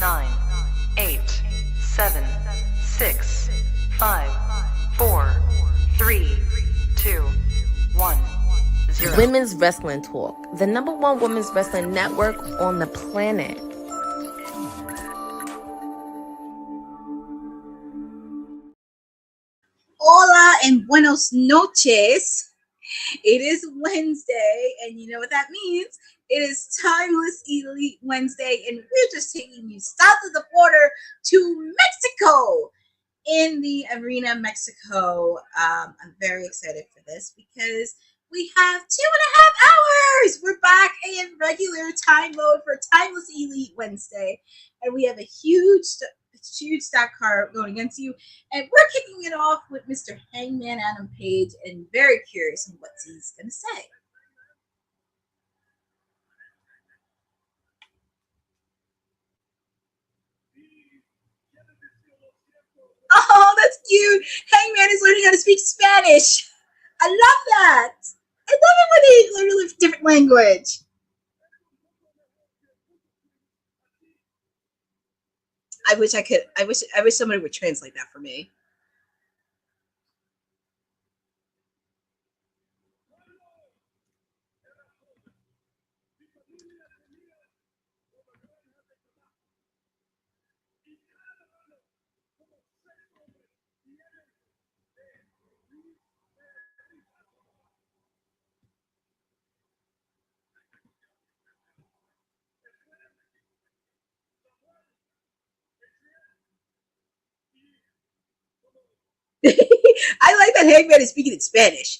9, 8, 7, 6, 5, 4, 3, 2, 1, 0. Women's Wrestling Talk, the #1 women's wrestling network on the planet. Hola and buenos noches. It is Wednesday, and you know what that means. It is Timeless Elite Wednesday, and we're just taking you south of the border to Mexico in the Arena Mexico. I'm very excited for this because we have 2.5 hours. We're back in regular time mode for Timeless Elite Wednesday, and we have a huge stack card going against you, and we're kicking it off with Mr. Hangman Adam Page, and very curious on what he's going to say. Oh, that's cute. Hangman is learning how to speak Spanish. I love that. I love it when they learn a different language. I wish somebody would translate that for me. I like that Hangman is speaking in Spanish.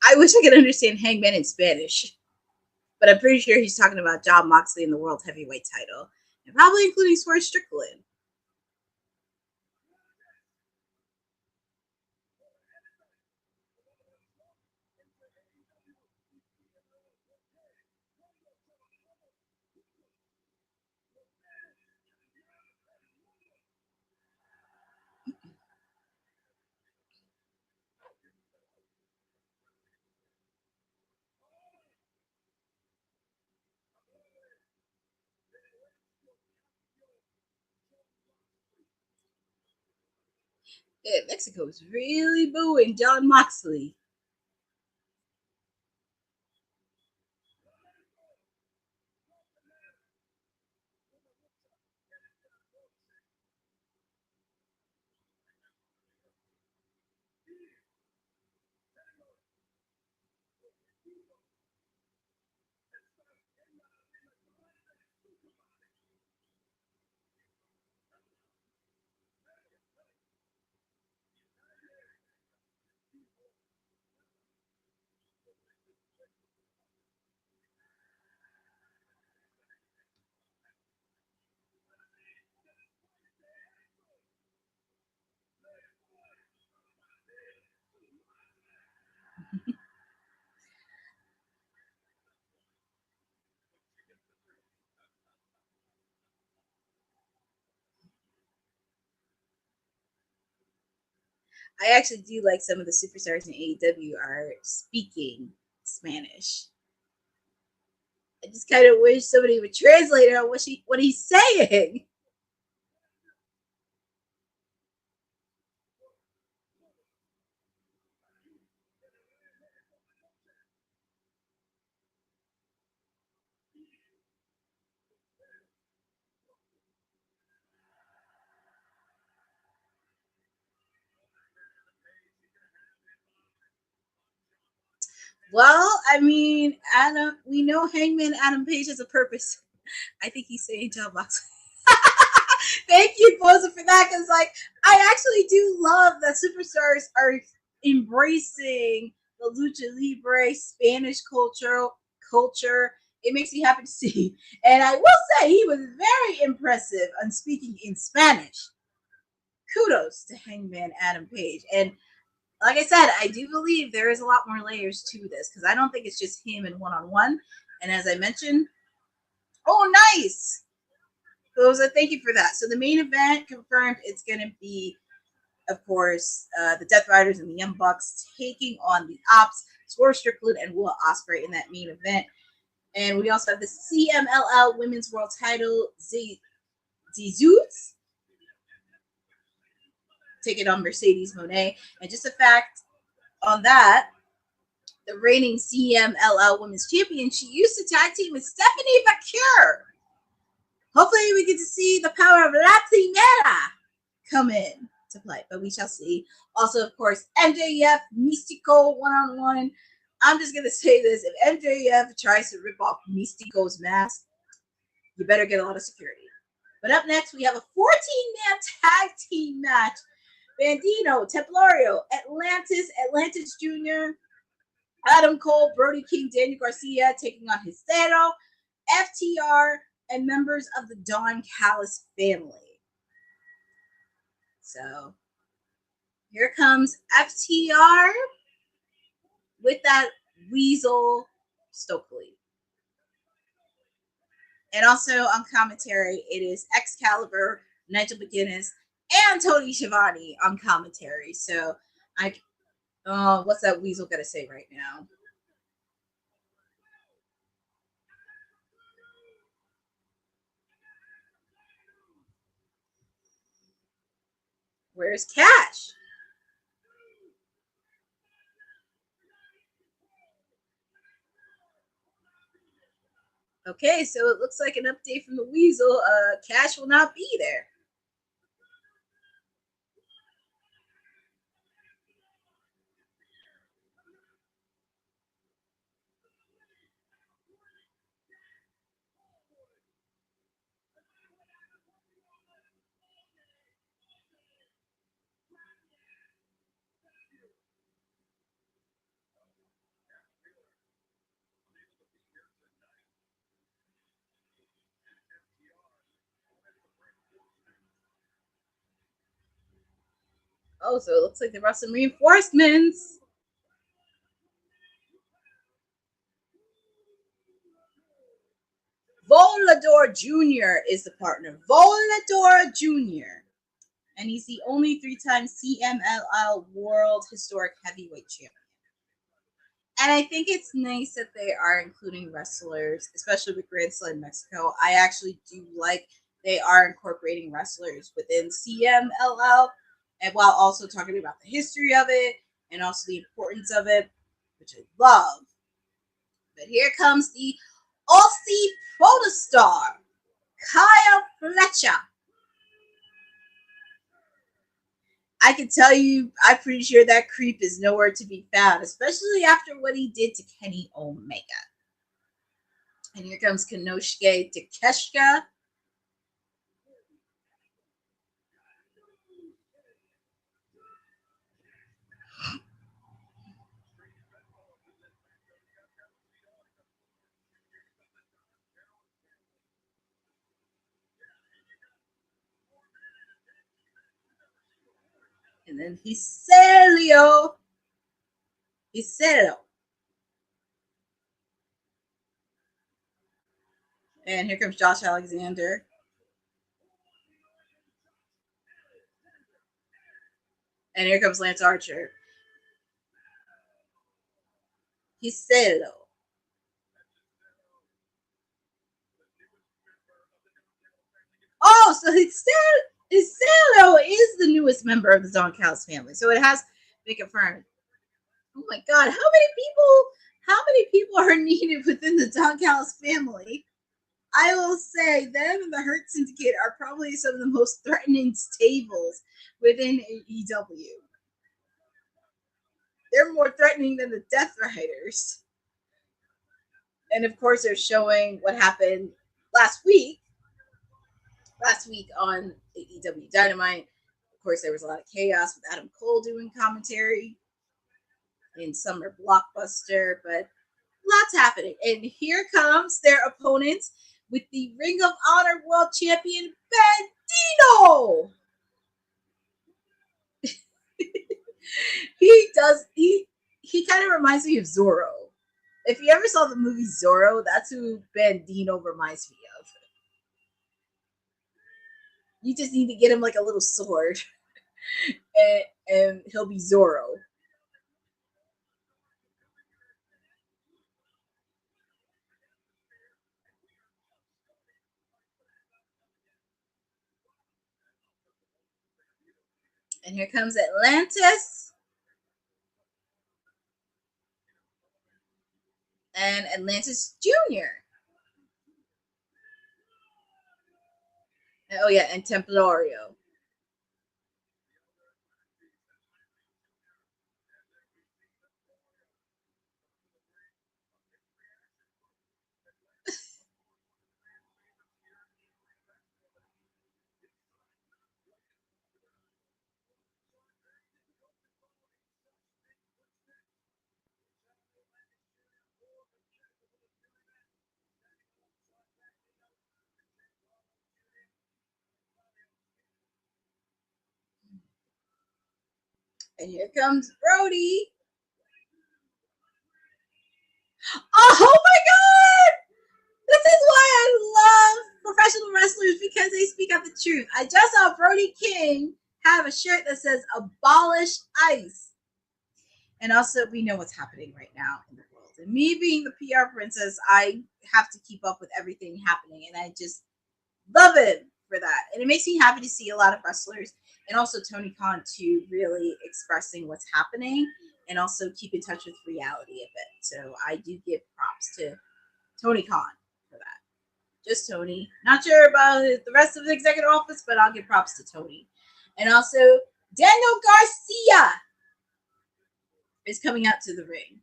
I wish I could understand Hangman in Spanish, but I'm pretty sure he's talking about Jon Moxley in the World Heavyweight title, and probably including Swerve Strickland. Yeah, Mexico is really booing Jon Moxley. I actually do like some of the superstars in AEW are speaking Spanish. I just kind of wish somebody would translate out what he's saying. Well, I mean, Adam, we know Hangman Adam Page has a purpose. I think he's saying John Box. Thank you, Boza, for that. Because, like, I actually do love that superstars are embracing the lucha libre Spanish culture. It makes me happy to see. And I will say he was very impressive on speaking in Spanish. Kudos to Hangman Adam Page. And like I said, I do believe there is a lot more layers to this because I don't think it's just him and one-on-one. And as I mentioned, oh, nice. Boza, thank you for that. So the main event confirmed, it's going to be, of course, the Death Riders and the Young Bucks taking on the Opps, Swerve, Strickland, and Will Ospreay in that main event. And we also have the CMLL Women's World Title, Zeuxis, taking on Mercedes Moné. And just a fact on that, the reigning CMLL Women's Champion, she used to tag team with Stephanie Vacure. Hopefully we get to see the power of La Primera come in to play, but we shall see. Also, of course, MJF, Místico one-on-one. I'm just going to say this. If MJF tries to rip off Místico's mask, you better get a lot of security. But up next, we have a 14-man tag team match. Bandido, Templario, Atlantis Jr., Adam Cole, Brody King, Daniel Garcia taking on Hechicero, FTR, and members of the Don Callis family. So here comes FTR with that Weasel Stokely. And also on commentary, it is Excalibur, Nigel McGuinness, and Tony Schiavone on commentary. So what's that Weasel gonna say right now? Where's Cash? Okay, so it looks like an update from the Weasel. Cash will not be there. Oh, so it looks like they brought some reinforcements. Volador Jr. is the partner. Volador Jr. And he's the only 3-time CMLL World Historic Heavyweight Champion. And I think it's nice that they are including wrestlers, especially with Grand Slam Mexico. I actually do like they are incorporating wrestlers within CMLL, and while also talking about the history of it and also the importance of it, which I love. But here comes the Aussie protostar, Kyle Fletcher. I can tell you, I'm pretty sure that creep is nowhere to be found, especially after what he did to Kenny Omega. And here comes Konosuke Takeshita. And then Hechicero. And here comes Josh Alexander. And here comes Lance Archer. Hechicero. Oh, so Hechicero is the newest member of the Don Callis family. So it has been confirmed. Oh my God, how many people are needed within the Don Callis family? I will say them and the Hurt Syndicate are probably some of the most threatening stables within AEW. They're more threatening than the Death Riders. And of course, they're showing what happened last week on AEW Dynamite. Of course, there was a lot of chaos with Adam Cole doing commentary in Summer Blockbuster, but lots happening. And here comes their opponents with the Ring of Honor World Champion Bandido. He kind of reminds me of Zorro. If you ever saw the movie Zorro, that's who Bandido reminds me of. You just need to get him like a little sword, and he'll be Zorro. And here comes Atlantis. And Atlantis Jr. Oh yeah, and Templario. And here comes Brody. Oh my god! This is why I love professional wrestlers, because they speak out the truth. I just saw Brody King have a shirt that says "Abolish ICE." And also, we know what's happening right now in the world. And me being the PR princess, I have to keep up with everything happening. And I just love it for that. And it makes me happy to see a lot of wrestlers, and also Tony Khan too, really expressing what's happening and also keep in touch with reality a bit. So I do give props to Tony Khan for that. Just Tony. Not sure about the rest of the executive office, but I'll give props to Tony. And also, Daniel Garcia is coming out to the ring.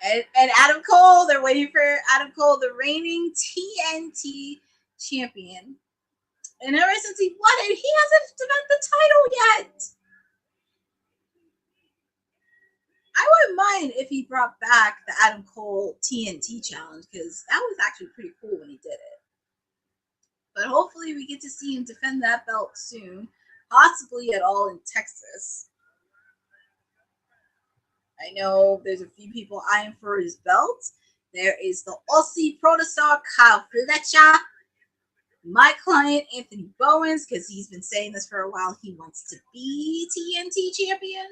And Adam Cole, they're waiting for Adam Cole, the reigning TNT champion. And ever since he won it, he hasn't defended the title yet. I wouldn't mind if he brought back the Adam Cole TNT challenge, because that was actually pretty cool when he did it. But hopefully we get to see him defend that belt soon, possibly at all in Texas. I know there's a few people eyeing for his belt. There is the Aussie protostar Kyle Fletcher, my client Anthony Bowens, because he's been saying this for a while. He wants to be TNT champion.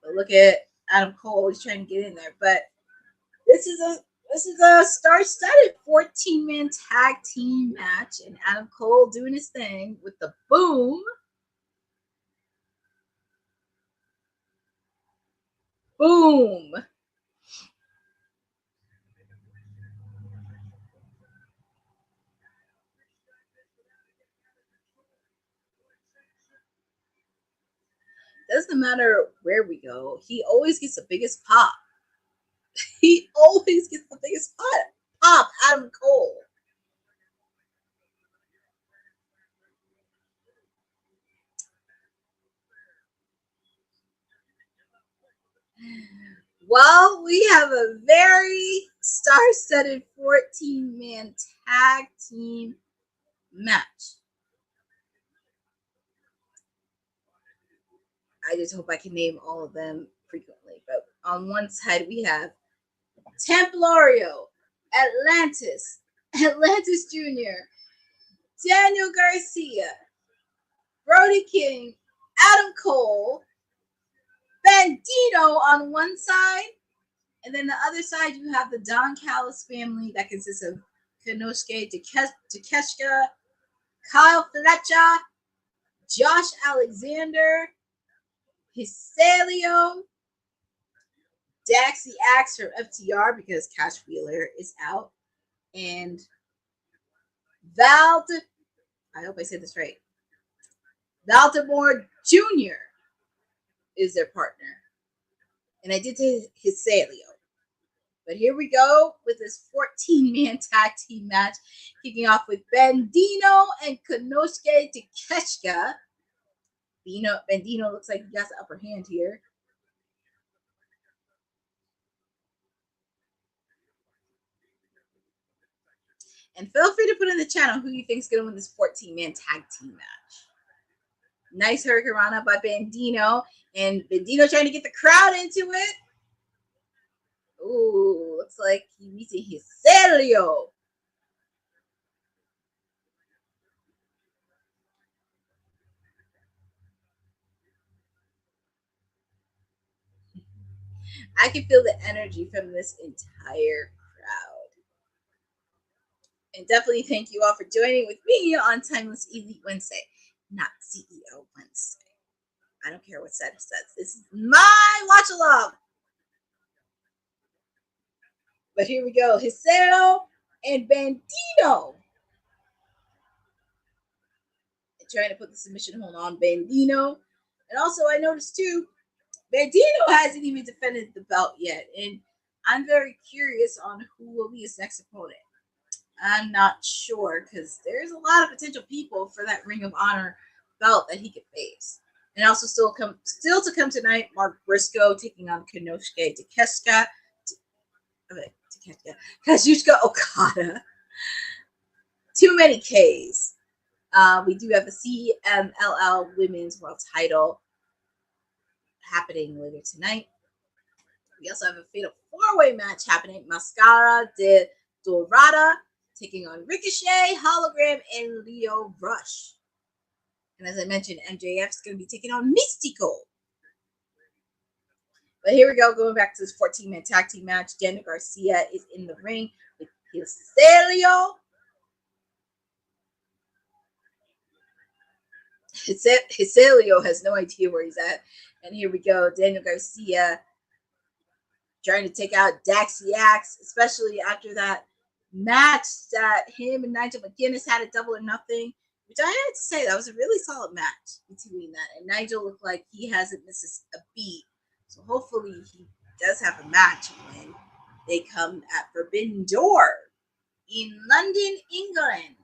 But look at Adam Cole, he's trying to get in there. But this is a star-studded 14-man tag team match, and Adam Cole doing his thing with the boom. Boom. Doesn't matter where we go, he always gets the biggest pop. He always gets the biggest pop, Adam Cole. Well, we have a very star-studded 14-man tag team match. I just hope I can name all of them frequently. But on one side, we have Templario, Atlantis Jr., Daniel Garcia, Brody King, Adam Cole, Bandido on one side, and then the other side you have the Don Callis family that consists of Konosuke, Takeshita, Kyle Fletcher, Josh Alexander, Hechicero, Dax the Axe from FTR because Cash Wheeler is out, and Vald I hope I said this right. Baltimore Jr. is their partner. And I did say Hechicero. But here we go with this 14-man tag team match, kicking off with Bandido and Konosuke Takeshita. Bandido looks like he got the upper hand here. And feel free to put in the channel who you think is going to win this 14-man tag team match. Nice hurricanrana by Bandido. And Bandido trying to get the crowd into it. Ooh, looks like he's meeting Hechicero. I can feel the energy from this entire crowd. And definitely thank you all for joining with me on Timeless Elite Wednesday, not CEO Wednesday. I don't care what Cedric says. This is my watch along. But here we go. Hechicero and Bandido. Trying to put the submission hold on Bandido. And also I noticed too, Bandido hasn't even defended the belt yet. And I'm very curious on who will be his next opponent. I'm not sure because there's a lot of potential people for that Ring of Honor belt that he could face. And also still to come tonight, Mark Briscoe taking on Konosuke Kazuchika Okada. Too many Ks. We do have the CMLL Women's World Title happening later tonight. We also have a fatal four-way match happening. Máscara de Dorada taking on Ricochet, Hologram, and Leo Rush. And as I mentioned, MJF is going to be taking on Místico. But here we go, going back to this 14-man tag team match. Daniel Garcia is in the ring with Hechicero. Hechicero has no idea where he's at. And here we go, Daniel Garcia trying to take out Daxiax, especially after that match that him and Nigel McGuinness had a double or nothing, which I had to say that was a really solid match between that. And Nigel looked like he hasn't missed a beat. So hopefully he does have a match when they come at Forbidden Door in London, England.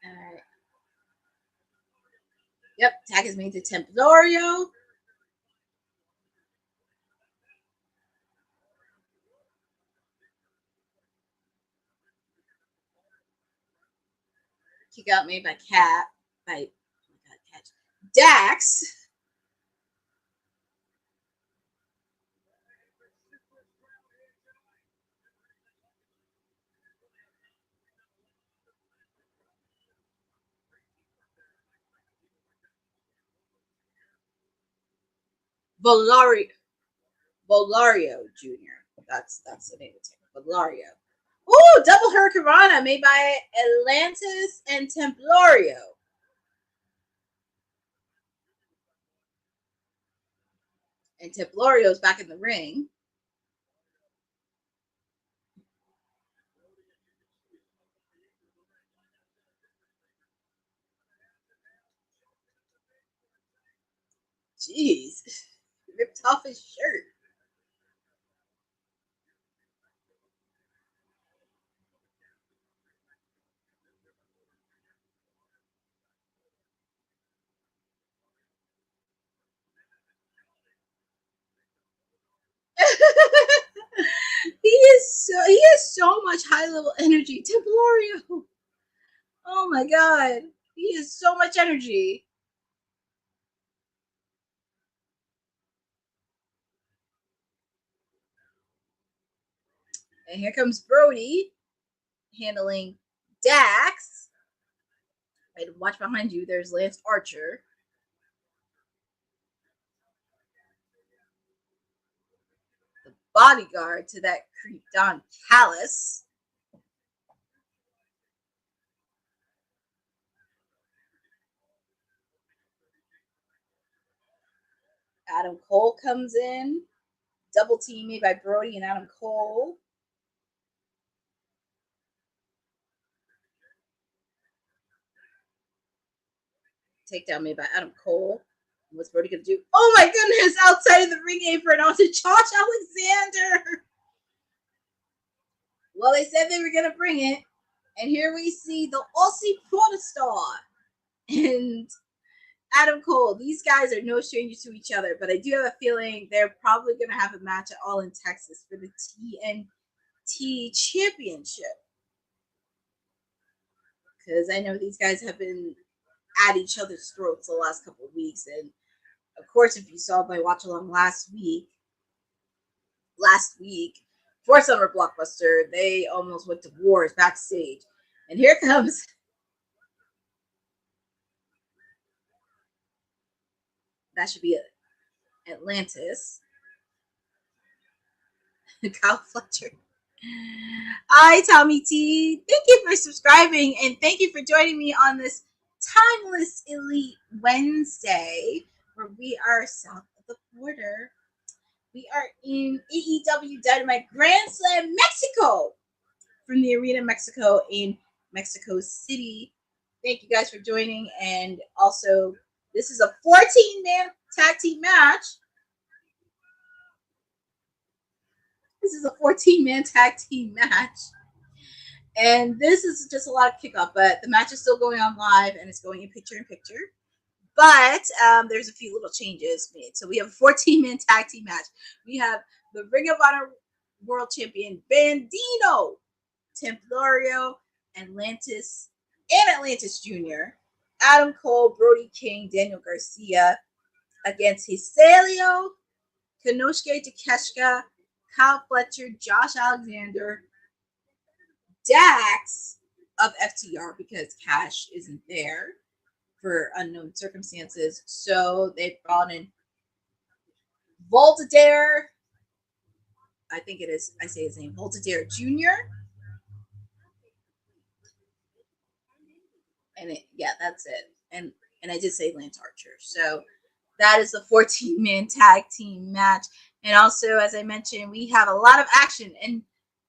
All right. Yep, tag is made to Templario. Kick out made by Dax. Volario Jr. That's the name of it. Volario. Ooh, double hurricanrana made by Atlantis and Templario. And Templario's back in the ring. Jeez. Ripped off his shirt. He has so much high level energy. Templario. Oh my god. He has so much energy. And here comes Brody handling Dax. Right, watch behind you. There's Lance Archer. bodyguard to that creep Don Callis. Adam Cole comes in. Double team made by Brody and Adam Cole. Takedown made by Adam Cole. What's Brody going to do? Oh my goodness! Outside of the ring apron onto Josh Alexander. Well, they said they were going to bring it. And here we see the Aussie Protestar and Adam Cole. These guys are no strangers to each other, but I do have a feeling they're probably going to have a match at All in Texas for the TNT Championship. Because I know these guys have been at each other's throats the last couple of weeks. And of course, if you saw my watch along last week, for Summer Blockbuster, they almost went to wars backstage. And here comes that should be Atlantis. Kyle Fletcher. Hi, Tommy T. Thank you for subscribing and thank you for joining me on this Timeless Elite Wednesday, where we are south of the border. We are in AEW Dynamite Grand Slam Mexico from the Arena Mexico in Mexico City. Thank you guys for joining. And also, this is a 14-man tag team match. And this is just a lot of kickoff, but the match is still going on live and it's going in picture-in-picture. But there's a few little changes made. So we have a 14-man tag team match. We have the Ring of Honor World Champion Bandido, Templario, Atlantis Jr., Adam Cole, Brody King, Daniel Garcia against Hechicero, Konosuke Takeshita, Kyle Fletcher, Josh Alexander, Dax of FTR because Cash isn't there for unknown circumstances. So they brought in Voltadare. I think it is. I say his name, Voltadare Jr. And that's it. And I did say Lance Archer. So that is the 14-man tag team match. And also, as I mentioned, we have a lot of action and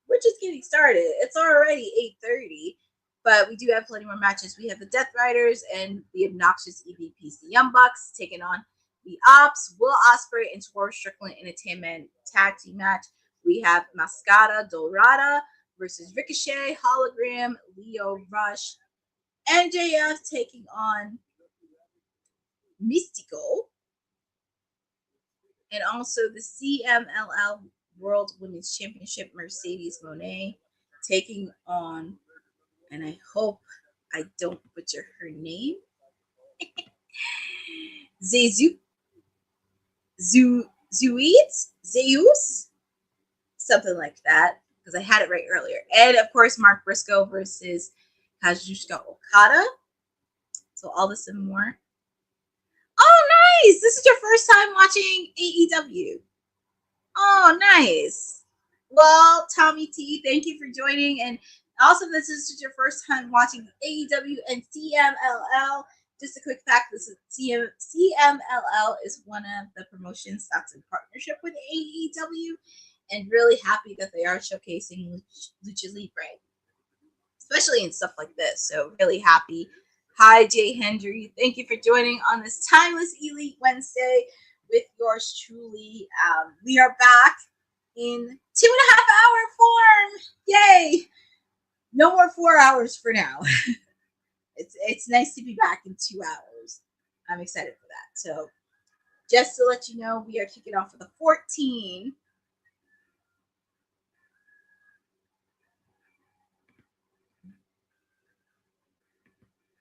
we're just getting started. It's already 8:30. But we do have plenty more matches. We have the Death Riders and the obnoxious EVPs, the Young Bucks, taking on the Opps, Will Ospreay, and Strickland in a 10-man tag team match. We have Máscara, Dorada versus Ricochet, Hologram, Leo Rush, MJF taking on Místico, and also the CMLL World Women's Championship, Mercedes Moné taking on, and I hope I don't butcher her name, Zeuxis, something like that, because I had it right earlier. And of course, Mark Briscoe versus Kazuchika Okada. So all this and more. Oh, nice! This is your first time watching AEW. Oh, nice. Well, Tommy T, thank you for joining. And also, this is your first time watching AEW and CMLL. Just a quick fact, this is CMLL is one of the promotions that's in partnership with AEW, and really happy that they are showcasing Lucha Libre, especially in stuff like this. So really happy. Hi, Jay Hendry. Thank you for joining on this Timeless Elite Wednesday with yours truly. We are back in 2.5-hour form. Yay! No more 4 hours for now. It's nice to be back in 2 hours. I'm excited for that. So just to let you know, we are kicking off with a 14.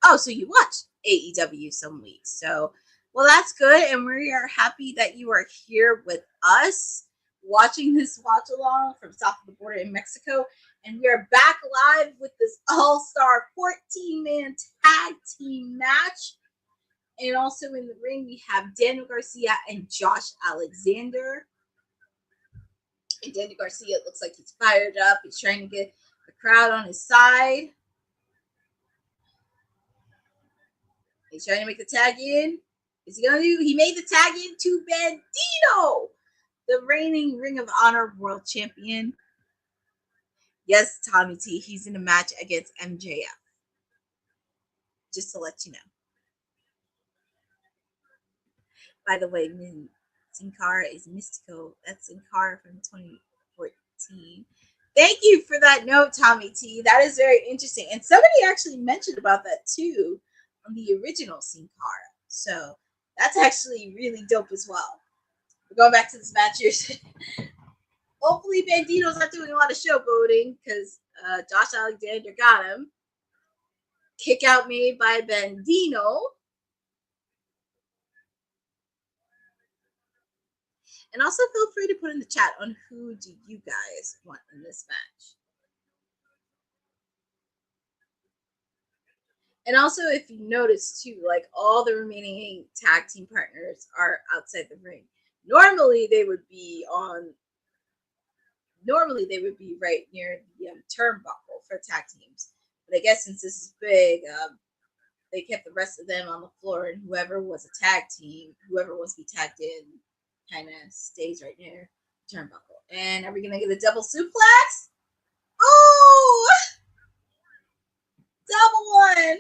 Oh, so you watched AEW some weeks. So, well, that's good. And we are happy that you are here with us watching this watch along from south of the border in Mexico. And we are back live with this all-star 14-man tag team match. And also in the ring, we have Daniel Garcia and Josh Alexander. And Danny Garcia looks like he's fired up. He's trying to get the crowd on his side. He's trying to make the tag in. Is he gonna do? He made the tag in to Bandido, the reigning Ring of Honor World Champion. Yes, Tommy T. He's in a match against MJF. Just to let you know. By the way, Sin Cara is Místico. That's Sin Cara from 2014. Thank you for that note, Tommy T. That is very interesting. And somebody actually mentioned about that too on the original Sin Cara. So that's actually really dope as well. We're going back to this match here. Hopefully Bandido's not doing a lot of showboating because Josh Alexander got him. Kick out made by Bandido. And also feel free to put in the chat on who do you guys want in this match. And also, if you notice too, like all the remaining tag team partners are outside the ring. Normally they would be right near the turnbuckle for tag teams. But I guess since this is big, they kept the rest of them on the floor, and whoever was a tag team, whoever wants to be tagged in, kind of stays right near the turnbuckle. And are we gonna get a double suplex? Oh, double one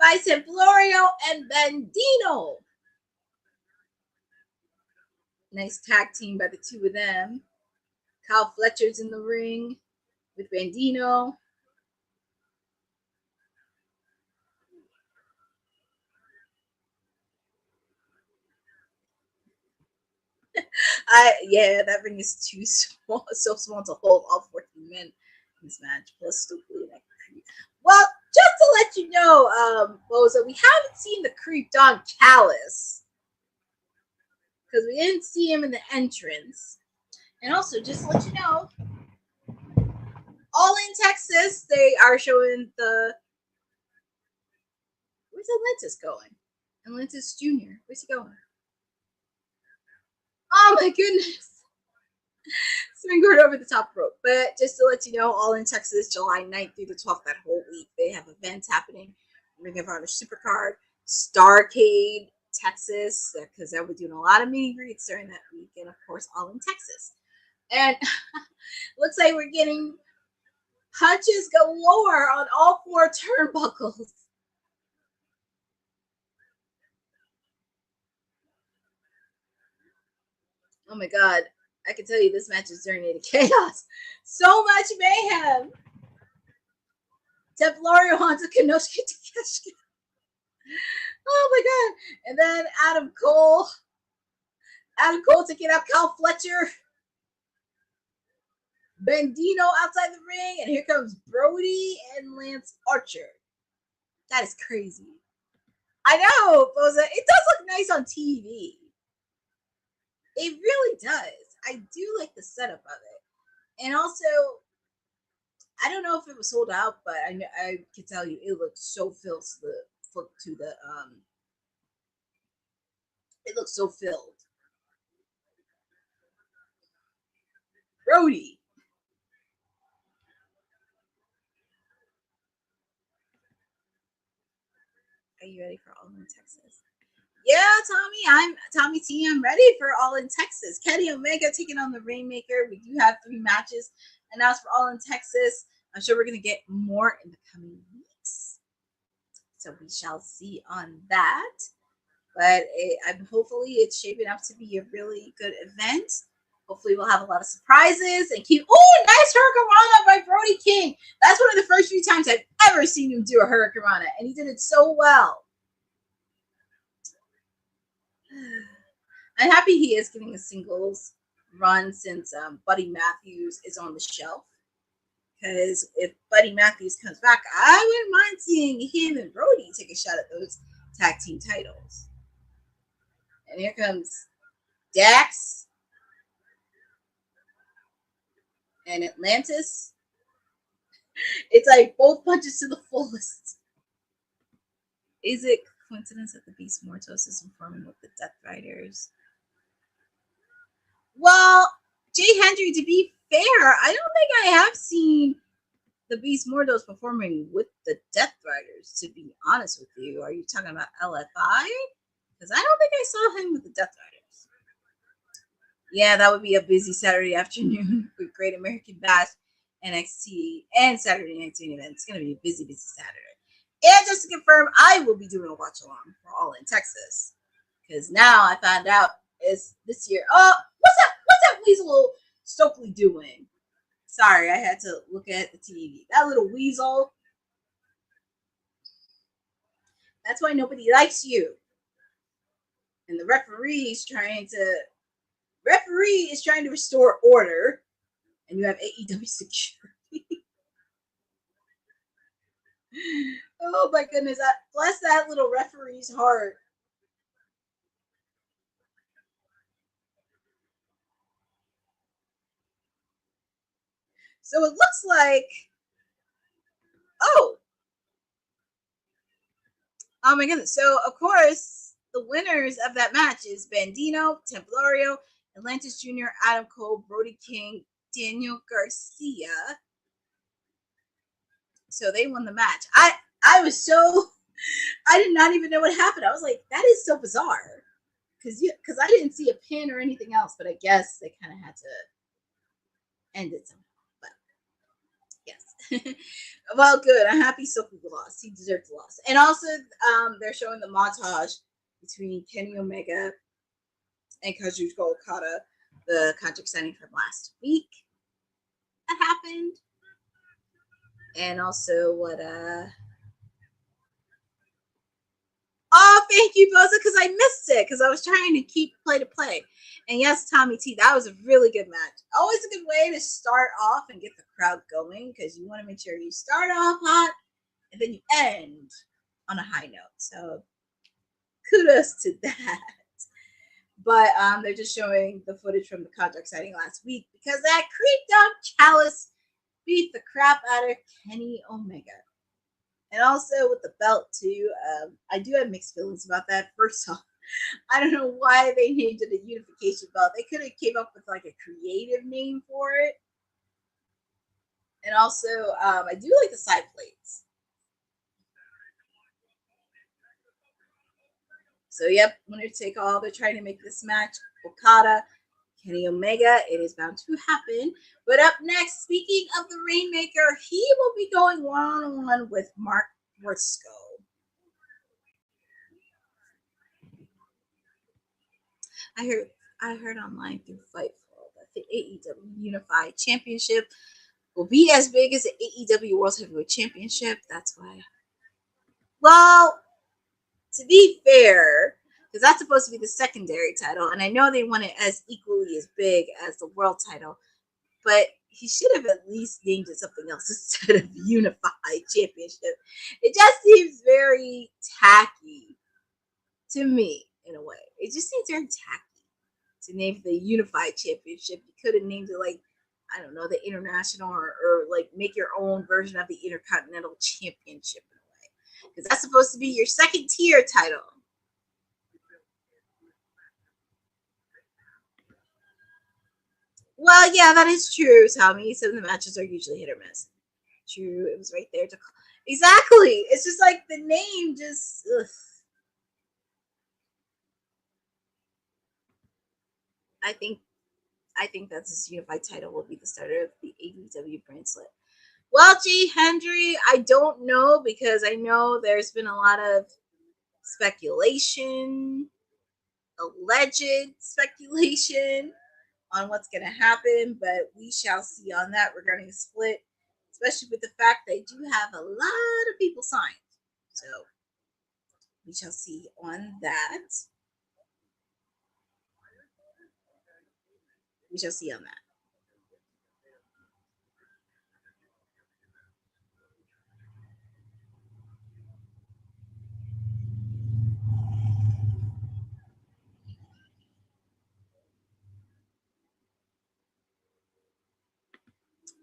by Templario and Bandido. Nice tag team by the two of them. Kyle Fletcher's in the ring with Bandido. That ring is too small, so small to hold all 14 men in this match, plus Stokely and that creep. Well, just to let you know, Boza, we haven't seen the creep Don Callis because we didn't see him in the entrance. And also, just to let you know, All in Texas, they are showing the. Where's Atlantis going? Atlantis Jr. Where's he going? Oh my goodness. Swinging over the top rope. But just to let you know, All in Texas, July 9th through the 12th, that whole week, they have events happening. Ring of Honor Supercard, Starcade, Texas, because they'll be doing a lot of meet and greets during that week. And of course, All in Texas. And looks like we're getting punches galore on all four turnbuckles. Oh my God. I can tell you this match is journey to chaos. So much mayhem. Templario onto Konosuke Takeshita. Oh my God. And then Adam Cole taking out Kyle Fletcher. Bandido outside the ring. And here comes Brody and Lance Archer. That is crazy. I know, Boza. It does look nice on TV. It really does. I do like the setup of it. And also, I don't know if it was sold out, but I can tell you it looks so filled it looks so filled. Brody. Are you ready for All in Texas? Yeah, I'm Tommy T. I'm ready for All in Texas. Kenny Omega taking on the Rainmaker. We do have 3 matches announced for All in Texas. I'm sure we're going to get more in the coming weeks. So we shall see on that. But hopefully it's shaping up to be a really good event. Hopefully we'll have a lot of surprises and keep. Oh, nice Hurricanrana by Brody King. That's one of the first few times I've ever seen him do a Hurricanrana, and he did it so well. I'm happy he is getting a singles run since Buddy Matthews is on the shelf. Because if Buddy Matthews comes back, I wouldn't mind seeing him and Brody take a shot at those tag team titles. And here comes Dax and Atlantis. It's like both punches to the fullest. Is it coincidence that the Beast Mortos is informing with the Death Riders? Well, Jay Hendry, to be fair, I don't think I have seen the Beast Mordos performing with the Death Riders, to be honest with you. Are you talking about LFI? Because I don't think I saw him with the Death Riders. Yeah, that would be a busy Saturday afternoon with Great American Bash, NXT, and Saturday Night's Main Event. It's going to be a busy Saturday. And just to confirm, I will be doing a watch along for All in Texas. Because now I found out is this year. Oh, what's that weasel Stokely doing? Sorry, I had to look at the TV. That little weasel. That's why nobody likes you. And the referee is trying to restore order. And you have AEW security. Oh my goodness. Bless that little referee's heart. So it looks like, oh my goodness. So of course, the winners of that match is Bandido, Templario, Atlantis Jr., Adam Cole, Brody King, Daniel Garcia. So they won the match. I did not even know what happened. I was like, that is so bizarre. Because I didn't see a pin or anything else, but I guess they kind of had to end it somehow. But yes. Well, good. I'm happy Soku lost. He deserved the loss. And also, they're showing the montage between Kenny Omega and Kazuchika Okada, the contract signing from last week. That happened. And also what oh, thank you, Boza, because I missed it because I was trying to keep play to play. And yes, Tommy T, that was a really good match. Always a good way to start off and get the crowd going because you want to make sure you start off hot and then you end on a high note. So kudos to that. But they're just showing the footage from the contract signing last week because that creeped out Chalice beat the crap out of Kenny Omega. And also with the belt too, I do have mixed feelings about that. First off, I don't know why they named it a unification belt. They could have came up with like a creative name for it. And also, I do like the side plates. So yep, winner take all. They're trying to make this match Okada, Kenny Omega. It is bound to happen. But up next, speaking of the Rainmaker, he will be going one-on-one with Mark Briscoe. I heard online through Fightful that the AEW Unified Championship will be as big as the AEW World Heavyweight Championship. That's why. Well, to be fair, because that's supposed to be the secondary title, and I know they want it as equally as big as the world title, but he should have at least named it something else instead of Unified Championship. It just seems very tacky to me, in a way. It just seems very tacky to name the Unified Championship. You could have named it like, I don't know, the International or like make your own version of the Intercontinental Championship in a way. Because that's supposed to be your second tier title. Well, yeah, that is true, Tommy. Some of the matches are usually hit or miss. True, it was right there to exactly. It's just like the name just. Ugh. I think that's his unified title will be the starter of the AEW bracelet. Well, G. Hendry, I don't know because I know there's been a lot of speculation, alleged speculation on what's going to happen, but we shall see on that regarding the split, especially with the fact they do have a lot of people signed. So we shall see on that. We shall see on that.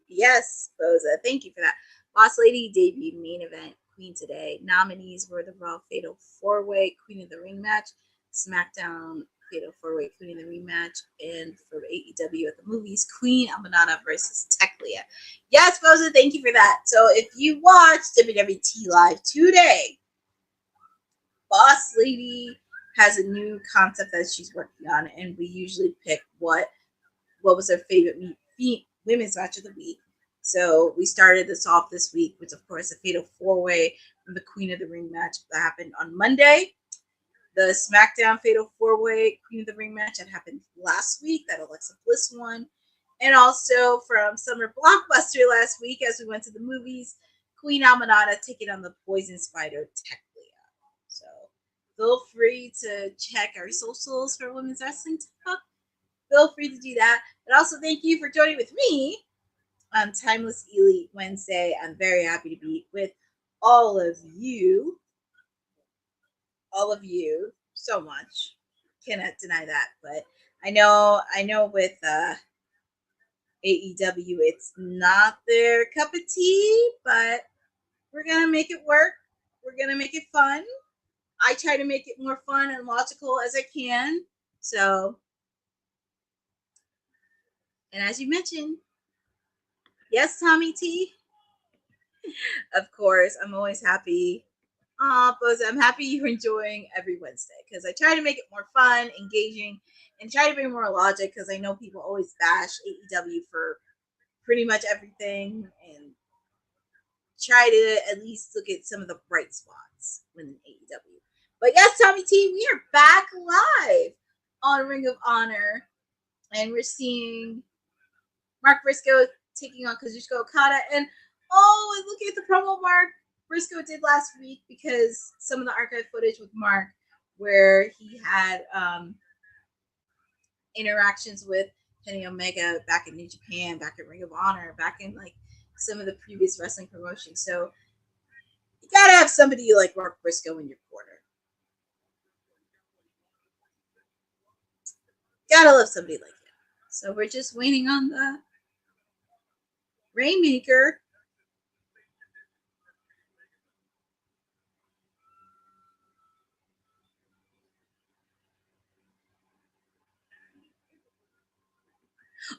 Yes, Boza. Thank you for that. Boss Lady debuted main event Queen today. Nominees were the Raw Fatal 4-Way Queen of the Ring match, SmackDown Fatal 4-Way Queen of the Rematch, and for AEW at the movies, Queen Amanada versus Teklia. Yes, Bosa, thank you for that. So if you watched WWT Live today, Boss Lady has a new concept that she's working on, and we usually pick what was her favorite women's match of the week. So we started this off this week with, of course, a Fatal 4-Way from the Queen of the Ring match that happened on Monday. The SmackDown Fatal 4-Way Queen of the Ring match that happened last week, that Alexa Bliss won. And also from Summer Blockbuster last week, as we went to the movies, Queen Amanada taking on the Poison Spider Teklia. So feel free to check our socials for Women's Wrestling Talk. Feel free to do that. But also thank you for joining with me on Timeless Elite Wednesday. I'm very happy to be with all of you. All of you so much. Cannot deny that. But I know with AEW it's not their cup of tea, but we're gonna make it work. We're gonna make it fun. I try to make it more fun and logical as I can. So, and as you mentioned, yes, Tommy T. Of course, I'm always happy. But I'm happy you're enjoying every Wednesday because I try to make it more fun, engaging, and try to bring more logic because I know people always bash AEW for pretty much everything and try to at least look at some of the bright spots within AEW. But yes, Tommy T, we are back live on Ring of Honor, and we're seeing Mark Briscoe taking on Kazuchika Okada. And looking at the promo Mark Briscoe did last week, because some of the archive footage with Mark where he had interactions with Kenny Omega back in New Japan, back at Ring of Honor, back in like some of the previous wrestling promotions. So you gotta have somebody like Mark Briscoe in your corner. Gotta love somebody like him. So we're just waiting on the Rainmaker.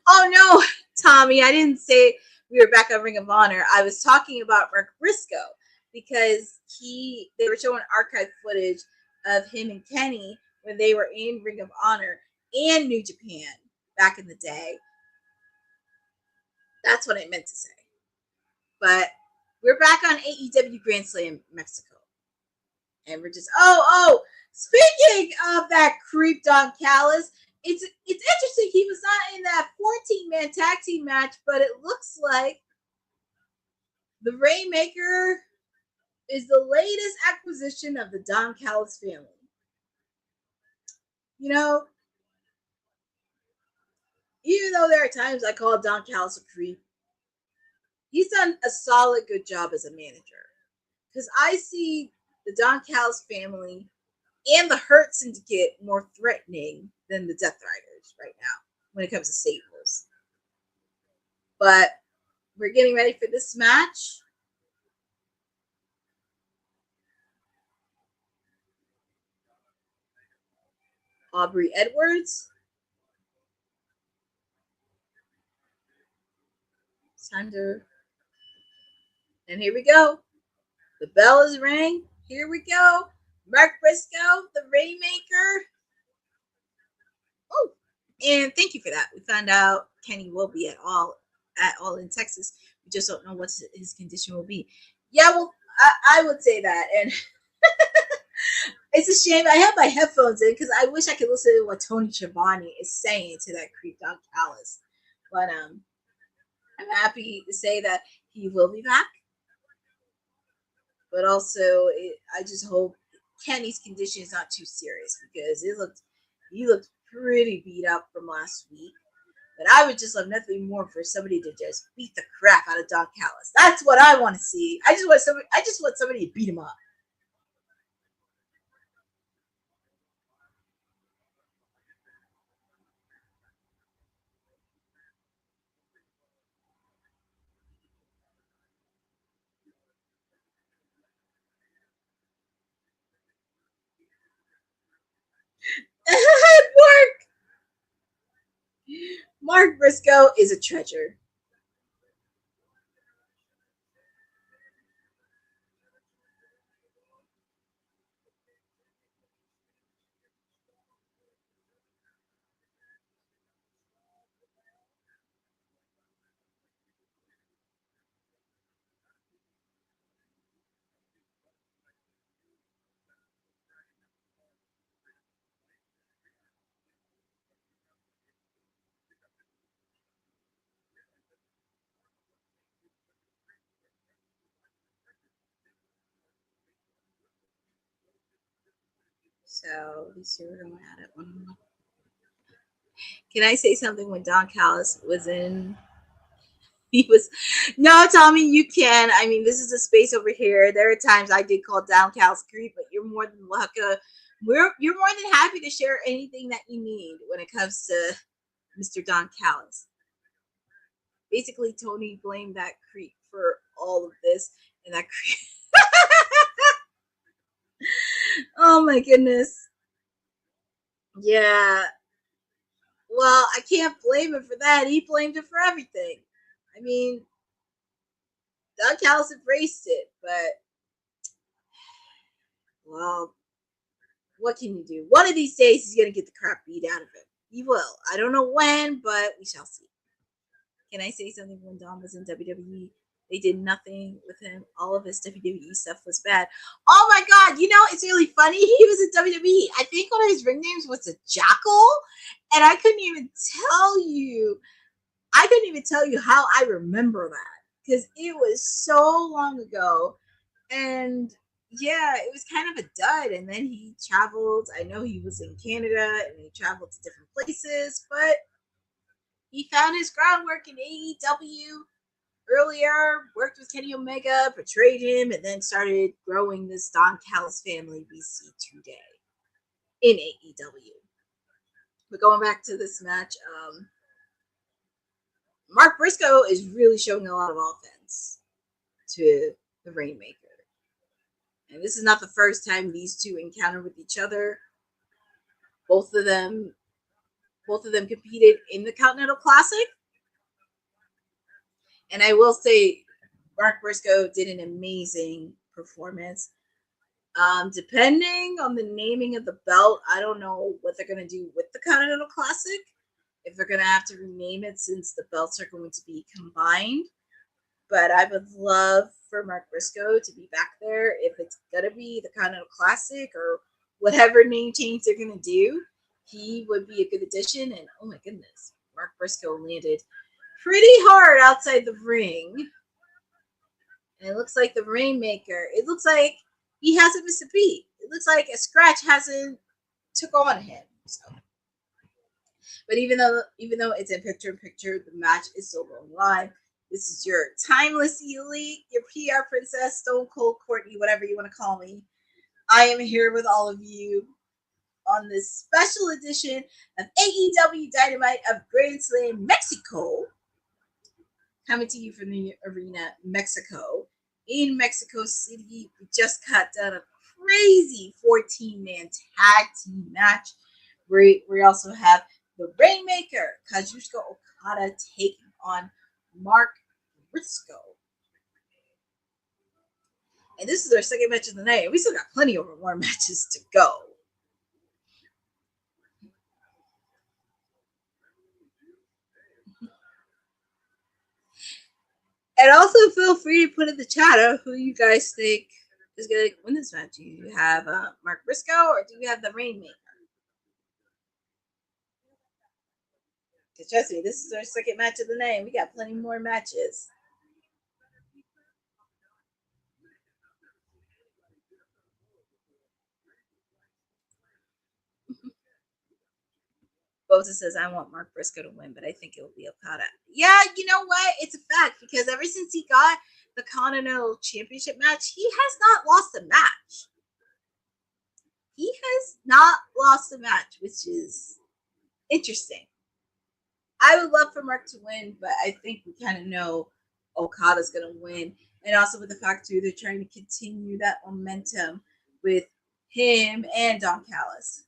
Oh no, Tommy, I didn't say we were back on Ring of Honor. I was talking about Mark Briscoe because they were showing archive footage of him and Kenny when they were in Ring of Honor and New Japan back in the day. That's what I meant to say. But we're back on AEW Grand Slam Mexico. And we're just, speaking of that creep Don Callis, it's interesting he was not in that 14-man tag team match, but it looks like the Rainmaker is the latest acquisition of the Don Callis family. You know, even though there are times I call Don Callis a creep, he's done a solid good job as a manager. Because I see the Don Callis family and the Hurt Syndicate more threatening than the Death Riders right now when it comes to staples. But we're getting ready for this match. Aubrey Edwards. It's time to... And here we go. The bell is rang. Here we go. Mark Briscoe, the Rainmaker. Oh, and thank you for that. We found out Kenny will be at all in Texas. We just don't know what his condition will be. Yeah, well, I would say that. And it's a shame. I have my headphones in because I wish I could listen to what Tony Schiavone is saying to that creep Don Callis. But I'm happy to say that he will be back. But also, I just hope Kenny's condition is not too serious because he looked pretty beat up from last week. But I would just love nothing more for somebody to just beat the crap out of Don Callis. That's what I want to see. I just want somebody to beat him up. Mark Briscoe is a treasure. So these two are going at it one on one. Can I say something? When Don Callis was in, he was, no, Tommy, you can. I mean, this is a space over here. There are times I did call Don Callis creep, but you're more than welcome. You're more than happy to share anything that you need when it comes to Mr. Don Callis. Basically, Tony blamed that creep for all of this, and that creep. Oh my goodness. Yeah. Well, I can't blame him for that. He blamed him for everything. I mean, Don Callis embraced it, but well, what can you do? One of these days, he's gonna get the crap beat out of him. He will. I don't know when, but we shall see. Can I say something? When Don was in WWE, they did nothing with him. All of his WWE stuff was bad. Oh my God! You know, it's really funny. He was in WWE. I think one of his ring names was a Jackal, and I couldn't even tell you. I couldn't even tell you how I remember that because it was so long ago, and yeah, it was kind of a dud. And then he traveled. I know he was in Canada and he traveled to different places, but he found his groundwork in AEW earlier, worked with Kenny Omega, portrayed him, and then started growing this Don Callis family we see today in AEW. But going back to this match, Mark Briscoe is really showing a lot of offense to the Rainmaker. And this is not the first time these two encounter with each other. Both of them competed in the Continental Classic. And I will say, Mark Briscoe did an amazing performance. Depending on the naming of the belt, I don't know what they're going to do with the Continental Classic. If they're going to have to rename it since the belts are going to be combined. But I would love for Mark Briscoe to be back there. If it's going to be the Continental Classic or whatever name change they're going to do, he would be a good addition. And oh my goodness, Mark Briscoe landed pretty hard outside the ring. And it looks like the Rainmaker, it looks like he hasn't missed a beat. It looks like a scratch hasn't took on him. So. But even though it's in picture-in-picture, the match is still going live. This is your timeless elite, your PR princess, Stone Cold Courtney, whatever you want to call me. I am here with all of you on this special edition of AEW Dynamite of Grand Slam Mexico. Coming to you from the Arena Mexico. In Mexico City, we just got done a crazy 14-man tag team match. We also have the Rainmaker, Kazuchika Okada, taking on Mark Briscoe. And this is our second match of the night. And we still got plenty of more matches to go. And also feel free to put in the chat who you guys think is going to win this match. Do you have Mark Briscoe or do you have the Rainmaker? Because trust me, this is our second match of the night. We got plenty more matches. Boza says, I want Mark Briscoe to win, but I think it will be Okada. Yeah, you know what? It's a fact because ever since he got the Continental Championship match, he has not lost a match. He has not lost a match, which is interesting. I would love for Mark to win, but I think we kind of know Okada's going to win. And also with the fact, too, they're trying to continue that momentum with him and Don Callis.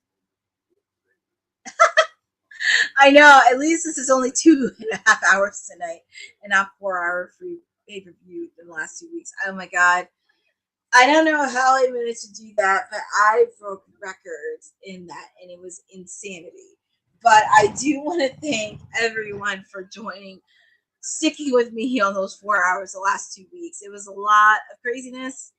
I know. At least this is only 2.5 hours tonight, and not 4 hour free pay per view in the last 2 weeks. Oh my god. I don't know how I managed to do that, but I broke records in that, and it was insanity. But I do want to thank everyone for joining, sticking with me on those 4 hours the last 2 weeks. It was a lot of craziness,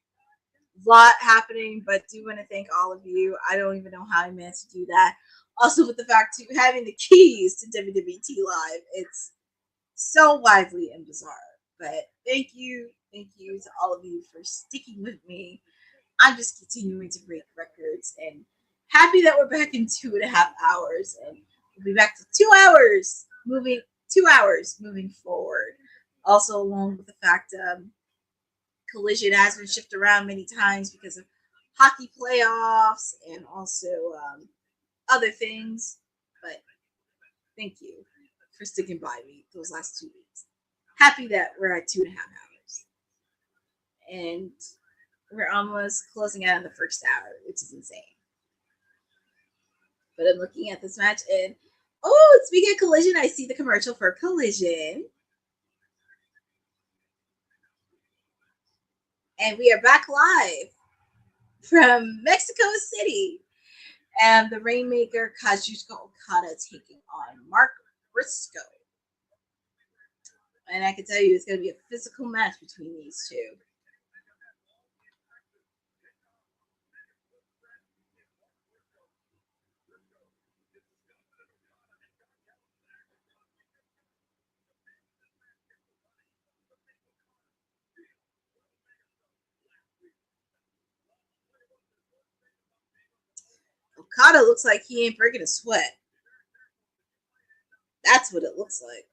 a lot happening, but do want to thank all of you. I don't even know how I managed to do that. Also, with the fact too, having the keys to WWT Live, it's so lively and bizarre. But thank you to all of you for sticking with me. I'm just continuing to break records and happy that we're back in 2.5 hours, and we'll be back to 2 hours moving forward. Also, along with the fact Collision has been shifted around many times because of hockey playoffs and also other things. But thank you for sticking by me those last 2 weeks. Happy that we're at 2.5 hours. And we're almost closing out on the first hour, which is insane. But I'm looking at this match, and speaking of Collision, I see the commercial for Collision. And we are back live from Mexico City. And the Rainmaker Kazuchika Okada taking on Mark Briscoe. And I can tell you it's going to be a physical match between these two. Okada looks like he ain't breaking a sweat. That's what it looks like.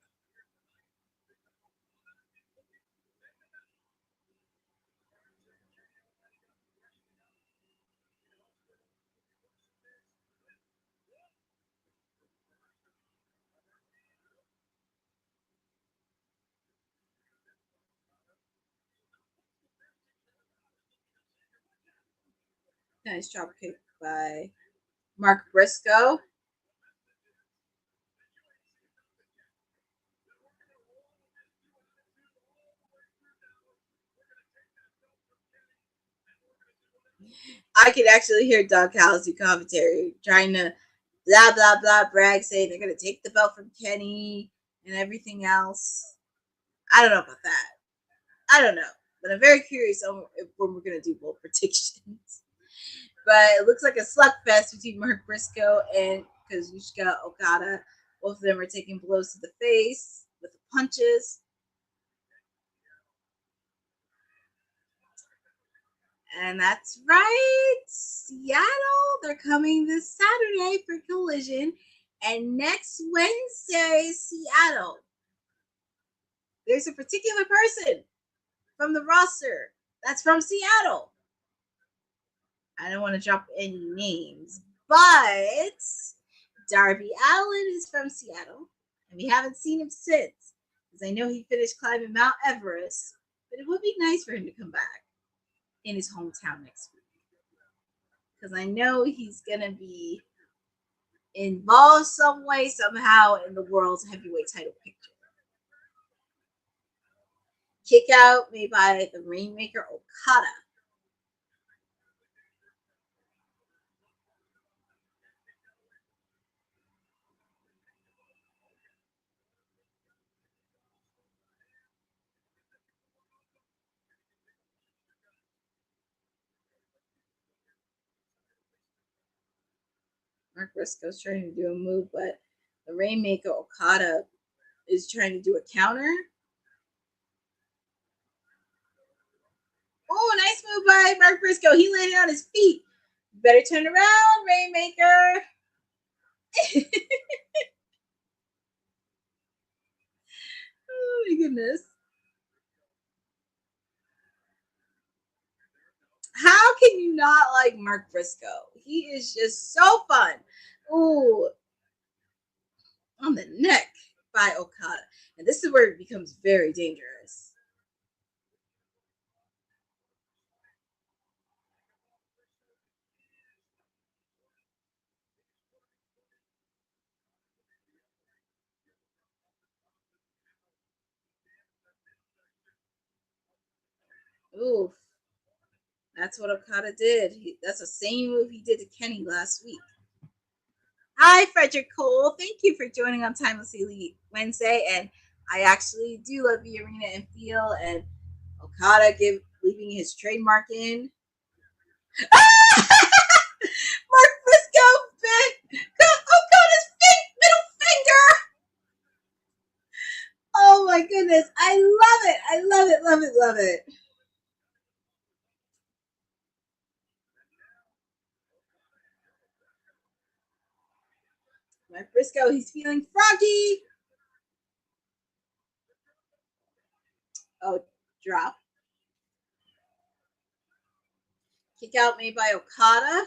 Nice drop kick by Mark Briscoe. I can actually hear Doug Callis commentary trying to blah blah blah brag, saying they're gonna take the belt from Kenny and everything else. I don't know about that. I don't know, but I'm very curious on when we're gonna do both predictions. But it looks like a slugfest between Mark Briscoe and Kazuchika Okada. Both of them are taking blows to the face with the punches. And that's right, Seattle. They're coming this Saturday for Collision. And next Wednesday, Seattle. There's a particular person from the roster that's from Seattle. I don't want to drop any names, but Darby Allin is from Seattle, and we haven't seen him since, because I know he finished climbing Mount Everest, but it would be nice for him to come back in his hometown next week, because I know he's going to be involved some way, somehow, in the world's heavyweight title picture. Kick out made by the Rainmaker Okada. Mark Briscoe's trying to do a move, but the Rainmaker Okada is trying to do a counter. Oh, nice move by Mark Briscoe. He landed on his feet. Better turn around, Rainmaker. Oh my goodness. How can you not like Mark Briscoe? He is just so fun. Ooh, on the neck by Okada. And this is where it becomes very dangerous. Oof. That's what Okada did. That's the same move he did to Kenny last week. Hi, Frederick Cole. Thank you for joining on Timeless Elite Wednesday. And I actually do love the arena and feel. And Okada leaving his trademark in. Mark Briscoe bit Okada's middle finger. Oh my goodness. I love it. I love it, love it, love it. Mark Briscoe, he's feeling froggy. Oh, drop. Kick out made by Okada.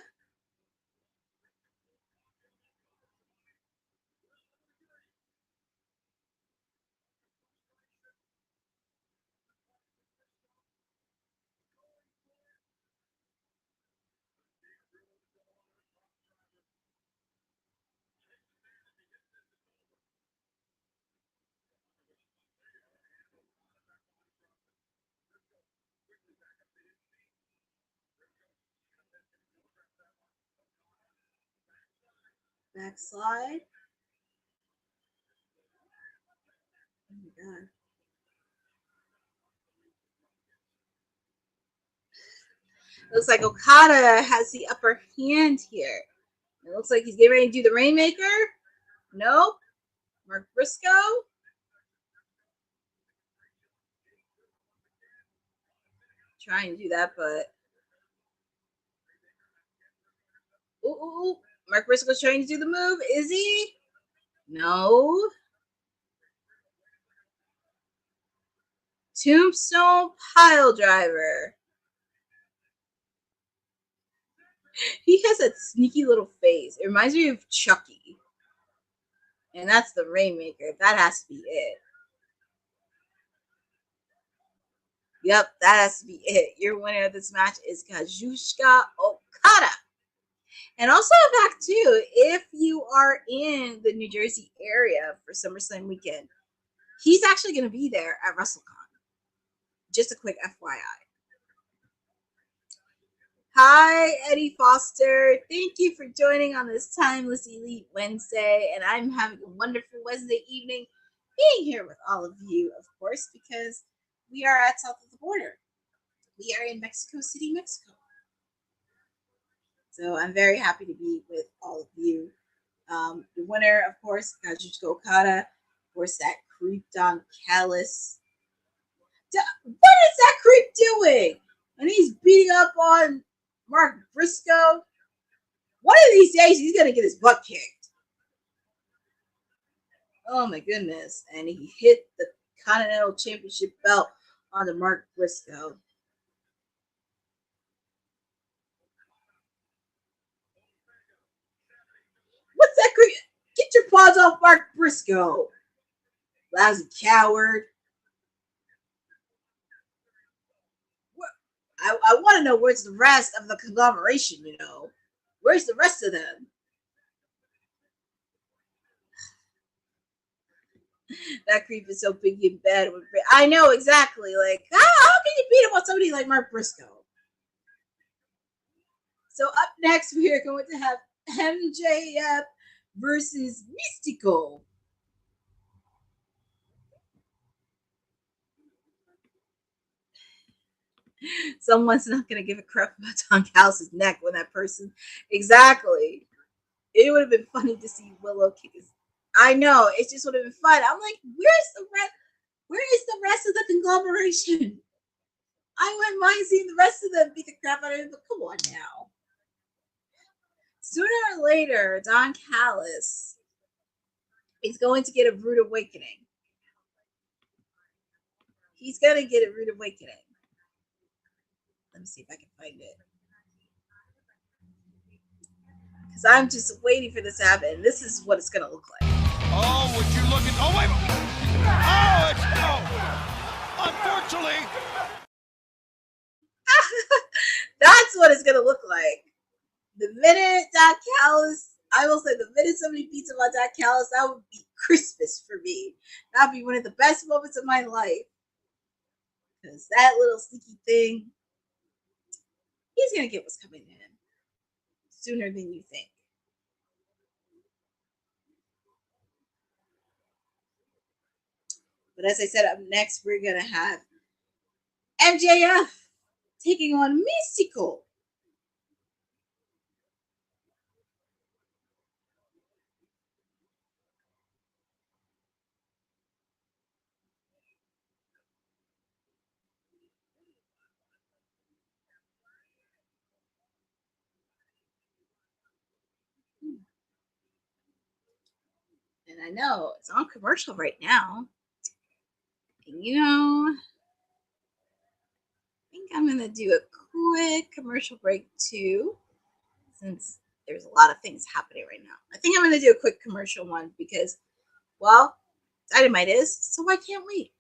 Backslide. Oh my god. Looks like Okada has the upper hand here. It looks like he's getting ready to do the Rainmaker. Nope. Mark Briscoe. Trying to do that, but ooh. Mark Briscoe's trying to do the move. Is he? No. Tombstone pile driver. He has a sneaky little face. It reminds me of Chucky. And that's the Rainmaker. That has to be it. Yep, that has to be it. Your winner of this match is Kazuchika Okada. And also back too, if you are in the New Jersey area for SummerSlam weekend, he's actually going to be there at WrestleCon. Just a quick FYI. Hi, Eddie Foster. Thank you for joining on this Timeless Elite Wednesday. And I'm having a wonderful Wednesday evening being here with all of you, of course, because we are at south of the border. We are in Mexico City, Mexico. So I'm very happy to be with all of you. The winner, of course, Kazuchika Okada. Of course, that creep Don Callis. What is that creep doing? And he's beating up on Mark Briscoe. One of these days, he's going to get his butt kicked. Oh, my goodness. And he hit the Continental Championship belt onto Mark Briscoe. What's that creep? Get your paws off Mark Briscoe. Lousy coward. I want to know where's the rest of the conglomeration, you know. Where's the rest of them? That creep is so big and bad. I know, exactly. Like, how can you beat up on somebody like Mark Briscoe? So up next, we are going to have MJF versus Místico. Someone's not going to give a crap about Don Callis' neck when that person... Exactly. It would have been funny to see Willow kick his... I know. It just would have been fun. I'm like, where is the rest of the conglomeration? I wouldn't mind seeing the rest of them beat the crap out of him, but come on now. Sooner or later, Don Callis is going to get a rude awakening. He's going to get a rude awakening. Let me see if I can find it. Because I'm just waiting for this to happen. This is what it's going to look like. Oh, would you look at... Oh, wait. Oh, it's... Oh. Unfortunately. That's what it's going to look like. The minute Don Callis... I will say the minute somebody beats him on Don Callis, that would be Christmas for me. That would be one of the best moments of my life. Because that little sneaky thing, he's going to get what's coming to him sooner than you think. But as I said, up next, we're going to have MJF taking on Místico. And I know it's on commercial right now. And I think I'm going to do a quick commercial break too, since there's a lot of things happening right now. I think I'm going to do a quick commercial one because, well, Dynamite is, so why can't we?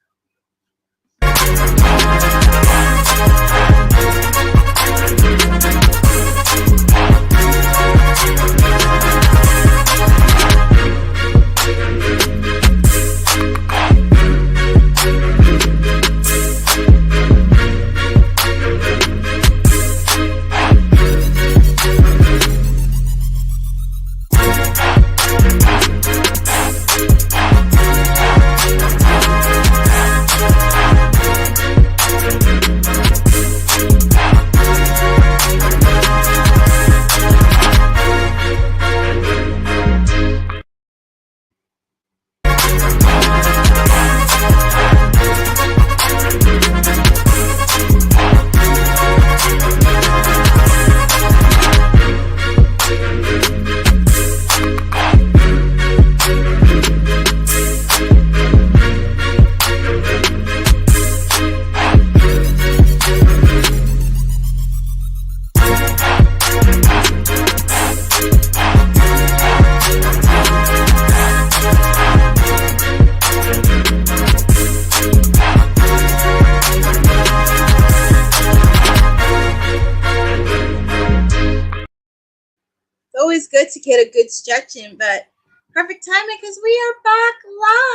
Always good to get a good stretch in, but perfect timing because we are back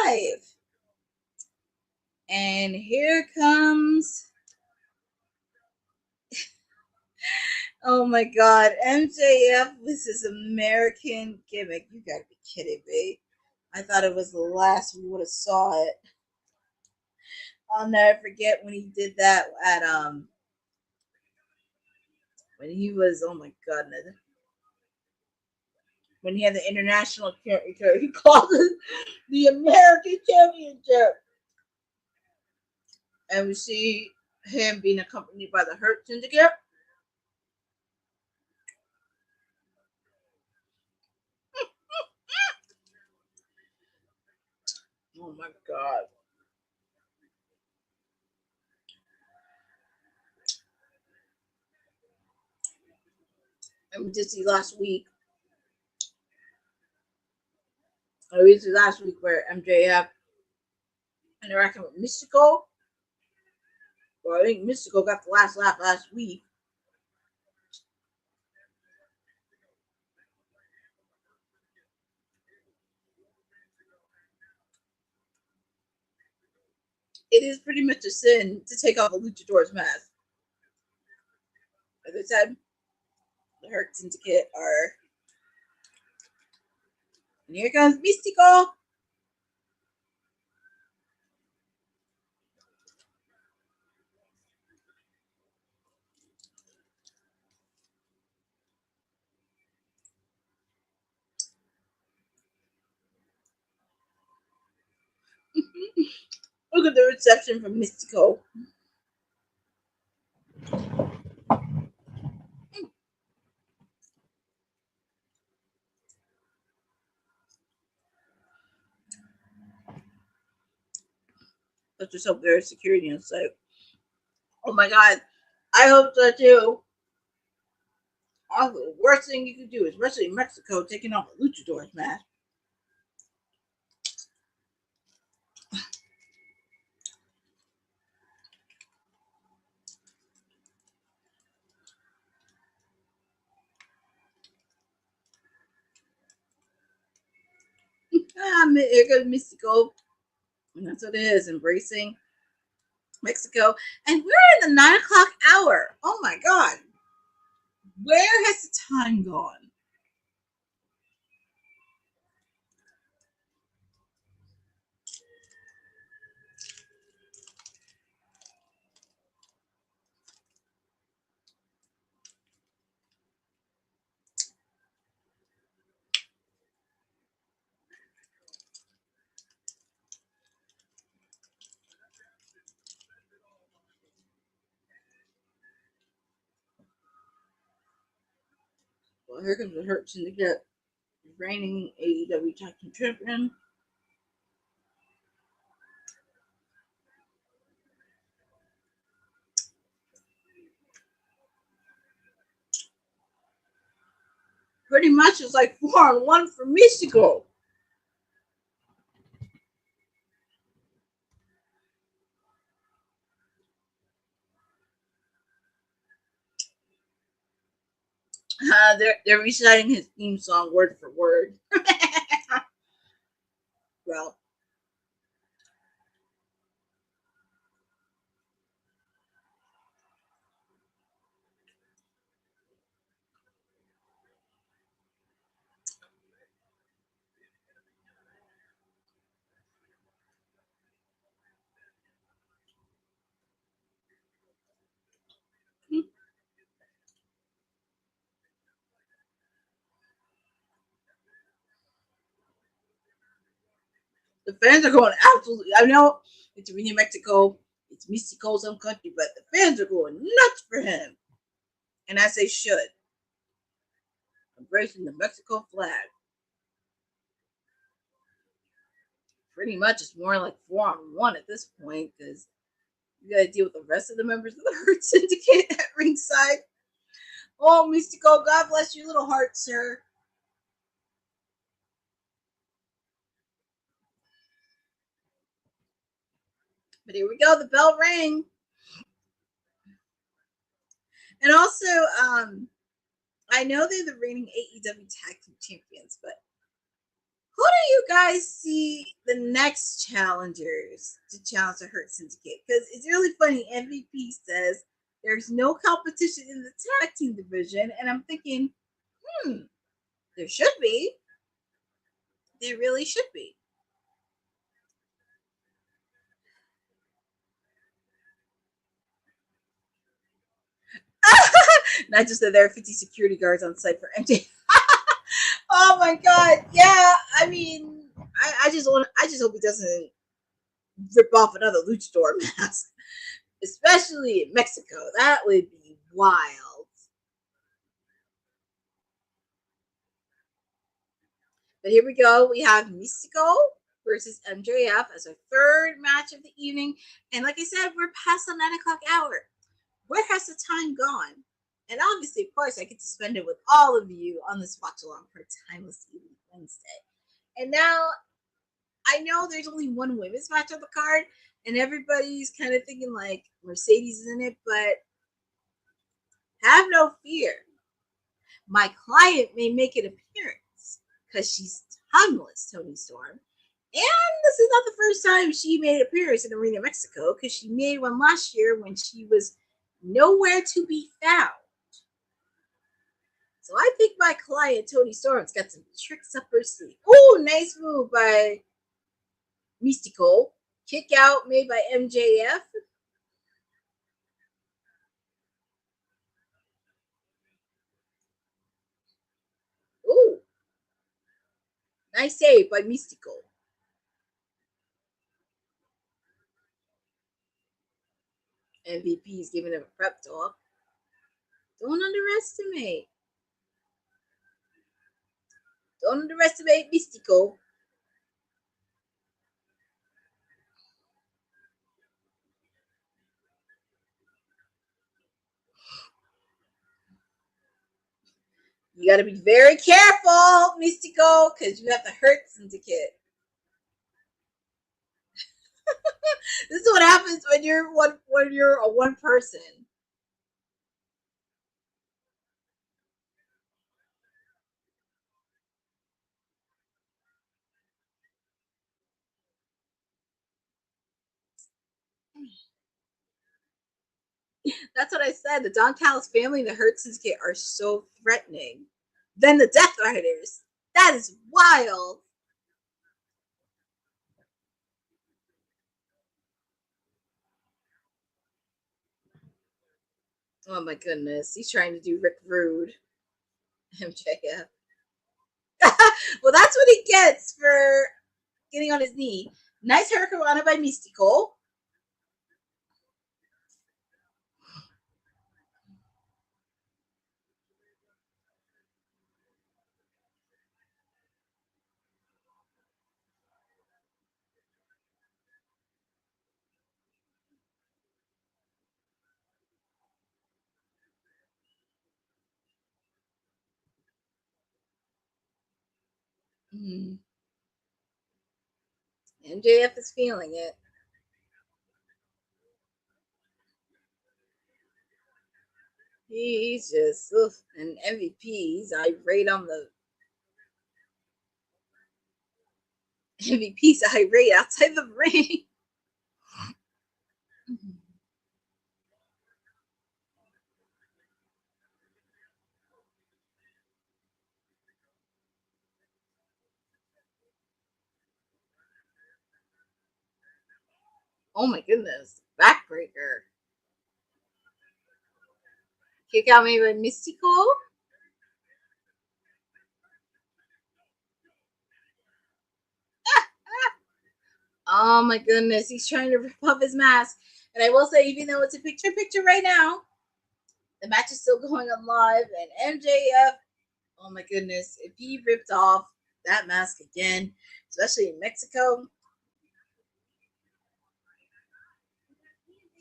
live. And here comes, oh my God, MJF with his American gimmick. You gotta be kidding me. I thought it was the last we would have saw it. I'll never forget when he did that at when he was, oh my goodness, when he had the international championship, he called it the American Championship. And we see him being accompanied by the Hurt Syndicate. Oh my God. And we did see last week. We see last week where MJF interacting with Místico. Well, I think Místico got the last laugh last week. It is pretty much a sin to take off a luchador's mask. As I said, the Hurt Syndicate are. And here comes Místico. Look at the reception from Místico. Put yourself there, security on site. Oh my God. I hope so too. The worst thing you can do is wrestling in Mexico taking off a luchador's mask. Here goes Místico. And that's what it is, embracing Mexico, and we're in the 9 o'clock hour. Oh my God. Where has the time gone? Well, here comes the Hurt Syndicate, reigning AEW Tag Team Champion. Pretty much it's like 4-on-1 for Místico. They're reciting his theme song word for word. Well, the fans are going absolutely. I know it's Arena Mexico, it's Místico's home country, but the fans are going nuts for him, and as they should, embracing the Mexico flag. Pretty much, it's more like 4-on-1 at this point because you got to deal with the rest of the members of the Hurt Syndicate at ringside. Oh, Místico, God bless your little heart, sir. But here we go, the bell rang. And also, I know they're the reigning AEW Tag Team Champions, but who do you guys see the next challengers to challenge the Hurt Syndicate? Because it's really funny. MVP says there's no competition in the tag team division, and I'm thinking, there should be. There really should be. Not just that there are 50 security guards on site for MJ. Oh my God! Yeah, I mean, I just hope he doesn't rip off another luchador mask, especially in Mexico. That would be wild. But here we go. We have Místico versus MJF as our third match of the evening, and like I said, we're past the 9 o'clock hour. Where has the time gone? And obviously, of course, I get to spend it with all of you on this watch along for Timeless Elite Wednesday. And now I know there's only one women's match on the card, and everybody's kind of thinking like Mercedes is in it, but have no fear. My client may make an appearance because she's timeless, Toni Storm. And this is not the first time she made an appearance in Arena Mexico because she made one last year when she was nowhere to be found. So I think my client, Toni Storm's got some tricks up her sleeve. Oh, nice move by Místico. Kick out made by MJF. Ooh. Nice save by Místico. MVP is giving him a prep talk. Don't underestimate. Don't underestimate Místico. You got to be very careful, Místico, because you have the Hurt Syndicate. This is what happens when you're a one person. That's what I said. The Don Callis family and the Hurt Syndicate are so threatening. Then the Death Riders. That is wild. Oh my goodness. He's trying to do Rick Rude. MJF. Well, that's what he gets for getting on his knee. Nice hurricanrana by Místico. MJF is feeling it. He's just an MVP. He's irate on the MVP's irate outside the ring. Oh my goodness. Backbreaker. Kick out me by Místico. Oh my goodness. He's trying to rip off his mask. And I will say, even though it's a picture right now, the match is still going on live. And MJF, oh my goodness, if he ripped off that mask again, especially in Mexico,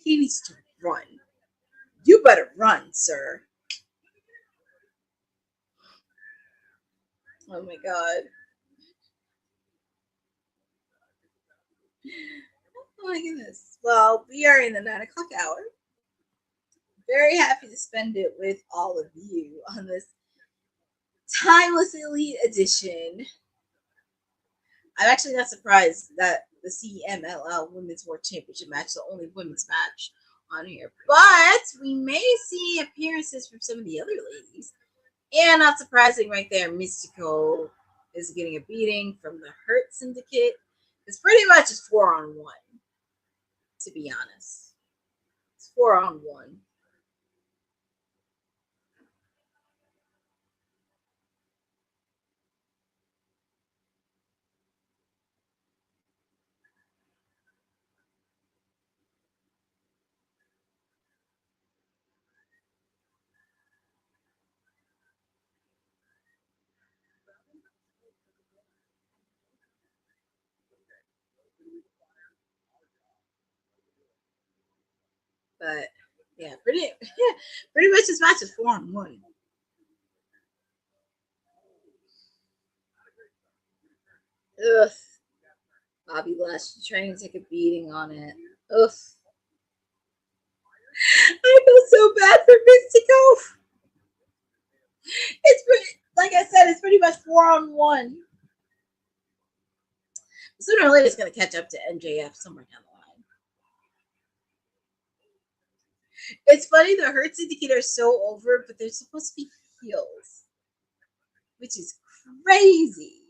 he needs to run. You better run, sir. Oh my god. Oh my goodness. Well, we are in the 9 o'clock hour. Very happy to spend it with all of you on this Timeless Elite Edition. I'm actually not surprised that the CMLL Women's World Championship match is the only women's match on here. But we may see appearances from some of the other ladies. And not surprising right there, Místico is getting a beating from the Hurt Syndicate. It's pretty much just 4-on-1, to be honest. It's 4-on-1. But yeah, pretty much this match is 4-on-1. Ugh. Bobby Lashley trying to take a beating on it. Ugh. I feel so bad for Místico. It's pretty, like I said, it's pretty much 4-on-1. Sooner or later, it's going to catch up to MJF somewhere down the line. It's funny, the Hurt Syndicate are so over, but they're supposed to be heels, which is crazy.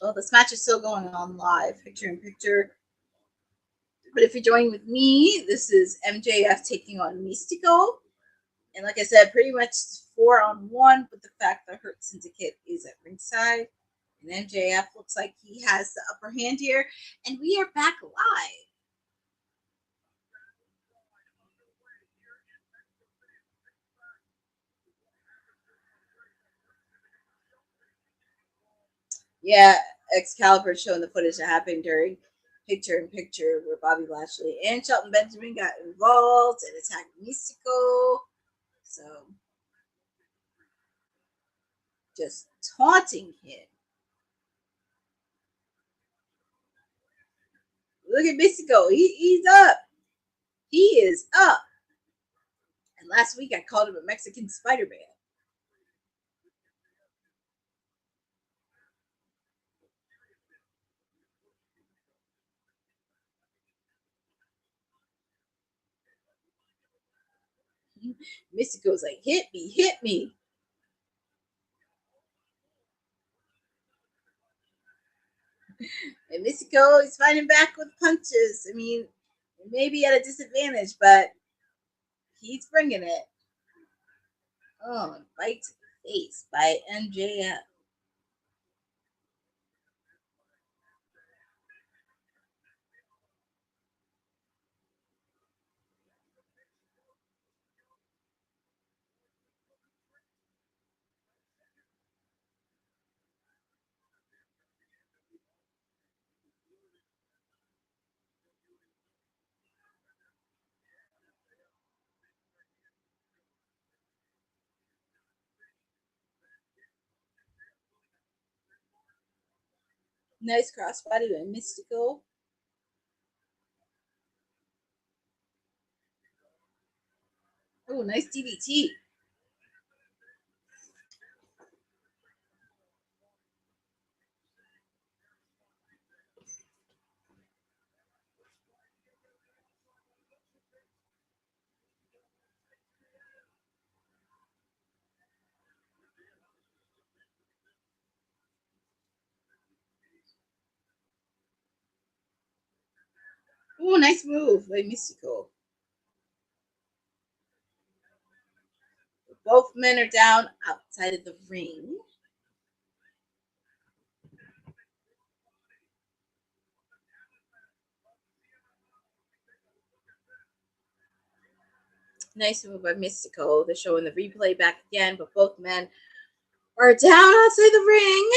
Well, this match is still going on live, picture in picture. But if you're joining with me, this is MJF taking on Místico. And like I said, pretty much 4-on-1, but the fact that Hurt Syndicate is at ringside. And MJF looks like he has the upper hand here. And we are back live. Yeah, Excalibur showing the footage that happened during picture-in-picture where Bobby Lashley and Shelton Benjamin got involved and attacked Místico. So, just taunting him. Look at Místico. He's up. He is up. And last week I called him a Mexican Spider-Man. Místico's like, hit me. And Místico is fighting back with punches. I mean, maybe at a disadvantage, but he's bringing it. Oh, and bite to the face by MJF. Nice crossbody by Místico. Oh, nice DDT. Oh, nice move by Místico. Both men are down outside of the ring. Nice move by Místico. They're showing the replay back again, but both men are down outside the ring.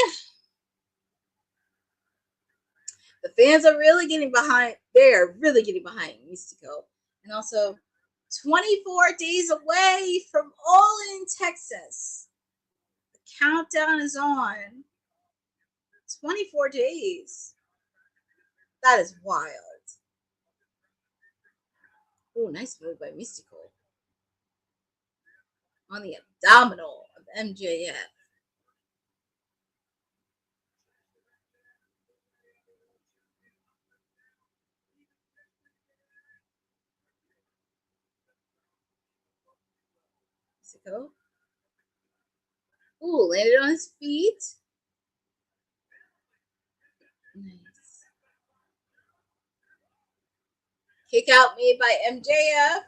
The fans are really getting behind. They are really getting behind Místico. And also, 24 days away from All in Texas. The countdown is on. 24 days. That is wild. Oh, nice move by Místico. On the abdominal of MJF. Místico. Ooh, landed on his feet. Nice. Kick out made by MJF.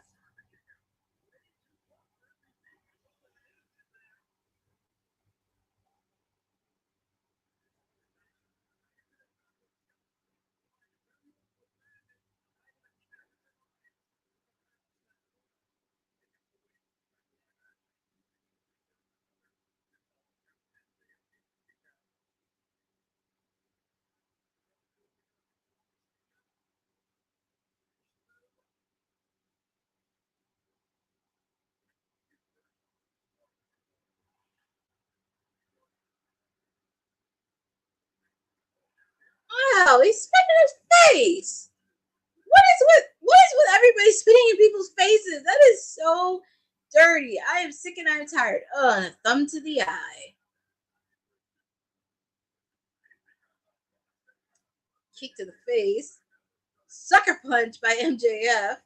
Wow, he's spitting in his face. What is with everybody spitting in people's faces? That is so dirty. I am sick and I'm tired. Ugh, thumb to the eye. Kick to the face. Sucker punch by MJF.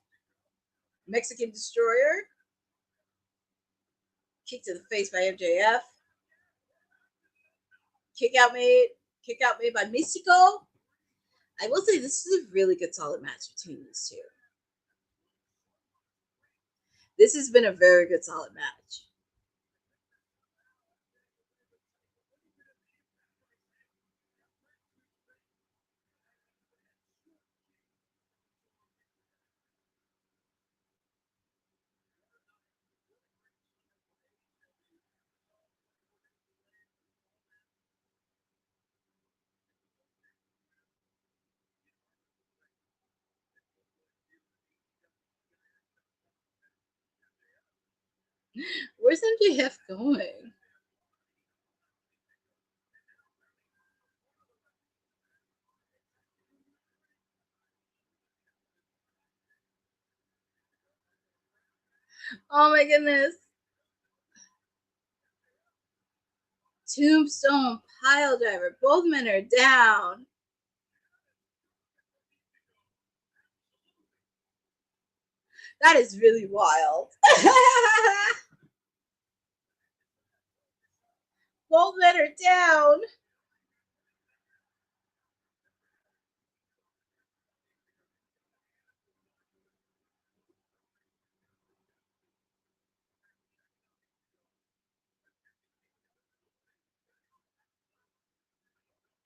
Mexican Destroyer. Kick to the face by MJF. Kick out made by Místico. I will say this is a really good solid match between these two. This has been a very good solid match. Where's MJF going? Oh my goodness. Tombstone pile driver. Both men are down. That is really wild. Both men are down.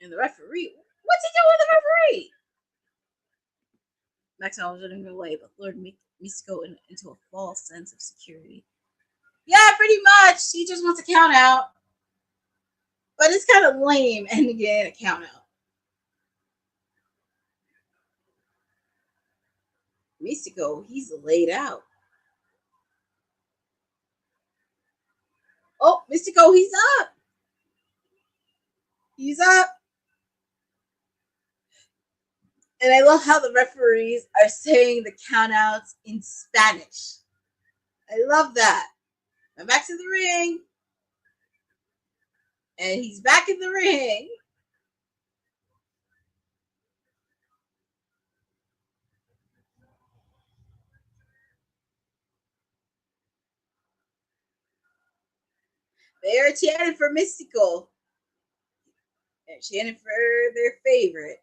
And the referee, what's he doing with the referee? Maxwell was running away, but Lord Místico into a false sense of security. Yeah, pretty much. He just wants a count out. But it's kind of lame ending in a count out. Místico, he's laid out. Oh, Místico, he's up. He's up. And I love how the referees are saying the countouts in Spanish. I love that. I'm back to the ring. And he's back in the ring. They're chanting for Místico. They're chanting for their favorite.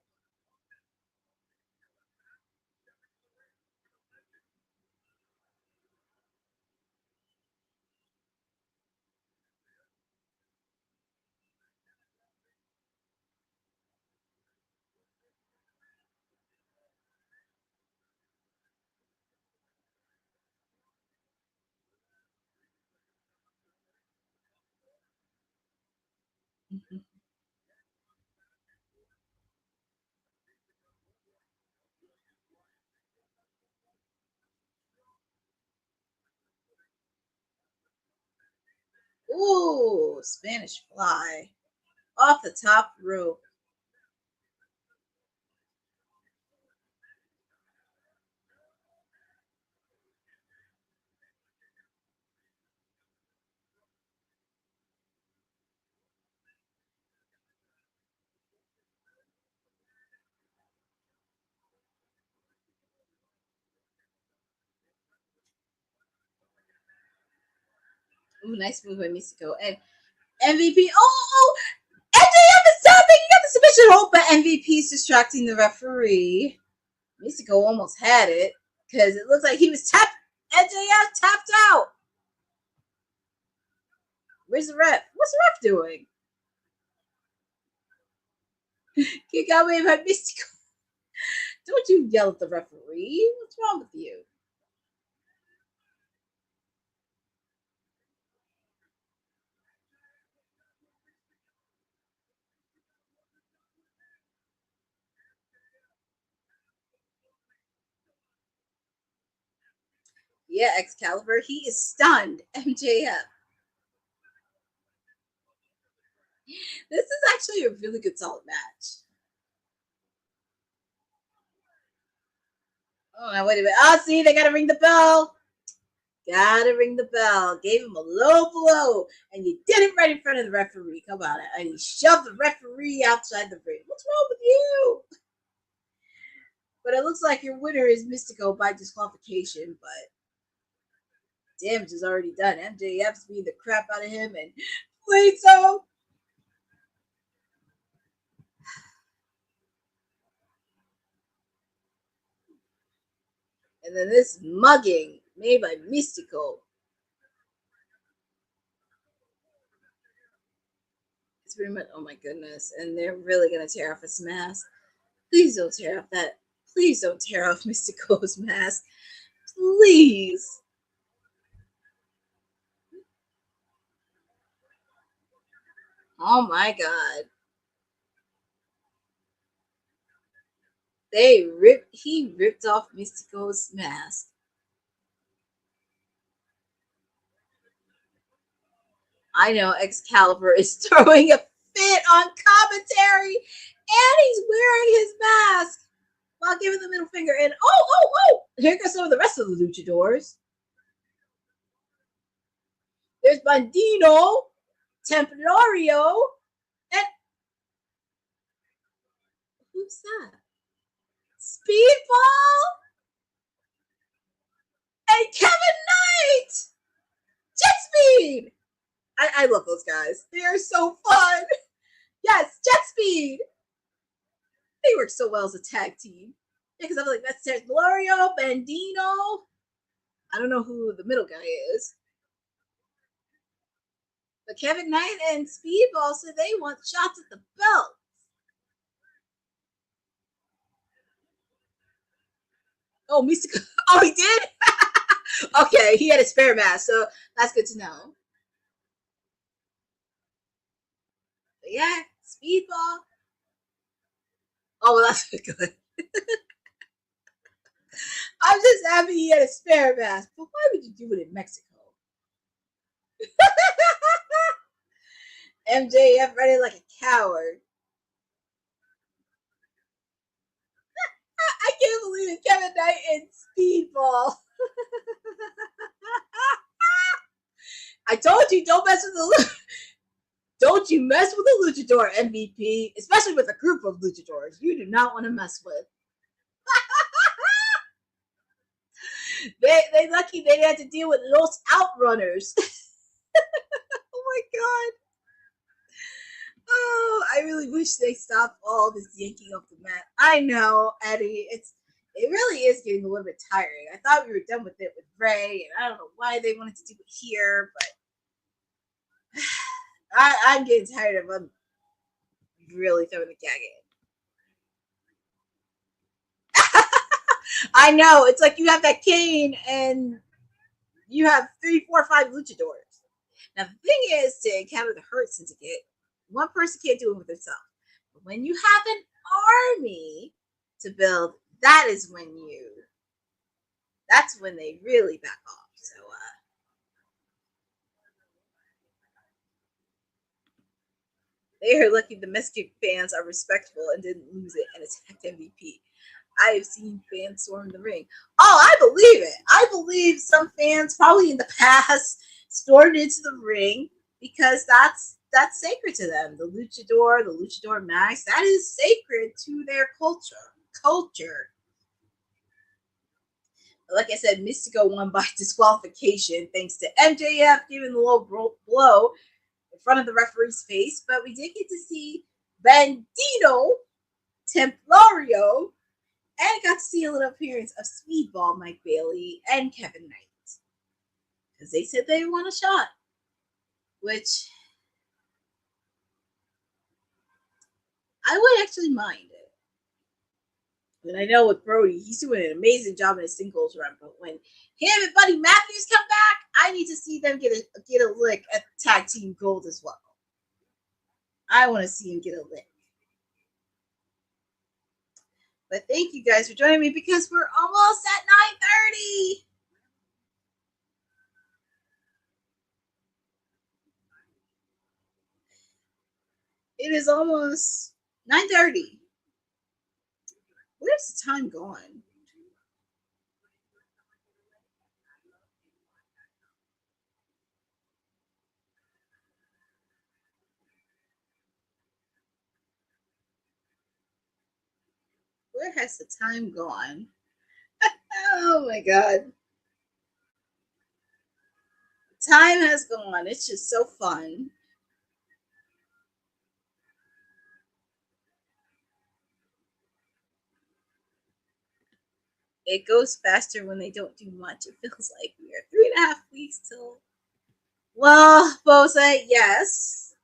Ooh, Spanish fly. Off the top rope. Ooh, nice move by Místico. And MVP. Oh, MJF is stopping. He got the submission hold, but MVP's distracting the referee. Místico almost had it because it looks like he was tapped. MJF tapped out. Where's the ref? What's the ref doing? Kick out me by Místico. Don't you yell at the referee. What's wrong with you? Yeah, Excalibur, he is stunned. MJF. This is actually a really good solid match. Oh, now wait a minute. Oh, see, they gotta ring the bell. Gotta ring the bell. Gave him a low blow, and you did it right in front of the referee. Come on, and you shoved the referee outside the ring. What's wrong with you? But it looks like your winner is Místico by disqualification, but damage is already done. MJF's beating the crap out of him, and please so. And then this mugging made by Místico. It's pretty much, oh my goodness. And they're really going to tear off his mask. Please don't tear off that. Please don't tear off Místico's mask. Please. Oh my God. He ripped off Místico's mask. I know Excalibur is throwing a fit on commentary, and he's wearing his mask while giving the middle finger. And oh, here goes some of the rest of the luchadors. There's Bandido, Templario, and who's that? Speedball and Kevin Knight. Jet Speed. I love those guys. They are so fun. Yes, Jet Speed. They work so well as a tag team. Yeah, because I'm like, that's Templario, Bandido. I don't know who the middle guy is. But Kevin Knight and Speedball said they want shots at the belt. Oh, Místico. Oh, he did? Okay, he had a spare mask, so that's good to know. But yeah, Speedball. Oh, well, that's good. I'm just happy he had a spare mask. But why would you do it in Mexico? MJF running like a coward. I can't believe it. Kevin Knight and Speedball. I told you, don't mess with the don't you mess with the luchador MVP, especially with a group of luchadors you do not want to mess with. They lucky they had to deal with Los Outrunners. Oh my god. Oh, I really wish they stopped all this yanking of the mat. I know, Eddie. It really is getting a little bit tiring. I thought we were done with it with Ray, and I don't know why they wanted to do it here, but I'm getting tired of them really throwing the gag in. I know. It's like you have that cane and you have 3, 4, 5 luchadors. Now, the thing is, to encounter the Hurt Syndicate, one person can't do it with herself. But when you have an army to build, that's when they really back off. So, they are lucky the Mexican fans are respectful and didn't lose it and attacked MVP. I have seen fans storm the ring. Oh, I believe it. I believe some fans probably in the past stormed into the ring because that's sacred to them. The luchador mask, that is sacred to their culture. Like I said, Místico won by disqualification thanks to MJF giving the low blow in front of the referee's face. But we did get to see Bandido, Templario, and got to see a little appearance of Speedball, Mike Bailey, and Kevin Knight. Because they said they want a shot. Which I would actually mind it. And I know with Brody, he's doing an amazing job in his singles run. But when him and Buddy Matthews come back, I need to see them get a lick at tag team gold as well. I want to see him get a lick. But thank you guys for joining me because we're almost at 9:30. It is almost 9:30. Where's the time going? Where has the time gone? Oh my god. Time has gone. It's just so fun. It goes faster when they don't do much. It feels like we are 3.5 weeks till. Well, Bosa, yes.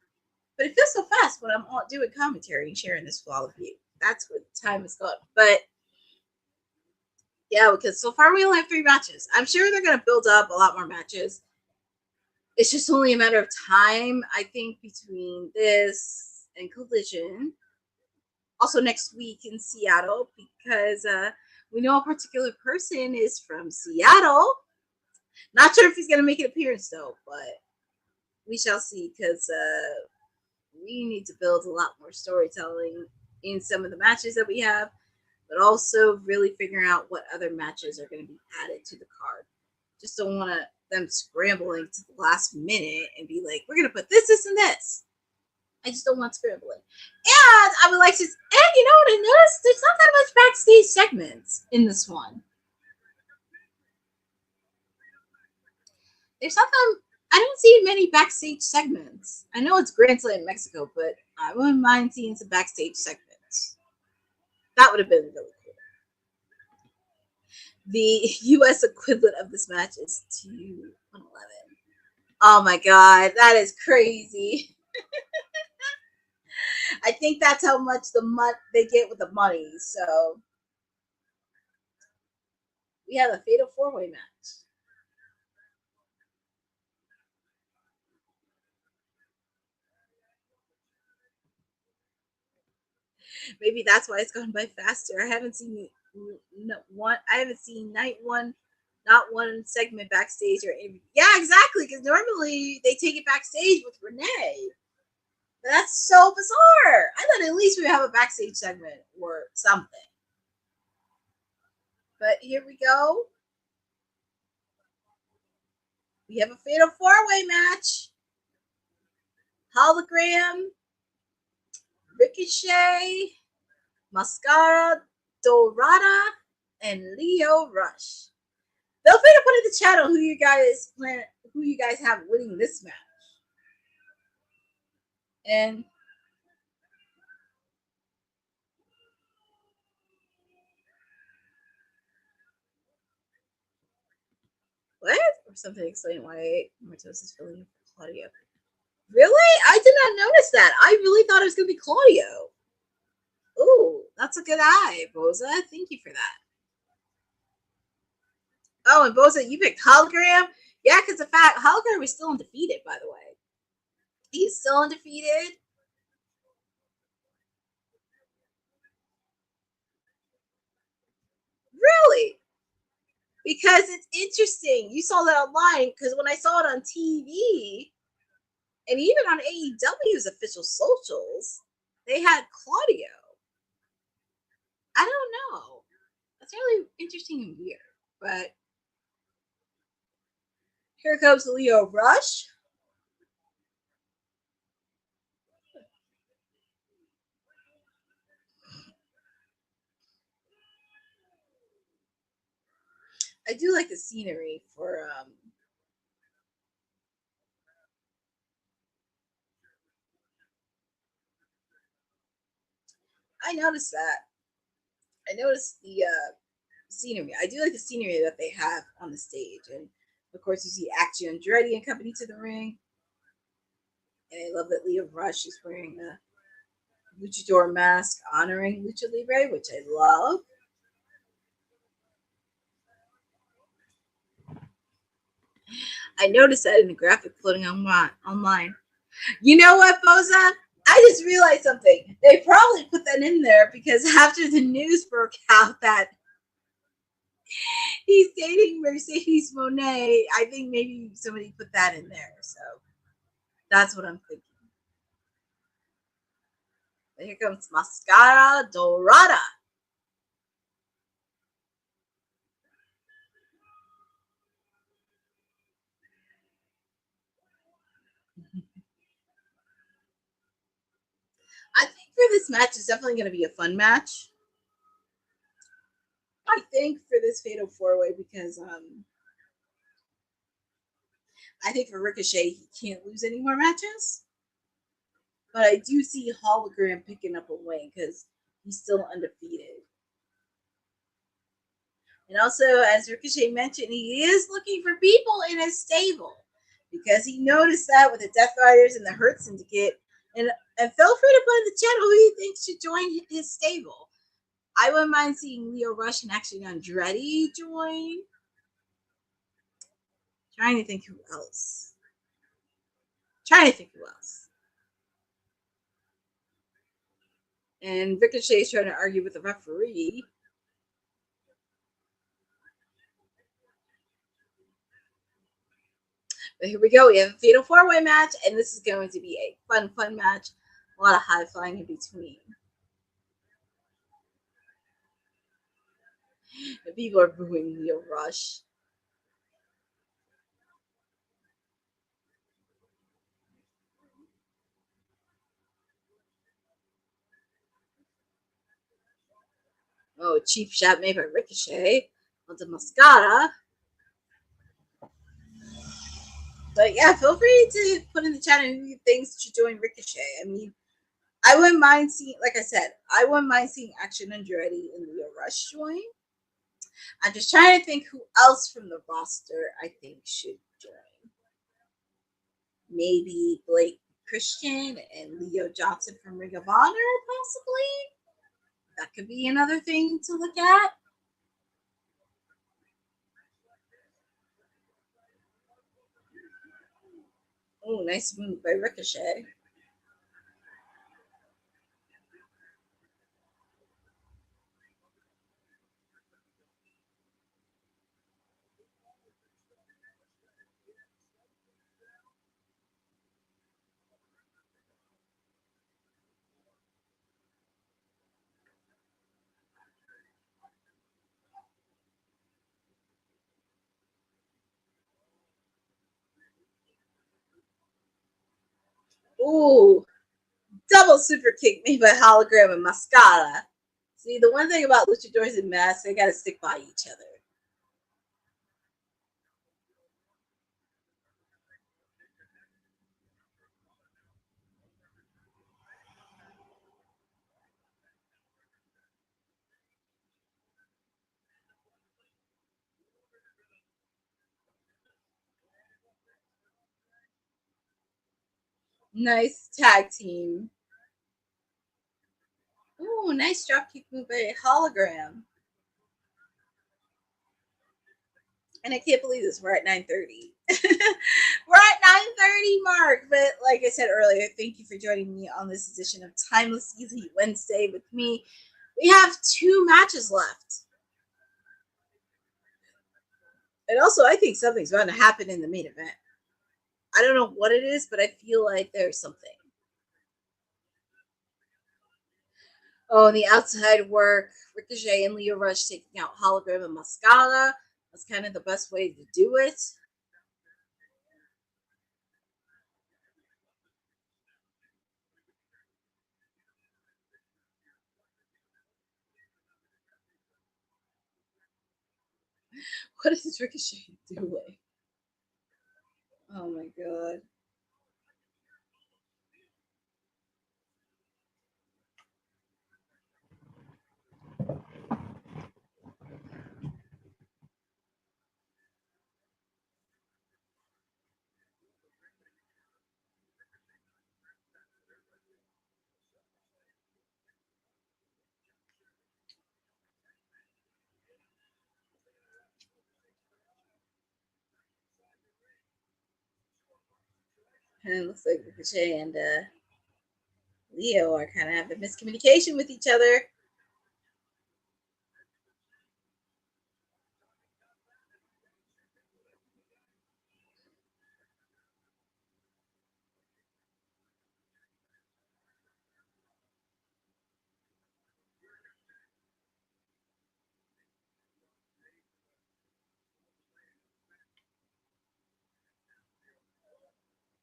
But it feels so fast when I'm doing commentary and sharing this with all of you. That's where the time is gone. But yeah, because so far we only have 3 matches. I'm sure they're going to build up a lot more matches. It's just only a matter of time, I think, between this and Collision. Also next week in Seattle, because we know a particular person is from Seattle. Not sure if he's going to make an appearance, though, but we shall see, because we need to build a lot more storytelling in some of the matches that we have, but also really figuring out what other matches are going to be added to the card. Just don't want them scrambling to the last minute and be like, we're going to put this, this, and this. I just don't want scrambling. And I would like to, and you know what I noticed? There's not that much backstage segments in this one. There's not that, I don't see many backstage segments. I know it's Grand Slam Mexico, but I wouldn't mind seeing some backstage segments. That would have been really cool. The US equivalent of this match is 2-11. Oh my god, that is crazy. I think that's how much they get with the money. So we have a fatal 4-way match. Maybe that's why it's gone by faster. I haven't seen night one, not one segment backstage or anything. Yeah, exactly. Because normally they take it backstage with Renee. That's so bizarre. I thought at least we have a backstage segment or something. But here we go. We have a fatal 4-way match. Hologram, Ricochet, Máscara, Dorada, and Lio Rush. Feel free to put in the chat on who you guys have winning this match. And what? Or something explain why Martos is filling for Claudio. Really? I did not notice that. I really thought it was going to be Claudio. Ooh, that's a good eye, Boza. Thank you for that. Oh, and Boza, you picked Hologram? Yeah, because the fact Hologram is still undefeated, by the way. He's still undefeated. Really? Because it's interesting. You saw that online, because when I saw it on TV, and even on AEW's official socials, they had Claudio. I don't know. That's really interesting and weird. But here comes Lio Rush. I do like the scenery for I noticed that. I noticed the scenery. I do like the scenery that they have on the stage. And of course you see Action Andretti and company to the ring. And I love that Lio Rush is wearing a luchador mask honoring Lucha Libre, which I love. I noticed that in the graphic floating online. You know what, Boza? I just realized something. They probably put that in there because after the news broke out that he's dating Mercedes Moné, I think maybe somebody put that in there. So that's what I'm thinking. But here comes Máscara Dorada. I think for this match, it's definitely going to be a fun match. I think for this Fatal 4-Way because I think for Ricochet, he can't lose any more matches. But I do see Hologram picking up a win because he's still undefeated. And also, as Ricochet mentioned, he is looking for people in his stable because he noticed that with the Death Riders and the Hurt Syndicate. And feel free to put in the chat who you think should join his stable. I wouldn't mind seeing Lio Rush and actually Andretti join. Trying to think who else. And Ricochet's trying to argue with the referee. But here we go. We have a fatal 4-way match, and this is going to be a fun match. A lot of high flying in between. The people are booing Leo Rush. Oh, cheap shot made by Ricochet onto Máscara. But yeah, feel free to put in the chat any things to join Ricochet. I mean, I wouldn't mind seeing, like I said, I wouldn't mind seeing Action Andretti and Leo Rush join. I'm just trying to think who else from the roster I think should join. Maybe Blake Christian and Leo Johnson from Ring of Honor, possibly. That could be another thing to look at. Oh, nice move by Ricochet. Ooh, double super kick made by Hologram and Máscara. See, the one thing about luchadors and masks, they gotta stick by each other. Nice tag team. Ooh, nice dropkick move by Hologram. And I can't believe this. We're at 9:30. We're at 9:30 mark. But like I said earlier, thank you for joining me on this edition of Timeless Elite Wednesday with me. We have 2 matches left. And also, I think something's going to happen in the main event. I don't know what it is, but I feel like there's something. Oh, and the outside work, Ricochet and Leo Rush taking out Hologram and Máscara. That's kind of the best way to do it. What is Ricochet doing? Oh my god. And it looks like Ricochet and Leo are kind of having miscommunication with each other.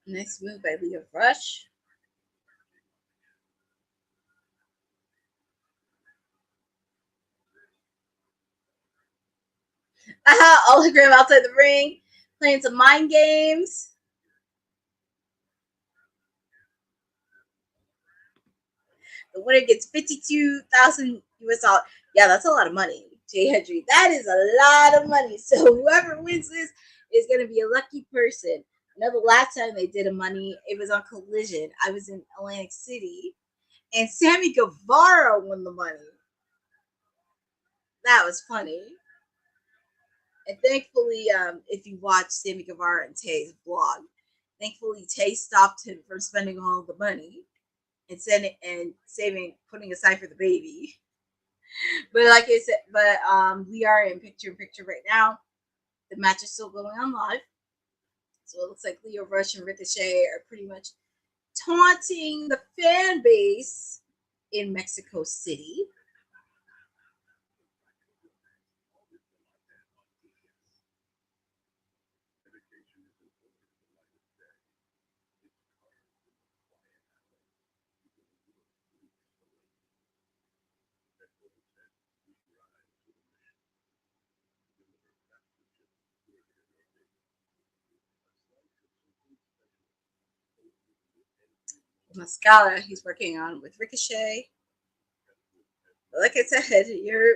Nice move by Leo Rush. Hologram outside the ring, playing some mind games. The winner gets 52,000 US dollars. Yeah, that's a lot of money, Jay Hendry. That is a lot of money. So whoever wins this is going to be a lucky person. I know the last time they did a money, it was on Collision. I was in Atlantic City, and Sammy Guevara won the money. That was funny. And thankfully, if you watch Sammy Guevara and Tay's vlog, thankfully Tay stopped him from spending all the money and putting aside for the baby. But like I said, we are in picture right now. The match is still going on live. So it looks like Lio Rush and Ricochet are pretty much taunting the fan base in Mexico City. Máscara he's working on with Ricochet. But like I said, you're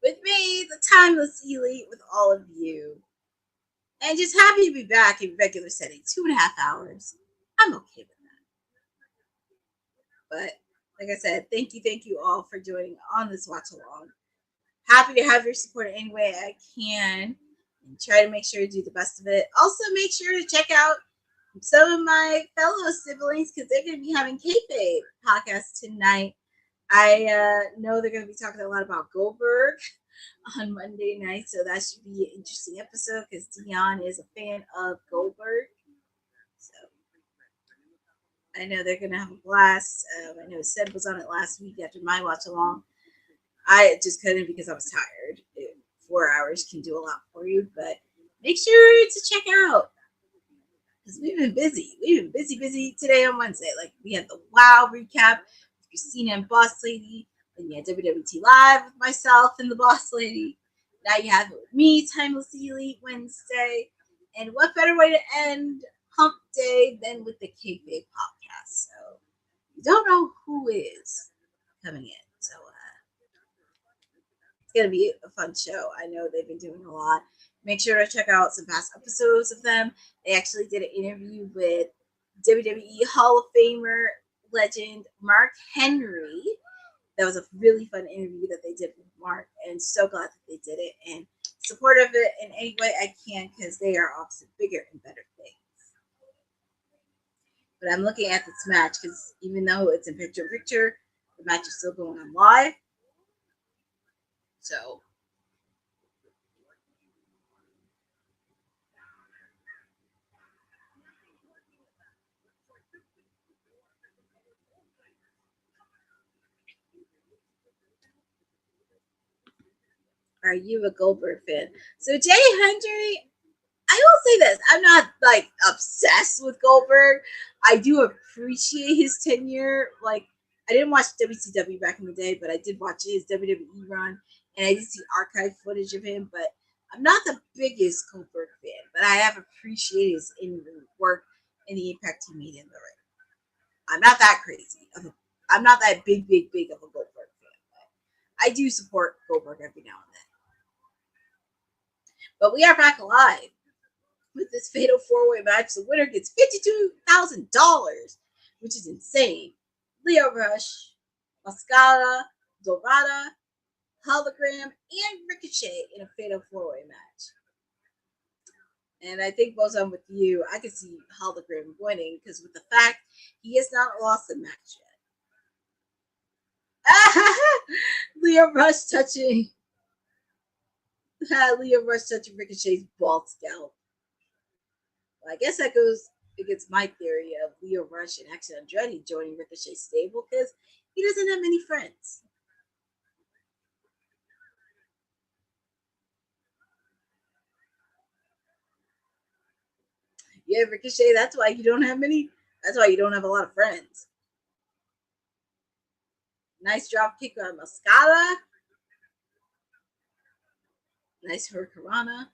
with me, the timeless elite, with all of you. And just happy to be back in regular setting. 2.5 hours. I'm okay with that. But like I said, thank you all for joining on this watch along. Happy to have your support any way I can and try to make sure to do the best of it. Also, make sure to check out some of my fellow siblings because they're going to be having kayfabe podcast tonight. I know they're going to be talking a lot about Goldberg on Monday night, so that should be an interesting episode because Dion is a fan of Goldberg. So I know they're going to have a blast. I know Sed was on it last week after my watch along. I just couldn't because I was tired. 4 hours can do a lot for you, but make sure to check out because we've been busy. We've been busy today on Wednesday. Like we had the WoW recap with Christina and Boss Lady. Then you had WWT Live with myself and the Boss Lady. Now you have it with me, Timeless Elite Wednesday. And what better way to end Hump Day than with the Kayfabe podcast? So you don't know who is coming in. So it's going to be a fun show. I know they've been doing a lot. Make sure to check out some past episodes of them. They actually did an interview with WWE Hall of Famer legend Mark Henry. That was a really fun interview that they did with Mark, and so glad that they did it and support of it in any way I can because they are off to bigger and better things. But I'm looking at this match because even though it's in picture-in-picture, the match is still going on live. So are you a Goldberg fan? So Jay Hendry, I will say this. I'm not like obsessed with Goldberg. I do appreciate his tenure. Like I didn't watch WCW back in the day, but I did watch his WWE run and I did see archive footage of him, but I'm not the biggest Goldberg fan, but I have appreciated his in-ring work and the impact he made in the ring. I'm not that crazy. I'm not that big of a Goldberg fan, but I do support Goldberg every now and then. But we are back live with this fatal 4-way match. The winner gets $52,000, which is insane. Lio Rush, Máscara, Dorada, Hologram, and Ricochet in a fatal 4-way match. And I think both I'm with you. I could see Hologram winning because with the fact he has not lost a match yet. Lio Rush touching Ricochet's bald scalp. Well, I guess that goes against my theory of Lio Rush and Action Andretti joining Ricochet's stable because he doesn't have many friends. Yeah, Ricochet, that's why you don't have a lot of friends. Nice drop kick on Máscara. Nice Hurricanrana.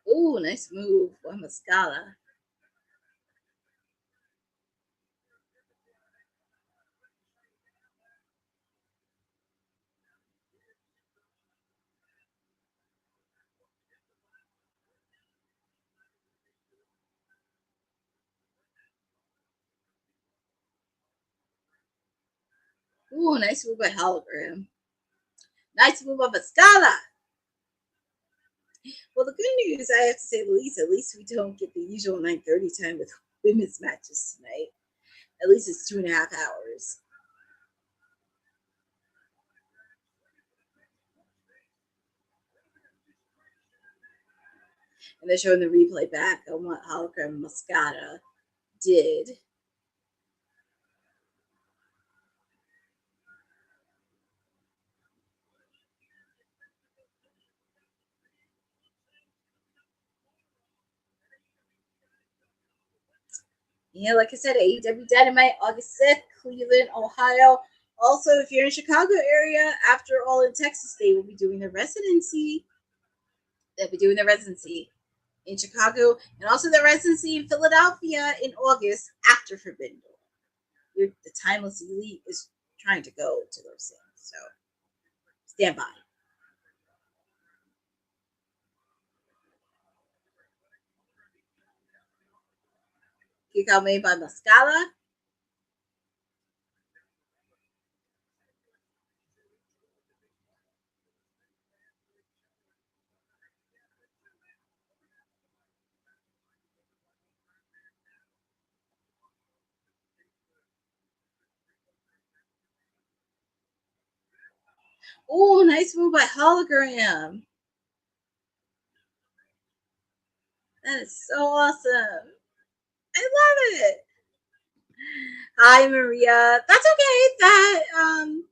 Ooh, nice move by Máscara. Ooh, nice move by Hologram. Nice move by Máscara. Well, the good news, I have to say, at least we don't get the usual 9:30 time with women's matches tonight. At least it's 2.5 hours. And they're showing the replay back on what Hologram Máscara did. Yeah, like I said, AEW Dynamite, August 6th, Cleveland, Ohio. Also, if you're in Chicago area, after All in Texas, they will be doing their residency. They'll be doing their residency in Chicago, and also their residency in Philadelphia in August after Forbidden Door. The Timeless Elite is trying to go to those things, so stand by. Kick out made by Máscara. Oh, nice move by Hologram. That is so awesome. I love it. Hi, Maria. That's okay.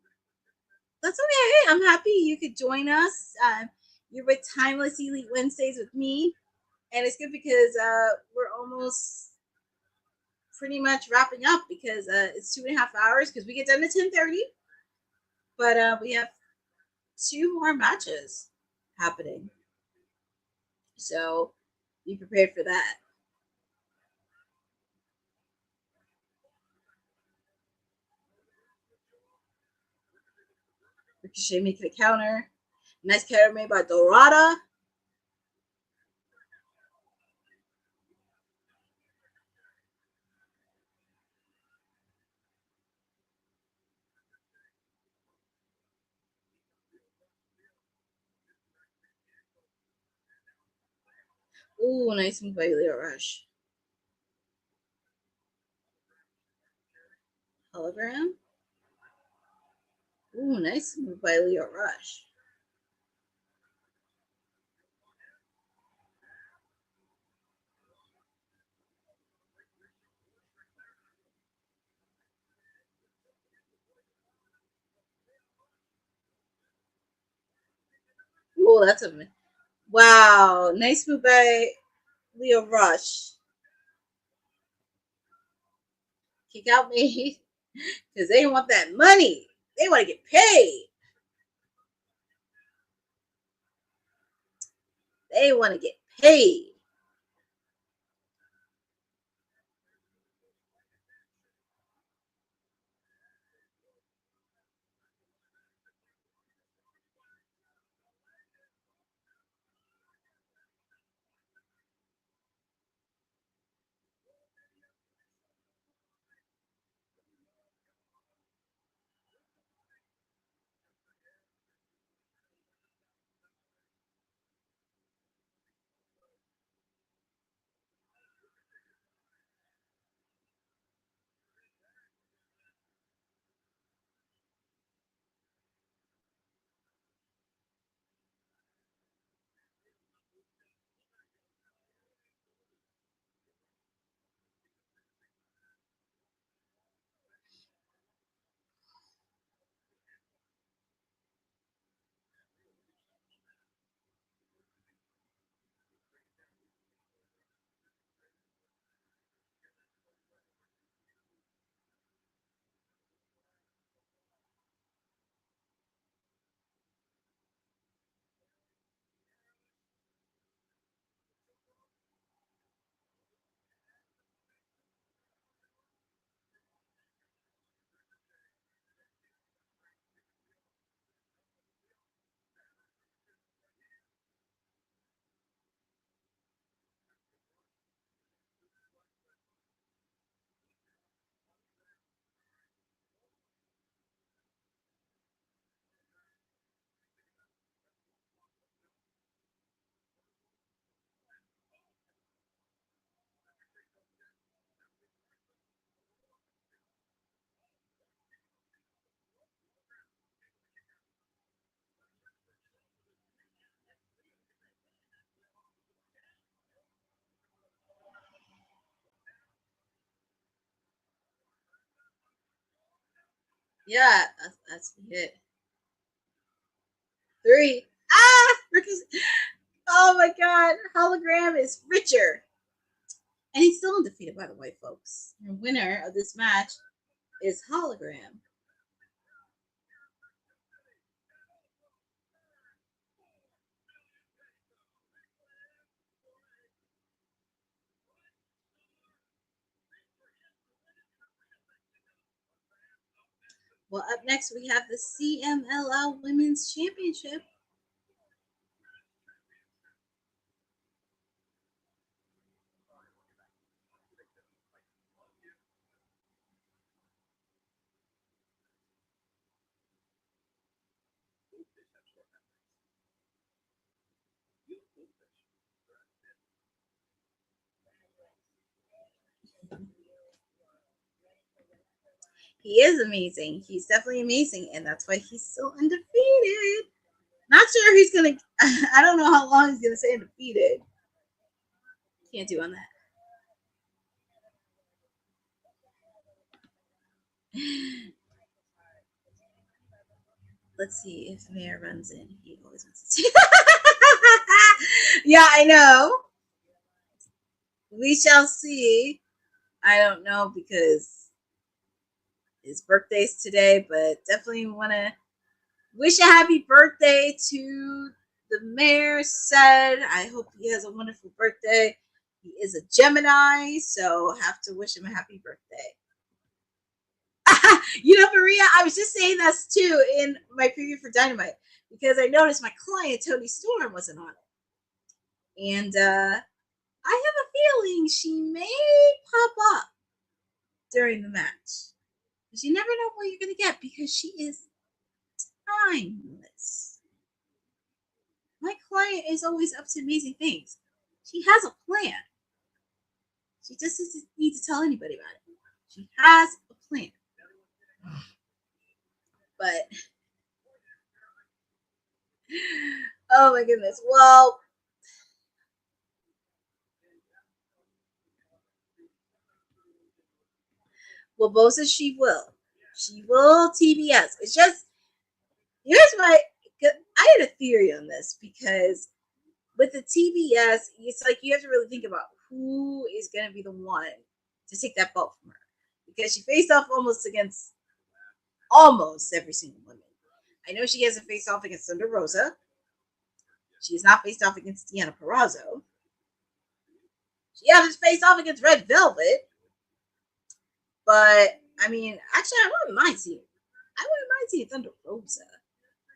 That's okay. I'm happy you could join us. You're with Timeless Elite Wednesdays with me, and it's good because we're almost pretty much wrapping up because it's 2.5 hours because we get done at 10:30, but we have 2 more matches happening, so be prepared for that. Ricochet making a counter. Nice counter made by Dorada. Ooh, nice move by Leo Rush. Hologram. Ooh, nice move by Leo Rush. Ooh, that's a wow. Nice move by Leo Rush. Kick out me because they want that money. They want to get paid. They want to get paid. Yeah, that's it. 3. Ah! Oh my god. Hologram is richer. And he's still undefeated, by the way, folks. The winner of this match is Hologram. Well, up next we have the CMLL Women's Championship. He is amazing. He's definitely amazing, and that's why he's so undefeated. Not sure he's gonna. I don't know how long he's gonna stay undefeated. Can't do on that. Let's see if Mayor runs in. He always wants to. Yeah, I know. We shall see. I don't know because his birthday's today, but definitely want to wish a happy birthday to the mayor. Said, I hope he has a wonderful birthday. He is a Gemini, so have to wish him a happy birthday. You know, Maria, I was just saying this too in my preview for Dynamite because I noticed my client Tony Storm wasn't on it, and I have a feeling she may pop up during the match. Because you never know what you're gonna get because she is timeless. My client is always up to amazing things. She has a plan. She just doesn't need to tell anybody about it. She has a plan. But oh my goodness. Well, Bo says she will. She will TBS. It's just here's my I had a theory on this because with the TBS, it's like you have to really think about who is going to be the one to take that belt from her because she faced off almost every single woman. I know she hasn't faced off against Thunder Rosa. She has not faced off against Deanna Purrazzo. She hasn't faced off against Red Velvet. But I mean, actually, I wouldn't mind seeing Thunder Rosa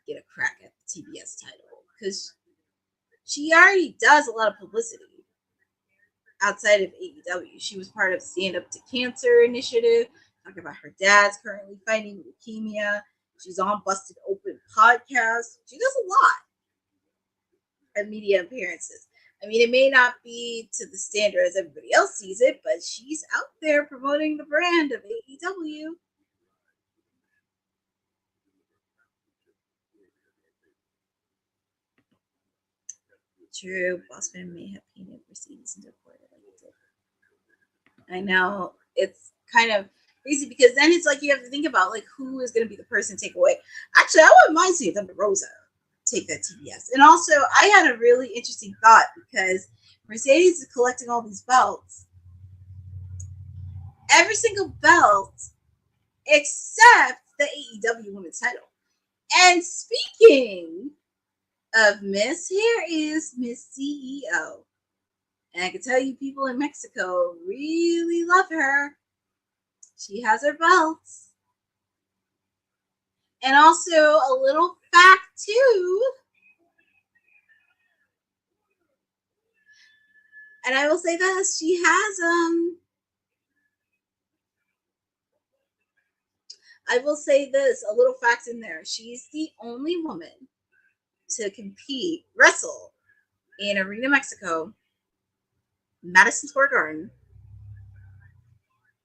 get a crack at the TBS title because she already does a lot of publicity outside of AEW. She was part of Stand Up to Cancer initiative, talking about her dad's currently fighting leukemia. She's on Busted Open podcast. She does a lot of media appearances. I mean, it may not be to the standard as everybody else sees it, but she's out there promoting the brand of AEW. True, Bossman may have painted Mercedes into a quarter like it did. I know it's kind of crazy because then it's like you have to think about like who is going to be the person to take away. Actually, I wouldn't mind seeing Thunder Rosa take that TBS. And also, I had a really interesting thought because Mercedes is collecting all these belts. Every single belt except the AEW Women's title. And speaking of Miss, here is Miss CEO. And I can tell you people in Mexico really love her. She has her belts. And also a little fact too. And I will say this, she has I will say this, a little fact in there. She's the only woman to wrestle in Arena Mexico, Madison Square Garden,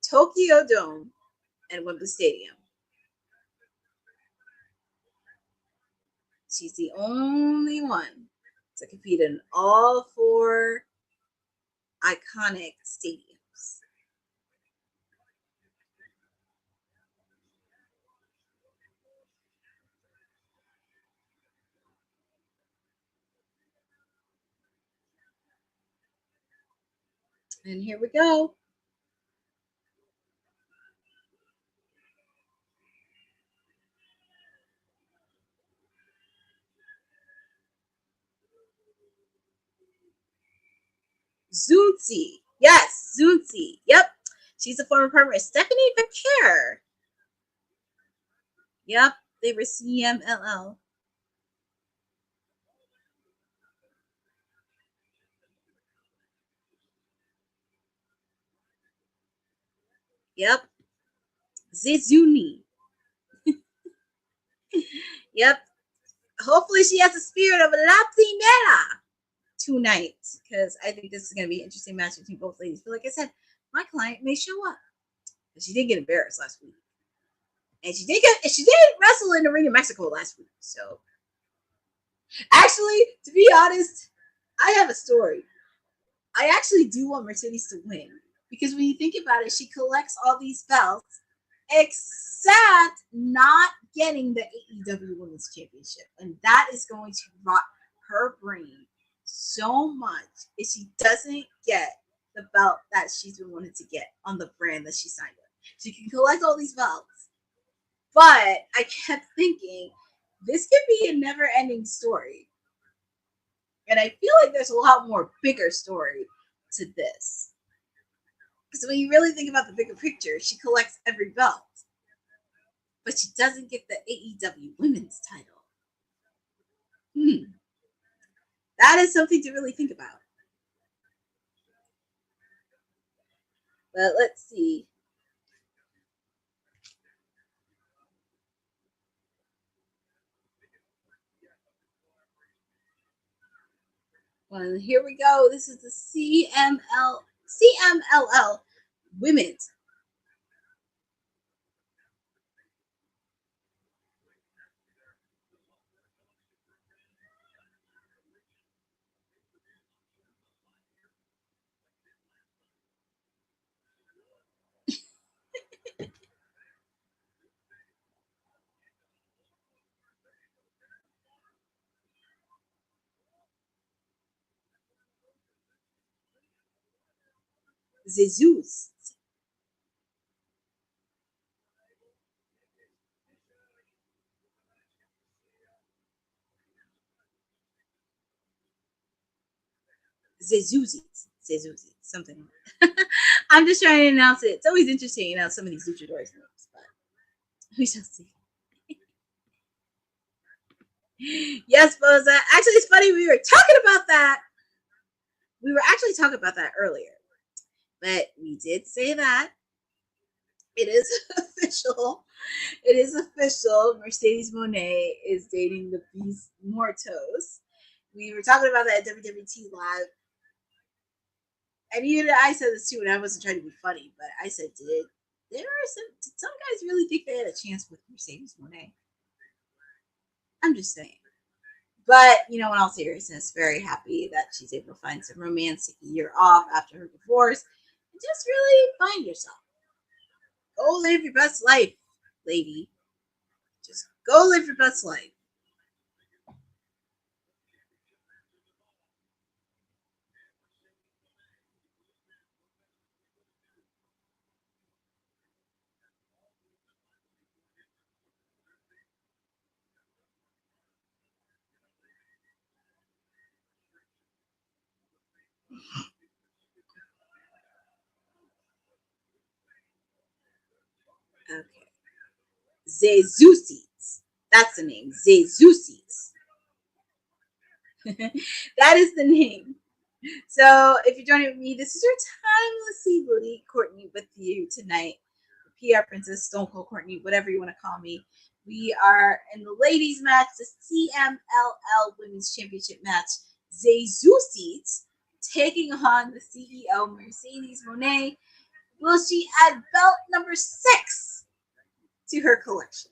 Tokyo Dome, and Wembley Stadium. She's the only one to compete in all 4 iconic stadiums. And here we go. Zeuxis. Yes, Zeuxis. Yep. She's a former partner of Stephanie Becker. Yep. They were CMLL. Yep. Zizuni. Yep. Hopefully she has the spirit of a Latinera tonight, because I think this is going to be an interesting match between both ladies. But like I said, my client may show up. But she did get embarrassed last week. And she did wrestle in Arena Mexico last week. So actually, to be honest, I have a story. I actually do want Mercedes to win. Because when you think about it, she collects all these belts, except not getting the AEW Women's Championship. And that is going to rot her brain so much if she doesn't get the belt that she's been wanting to get on the brand that she signed up. She can collect all these belts. But I kept thinking, this could be a never-ending story. And I feel like there's a lot more bigger story to this. Because when you really think about the bigger picture, she collects every belt. But she doesn't get the AEW Women's title. That is something to really think about. But let's see. Well, here we go. This is the CMLL Women's. Zeuxis. Zeuxis, something. I'm just trying to announce it. It's always interesting to announce some of these luchadors' names, but we shall see. Yes, Boza. Actually, it's funny. We were talking about that. We were actually talking about that earlier, but we did say that it is official. It is official. Mercedes Moné is dating the Beast Mortos. We were talking about that at WWT Live. And even I said this too, and I wasn't trying to be funny, but I said, did some guys really think they had a chance with Mercedes Moné? I'm just saying. But, in all seriousness, very happy that she's able to find some romance, take a year off after her divorce, and just really find yourself. Go live your best life, lady. Just go live your best life. Okay. Zeuxis. That's the name. Zeuxis. That is the name. So if you're joining me, this is your timeless elite Courtney with you tonight. PR Princess, Stone Cold Courtney, whatever you want to call me. We are in the ladies match, the CMLL Women's Championship match. Zeuxis taking on the CEO, Mercedes Moné. Will she add belt number 6 to her collection?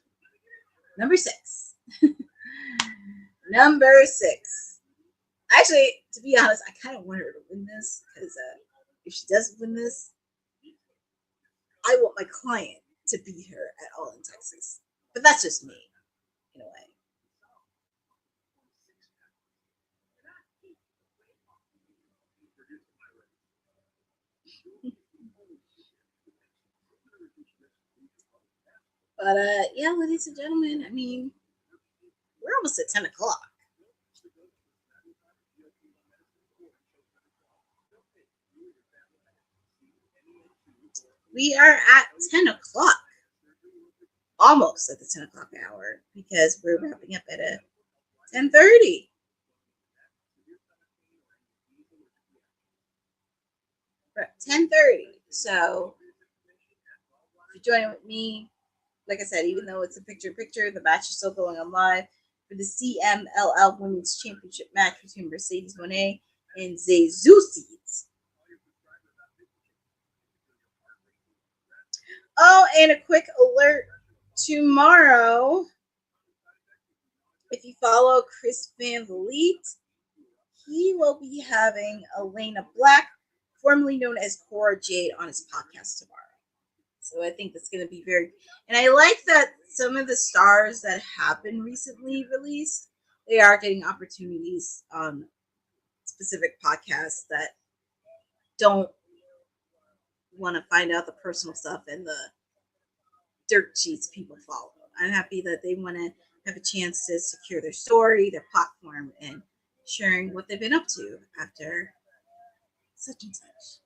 Number 6. Number 6. Actually, to be honest, I kind of want her to win this because if she doesn't win this, I want my client to beat her at All in Texas. But that's just me, in a way. But yeah, ladies and gentlemen, I mean, we're almost at 10 o'clock. We are at 10 o'clock. Almost at the 10 o'clock hour because we're wrapping up at a 10:30. We're at 10:30. So if you're joining with me, like I said, even though it's a picture-in-picture, the match is still going on live for the CMLL Women's Championship match between Mercedes Moné and Zeuxis. Oh, and a quick alert. Tomorrow, if you follow Chris Van Vliet, he will be having Elena Black, formerly known as Cora Jade, on his podcast tomorrow. So I think that's going to be very... And I like that some of the stars that have been recently released, they are getting opportunities on specific podcasts that don't want to find out the personal stuff and the dirt sheets people follow. I'm happy that they want to have a chance to secure their story, their platform, and sharing what they've been up to after such and such.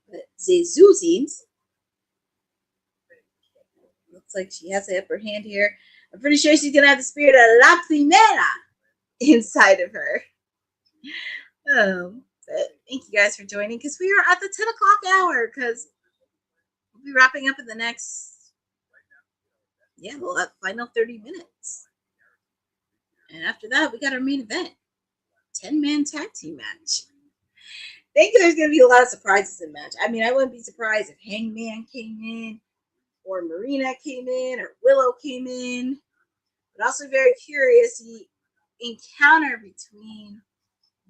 But Zeuxis looks like she has the upper hand here. I'm pretty sure she's gonna have the spirit of La Primera inside of her. But thank you guys for joining because we are at the 10 o'clock hour because we'll be wrapping up in the next, we'll have final 30 minutes. And after that, we got our main event, 10-man tag team match. I think there's going to be a lot of surprises in the match. I mean, I wouldn't be surprised if Hangman came in, or Marina came in, or Willow came in. But also very curious, the encounter between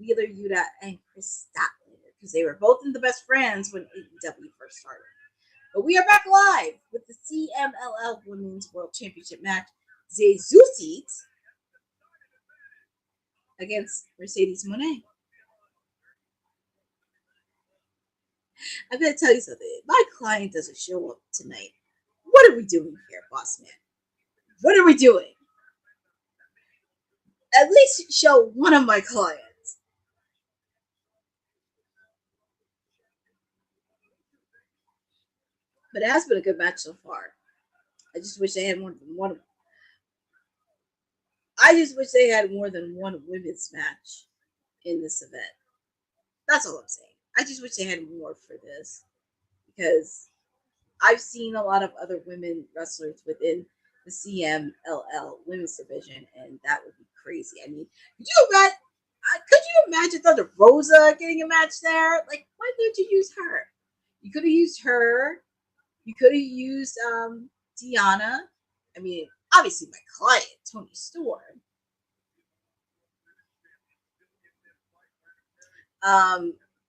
Wheeler Yuta and Chris Statlander, because they were both in the best friends when AEW first started. But we are back live with the CMLL Women's World Championship match. Zeuxis against Mercedes Moné. I'm going to tell you something. If my client doesn't show up tonight, what are we doing here, boss man? What are we doing? At least show one of my clients. But it has been a good match so far. I just wish they had more than one. I just wish they had more than one women's match in this event. That's all I'm saying. I just wish they had more for this because I've seen a lot of other women wrestlers within the CMLL women's division, and that would be crazy. I mean, could you imagine Thunder Rosa getting a match there? Like, why didn't you use her? You could have used her. You could have used Deanna. I mean, obviously my client, Toni Storm.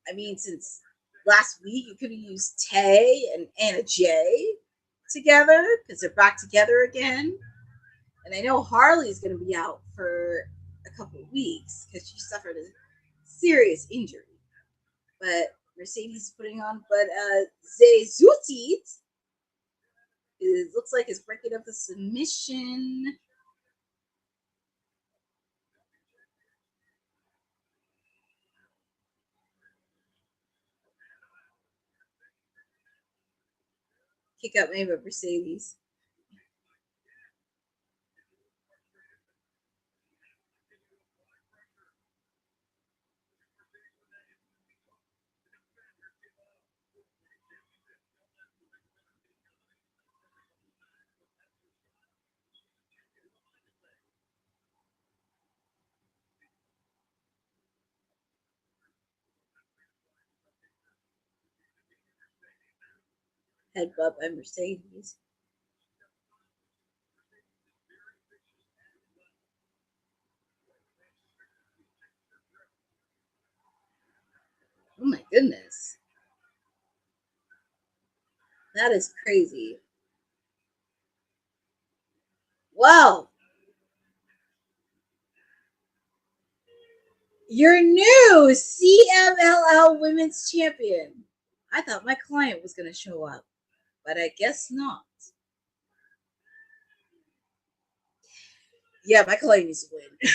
I mean, since last week, you could have used Tay and Anna Jay together because they're back together again. And I know Harley's going to be out for a couple of weeks because she suffered a serious injury. But Mercedes putting on, but Zeuxis, it looks like it's breaking up the submission. Kick out maybe Mercedes. Headbutt by Mercedes. Oh my goodness. That is crazy. Well, your new CMLL Women's Champion. I thought my client was going to show up, but I guess not. Yeah, my client needs to win.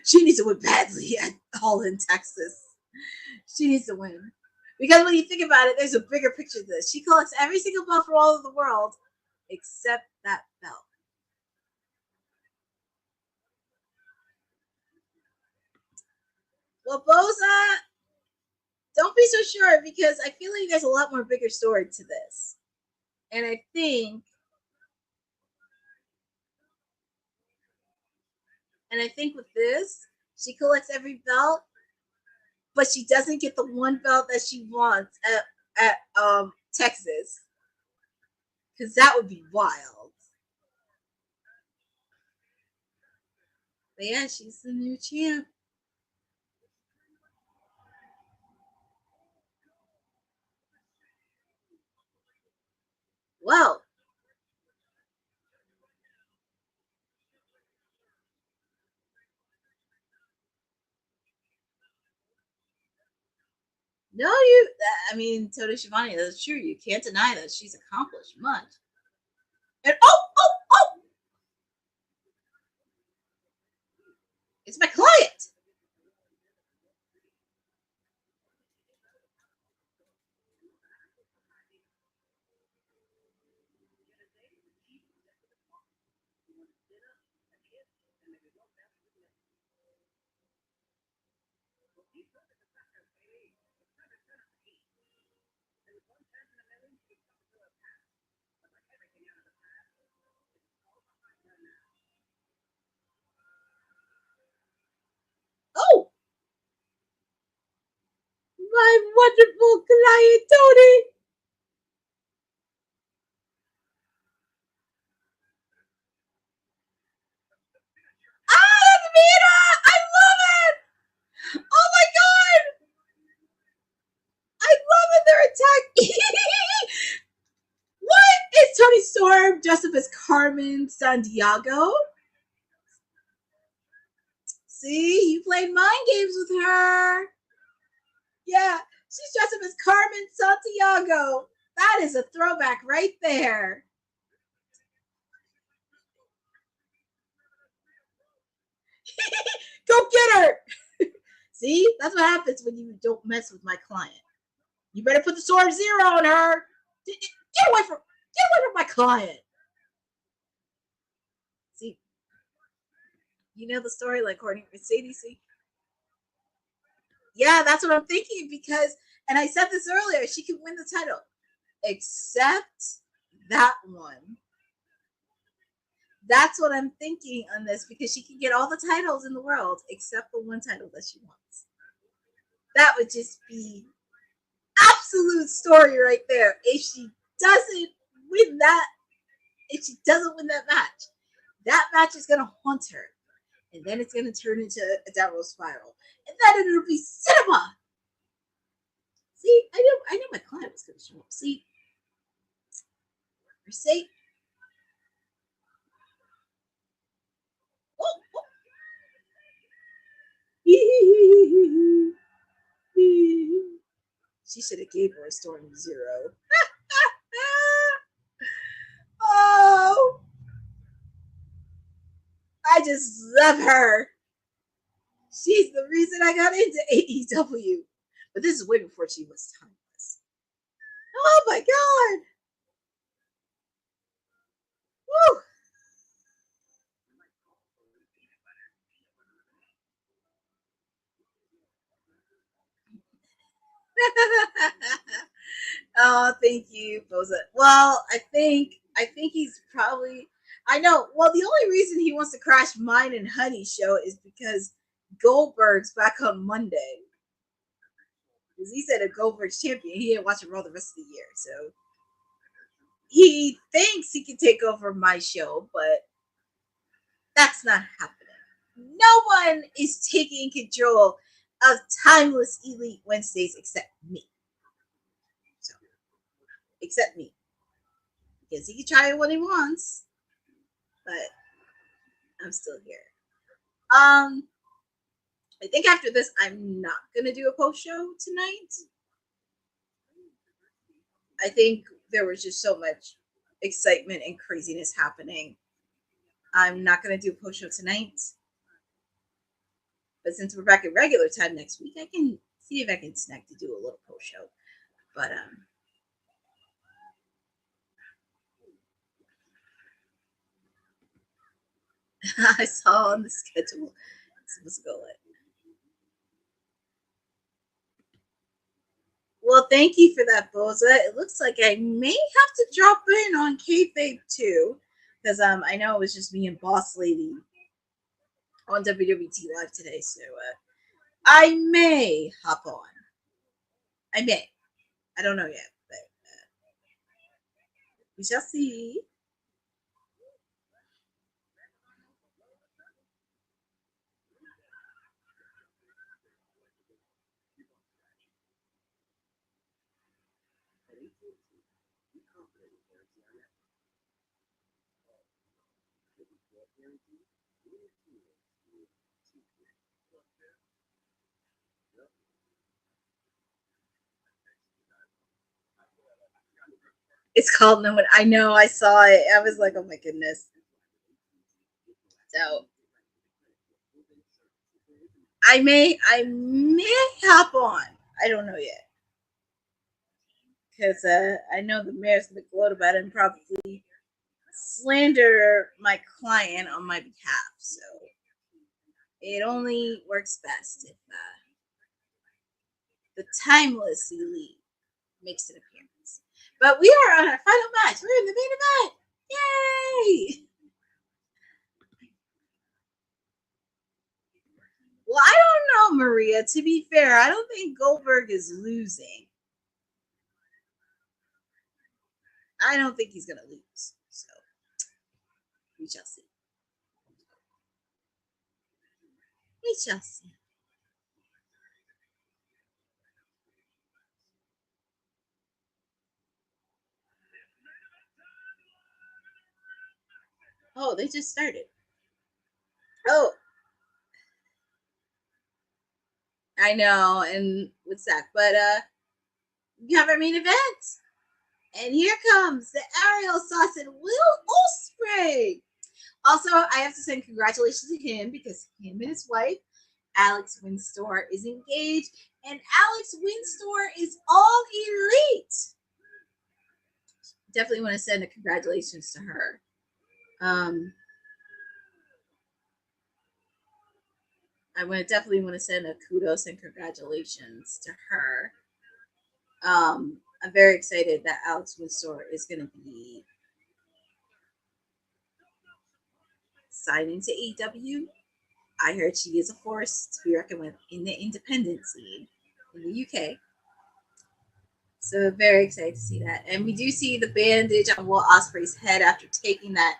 She needs to win badly at All in Texas. She needs to win. Because when you think about it, there's a bigger picture to this. She collects every single belt for all of the world except that belt. Well, Boza, don't be so sure because I feel like there's a lot more bigger story to this. And I think with this, she collects every belt, but she doesn't get the one belt that she wants at Texas. Because that would be wild. But yeah, she's the new champ. Well, no, I mean, Tony Schiavone, that's true. You can't deny that she's accomplished much. And oh! It's my client. Oh, my wonderful client, Tony. Ah, that's Mina! I love it! Oh my god! I love it, their attack. What? Is Tony Storm dressed up as Carmen Sandiego? See, you played mind games with her. Yeah, she's dressed up as Carmen Santiago. That is a throwback right there. Go get her. See, that's what happens when you don't mess with my client. You better put the sword zero on her. Get away from my client. See, you know the story like Courtney Mercedes. See? Yeah, that's what I'm thinking because, and I said this earlier, she can win the title, except that one. That's what I'm thinking on this because she can get all the titles in the world except the one title that she wants. That would just be absolute story right there. If she doesn't win that match is gonna haunt her, and then it's gonna turn into a downward spiral, and then it'll be cinema. See, I know my client was gonna show up. See, Mercedes. She should have gave her a Storm Zero. Oh, I just love her. She's the reason I got into AEW. But this is way before she was timeless. Oh my god. Woo. Oh, thank you, Boza. Well, I think he's probably. I know. Well, the only reason he wants to crash mine and Honey's show is because Goldberg's back on Monday. Because he said if Goldberg's champion, he didn't watch Raw the rest of the year. So he thinks he can take over my show, but that's not happening. No one is taking control of Timeless Elite Wednesdays except me. So, except me. Because he can try it when he wants. But I'm still here. I think after this, I'm not going to do a post show tonight. I think there was just so much excitement and craziness happening. I'm not going to do a post show tonight. But since we're back at regular time next week, I can see if I can snag to do a little post show. But I saw on the schedule it's supposed to go like. Well, thank you for that, Boza. It looks like I may have to drop in on Kayfabe too, because I know it was just me and Boss Lady on WWT Live today, so I may hop on. I may. I don't know yet, but we shall see. It's called No One. I know. I saw it. I was like, oh my goodness. So I may hop on. I don't know yet. Because I know the mayor's going to gloat about it and probably slander my client on my behalf. So it only works best if the Timeless Elite makes an appearance. But we are on our final match. We're in the main event. Yay! Well, I don't know, Maria. To be fair, I don't think Goldberg is losing. I don't think he's going to lose. So we shall see. We shall see. Oh, they just started. Oh. I know, and what's that? But we have our main event. And here comes the Ariel Sauce and Will Ospreay. Also, I have to send congratulations to him because him and his wife, Alex Windstor, is engaged. And Alex Windstor is all elite. Definitely want to send a congratulations to her. I definitely want to send a kudos and congratulations to her. I'm very excited that Alex Windsor is going to be signing to AEW. I heard she is a force to be reckoned with in the independent scene in the UK. So very excited to see that. And we do see the bandage on Will Ospreay's head after taking that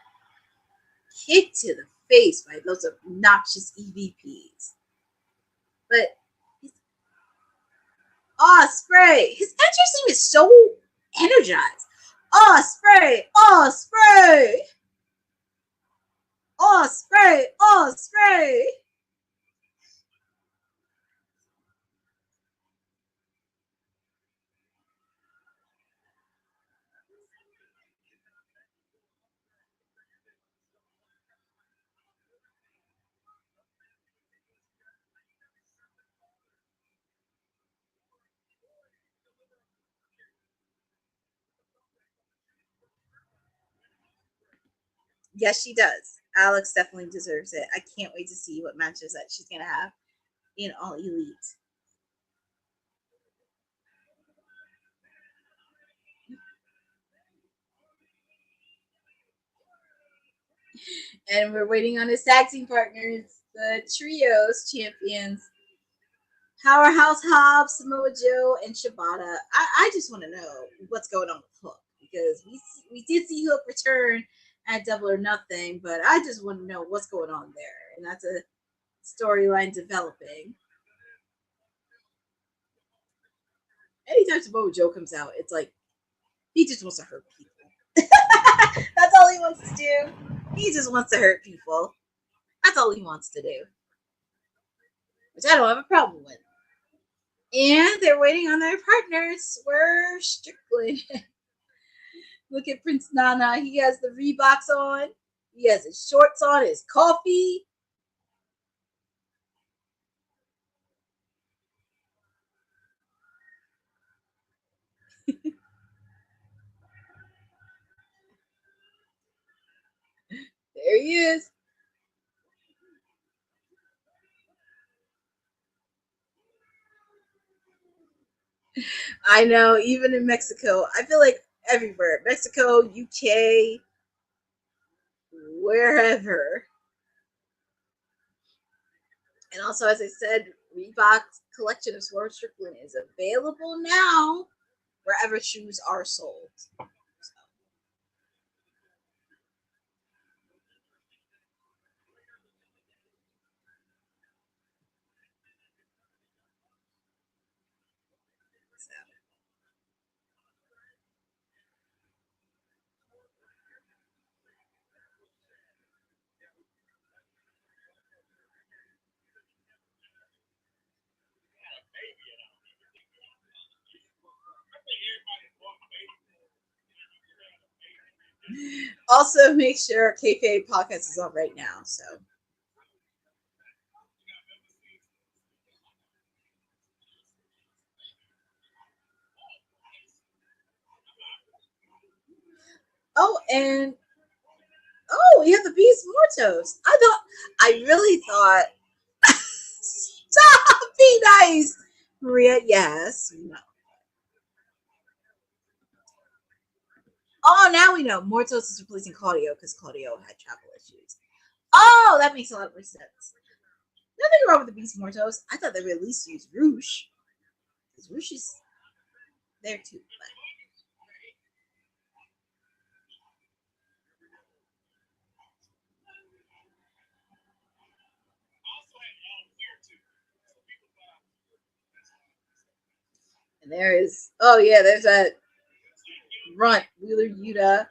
kick to the face by those obnoxious EVPs. But Ospreay, his entrance team is so energized. Ospreay, Ospreay, Ospreay, Ospreay. Yes, she does. Alex definitely deserves it. I can't wait to see what matches that she's going to have in All Elite. And we're waiting on his tag team partners, the Trios champions, Powerhouse Hobbs, Samoa Joe, and Shibata. I just want to know what's going on with Hook because we did see Hook return at Double or Nothing, but I just want to know what's going on there, and that's a storyline developing. anytime Samoa Joe comes out, it's like he just wants to hurt people. That's all he wants to do. He just wants to hurt people. That's all he wants to do. Which I don't have a problem with. And they're waiting on their partners. Swerve, Strickland. Look at Prince Nana. He has the Reeboks on. He has his shorts on, his coffee. There he is. I know, even in Mexico, I feel like everywhere, Mexico, UK, wherever. And also, as I said, Reebok's collection of Swerve Strickland is available now wherever shoes are sold. Also, make sure Kayfabe Podcast is on right now. So, and we have the Beast Mortos. I really thought, stop, be nice, Maria. Yes, no. Oh, now we know Mortos is replacing Claudio because Claudio had travel issues. Oh, that makes a lot more sense. Nothing wrong with the Beast Mortos. I thought they would at least use Roosh. Because Roosh is there too. But. And there's that runt, Wheeler Yuta,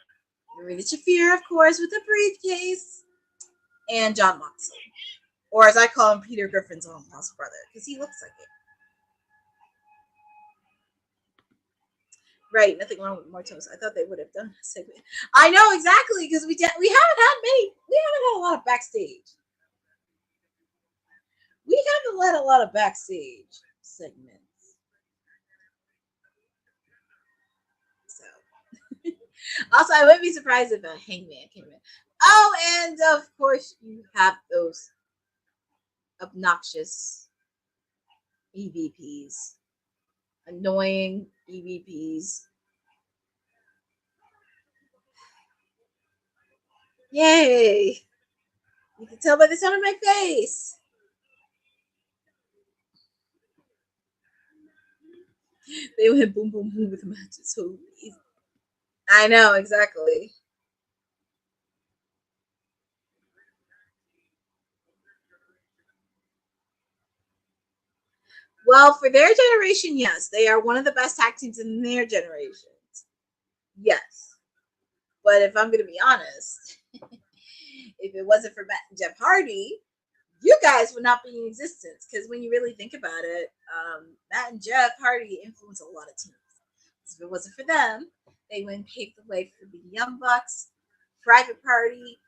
Marina Shafir, of course, with a briefcase, and John Moxley. Or as I call him, Peter Griffin's own lost brother, because he looks like it. Right, nothing wrong with Mortos. I thought they would have done a segment. I know exactly, because we haven't had a lot of backstage. We haven't had a lot of backstage segments. So, also, I wouldn't be surprised if a Hangman came in. Oh, and of course, you have those obnoxious EVPs, annoying EVPs. Yay! You can tell by the sound of my face. They went boom, boom, boom with the matches. So easy. I know, exactly. Well, for their generation, yes. They are one of the best tag teams in their generations. Yes. But if I'm going to be honest, if it wasn't for Matt and Jeff Hardy, you guys would not be in existence. Because when you really think about it, Matt and Jeff Hardy influence a lot of teams. So if it wasn't for them, they wouldn't pave the way for the Young Bucks, Private Party,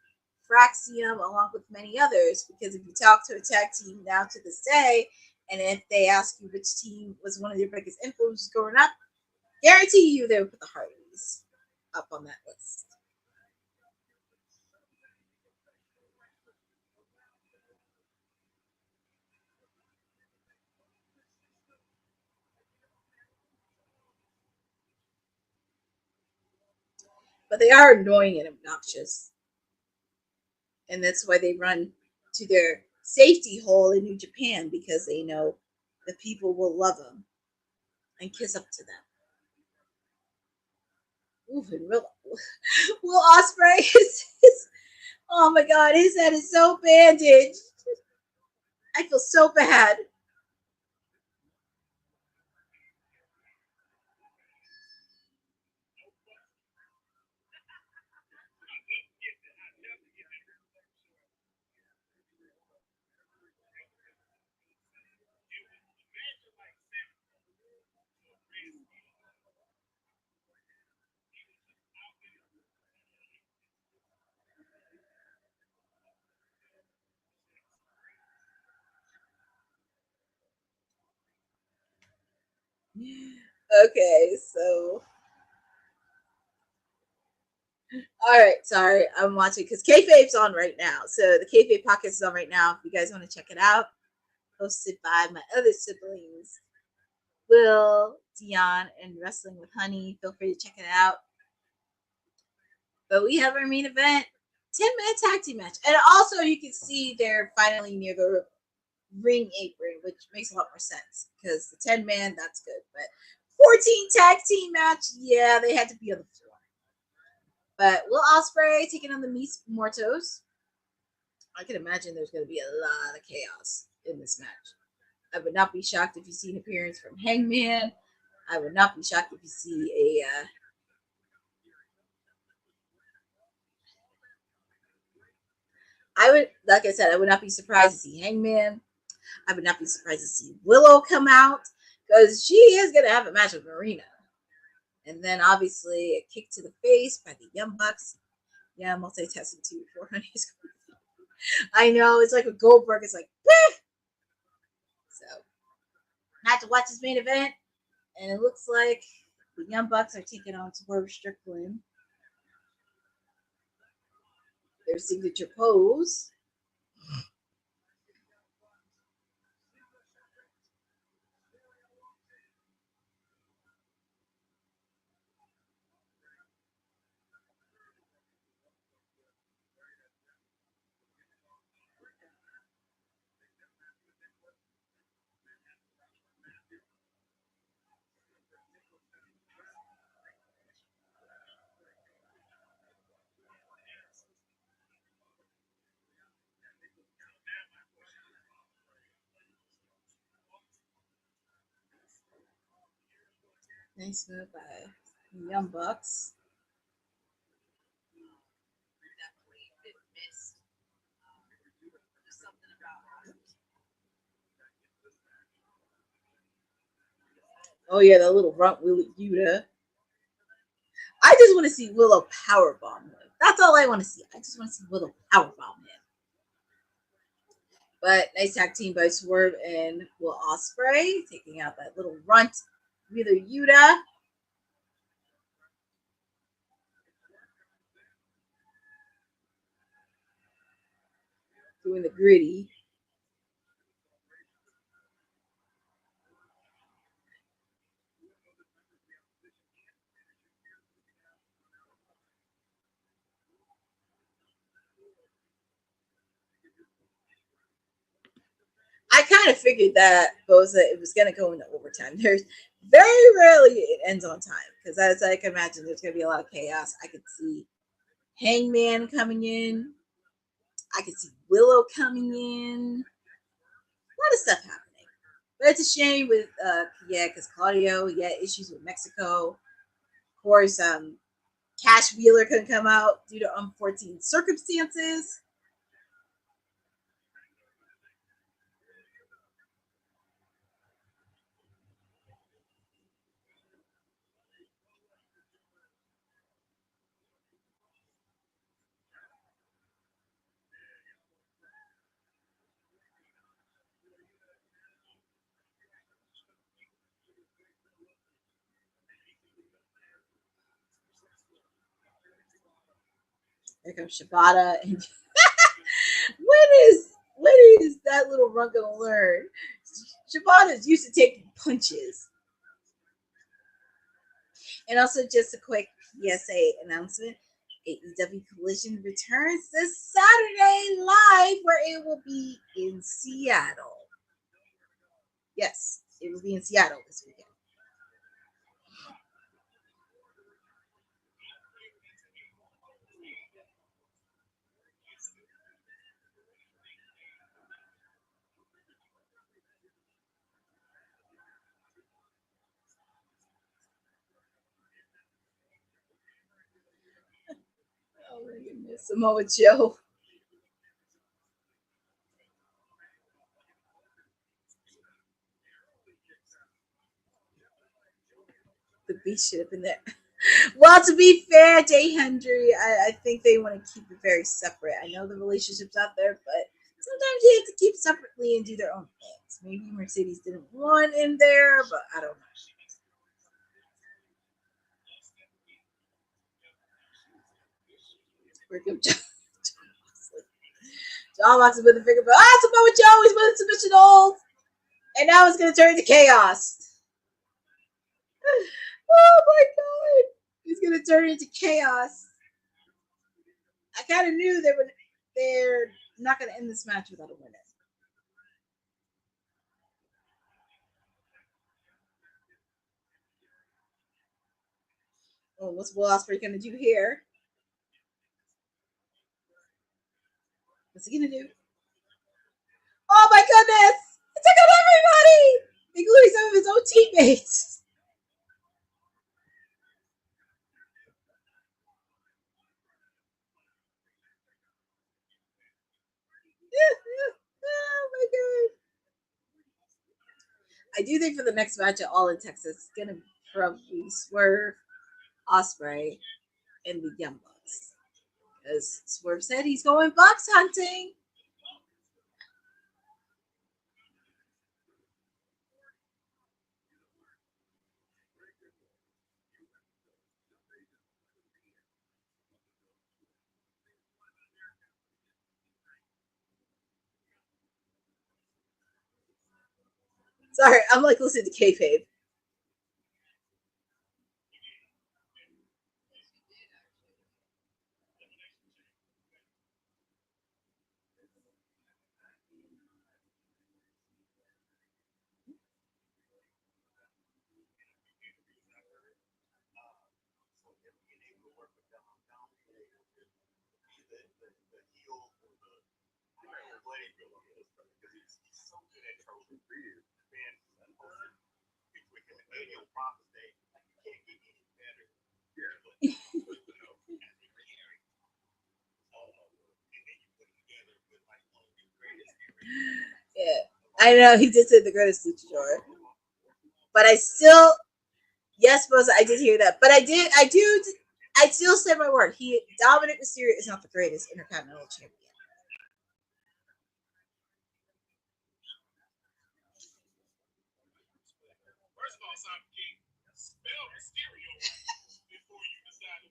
Fraxium, along with many others. Because if you talk to a tag team now to this day, and if they ask you which team was one of your biggest influences growing up, guarantee you they would put the Hardys up on that list. But they are annoying and obnoxious. And that's why they run to their safety hole in New Japan, because they know the people will love them and kiss up to them. Ooh, and Will Ospreay oh my god, his head is so bandaged. I feel so bad. Okay, so all right, sorry, I'm watching because Kayfabe's on right now. So the Kayfabe Pocket is on right now. If you guys want to check it out, hosted by my other siblings, Will, Dion, and Wrestling with Honey. Feel free to check it out. But we have our main event, 10-minute tag team match, and also you can see they're finally near the ring apron, which makes a lot more sense because the 10-man, that's good, but 14 tag team match, yeah, they had to be on the floor. But Will Ospreay taking on the Mis Mortos. I can imagine there's going to be a lot of chaos in this match. I would not be shocked if you see an appearance from Hangman. I would not be shocked if you see a I would, like I said, I would not be surprised to see Hangman. I would not be surprised to see Willow come out because she is going to have a match with Marina. And then obviously a kick to the face by the Young Bucks. Yeah, I'm multitasking too before Honey's. I know, it's like a Goldberg. It's like, eh! So, I have to watch this main event. And it looks like the Young Bucks are taking on Swerve Strickland. Their signature pose. Nice move by Young Bucks. Oh yeah, that little runt Willie Yuta. I just want to see Willow powerbomb him. That's all I want to see. I just want to see Willow powerbomb him. But nice tag team by Swerve and Will Ospreay, taking out that little runt Wheeler Yuta. Doing the gritty. I kind of figured that it was going to go into overtime. There's very rarely it ends on time because, as I can imagine, there's going to be a lot of chaos. I could see Hangman coming in. I could see Willow coming in. A lot of stuff happening. But it's a shame with, because Claudio, issues with Mexico. Of course, Cash Wheeler couldn't come out due to unforeseen circumstances. There comes Shibata, and when is that little run gonna learn? Shibata's used to taking punches. And also, just a quick PSA announcement: AEW Collision returns this Saturday live, where it will be in Seattle. Yes, it will be in Seattle this weekend. Oh my goodness, Samoa Joe. The beast should have been there. Well, to be fair, Jay Hendry, I think they want to keep it very separate. I know the relationship's out there, but sometimes you have to keep separately and do their own things. Maybe Mercedes didn't want in there, but I don't know. Freaking John Moxley with the finger, but Samoa Joe is with submission hold, and now it's gonna turn into chaos. Oh my god, it's gonna turn into chaos. I kind of knew they're not gonna end this match without a winner. Oh, what's Will Ospreay gonna do here? What's he gonna do? Oh my goodness! He took out everybody, including some of his own teammates. Oh my god! I do think for the next match at All in Texas, it's gonna probably Swerve, Ospreay, and the Young Bucks. Because Swerve said he's going box hunting. Sorry, I'm like listening to kayfabe. Yeah, I know he did say the greatest luchador, but I still, yes, Bosa, I did hear that, but I still said my word. Dominic Mysterio is not the greatest Intercontinental Champion. First of all, Simon King, spell Mysterio before you decide to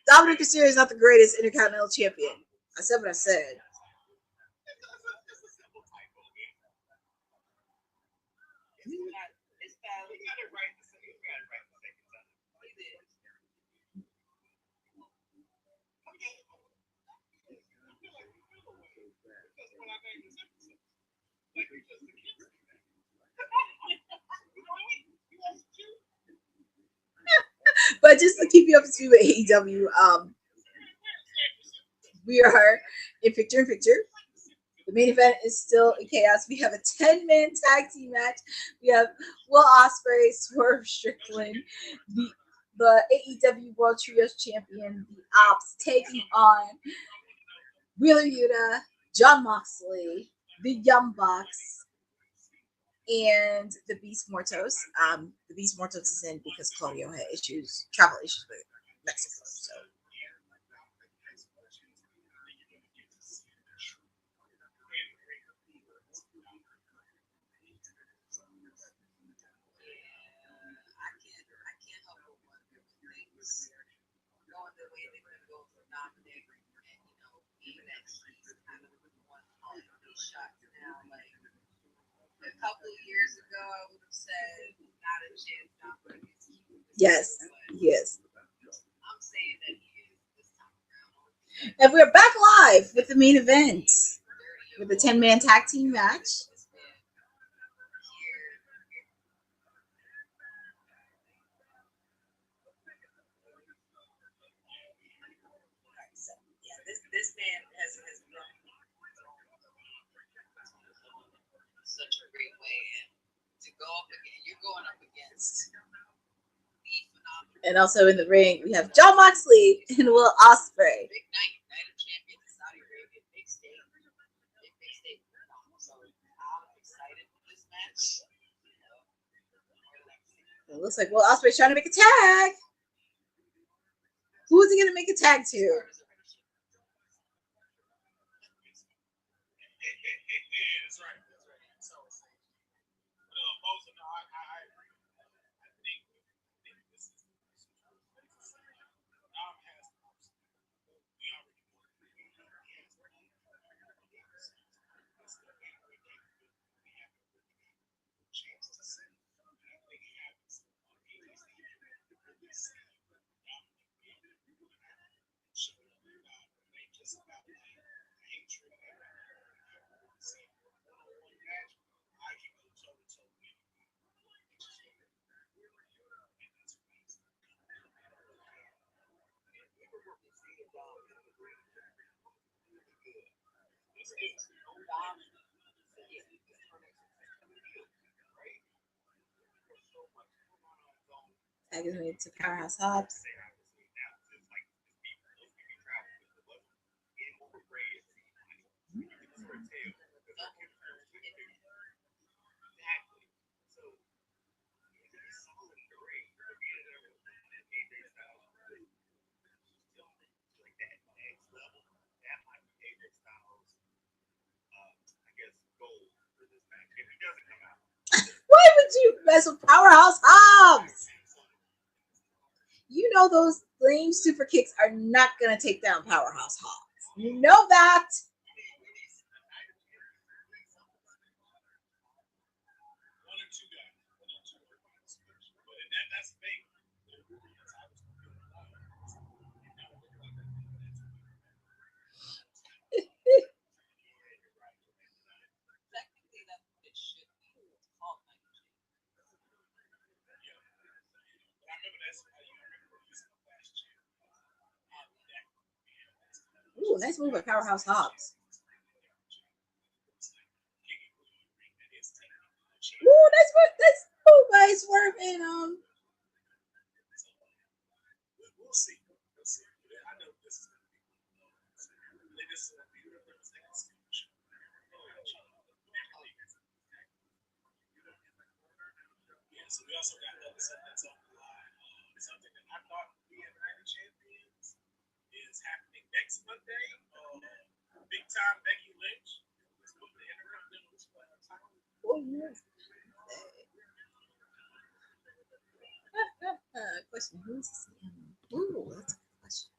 Dominic Mysterio is not the greatest Intercontinental Champion. I said what I said. But just to keep you up to speed with AEW, we are in picture. The main event is still in chaos. We have a 10-man tag team match. We have Will Ospreay, Swerve Strickland, the AEW World Trios Champion, the Opps, taking on Wheeler Yuta, John Moxley, the Young Bucks, and the Beast Mortos. The Beast Mortos is in because Claudio had travel issues with Mexico. So. A couple of years ago, I would have said not a chance, not for Yes. I'm saying that he is this time around. And we're back live with the main event with the 10-man tag team match. This man has grown such a great way, and to go up again, you're going up against the phenomenal. And also in the ring, we have John Moxley and Will Ospreay. Big night of champions, Saudi Arabia, big state. So I'm excited for this match. It looks like Will Ospreay's trying to make a tag. Who is he going to make a tag to? That's right. So, most of I agree. I think this is Tag is made to Powerhouse Hobbs. Why would you mess with Powerhouse Hobbs? You know those lame super kicks are not going to take down Powerhouse Hobbs. You know that. Ooh, nice move by Powerhouse Hobbs. Ooh, nice move by Swerve and So we also got another set that's on the line. Something that I thought we had Night of Champions is happening next Monday. Big time Becky Lynch is going to interrupt them with time. oh yes. Question: who's this? Ooh, that's a good question.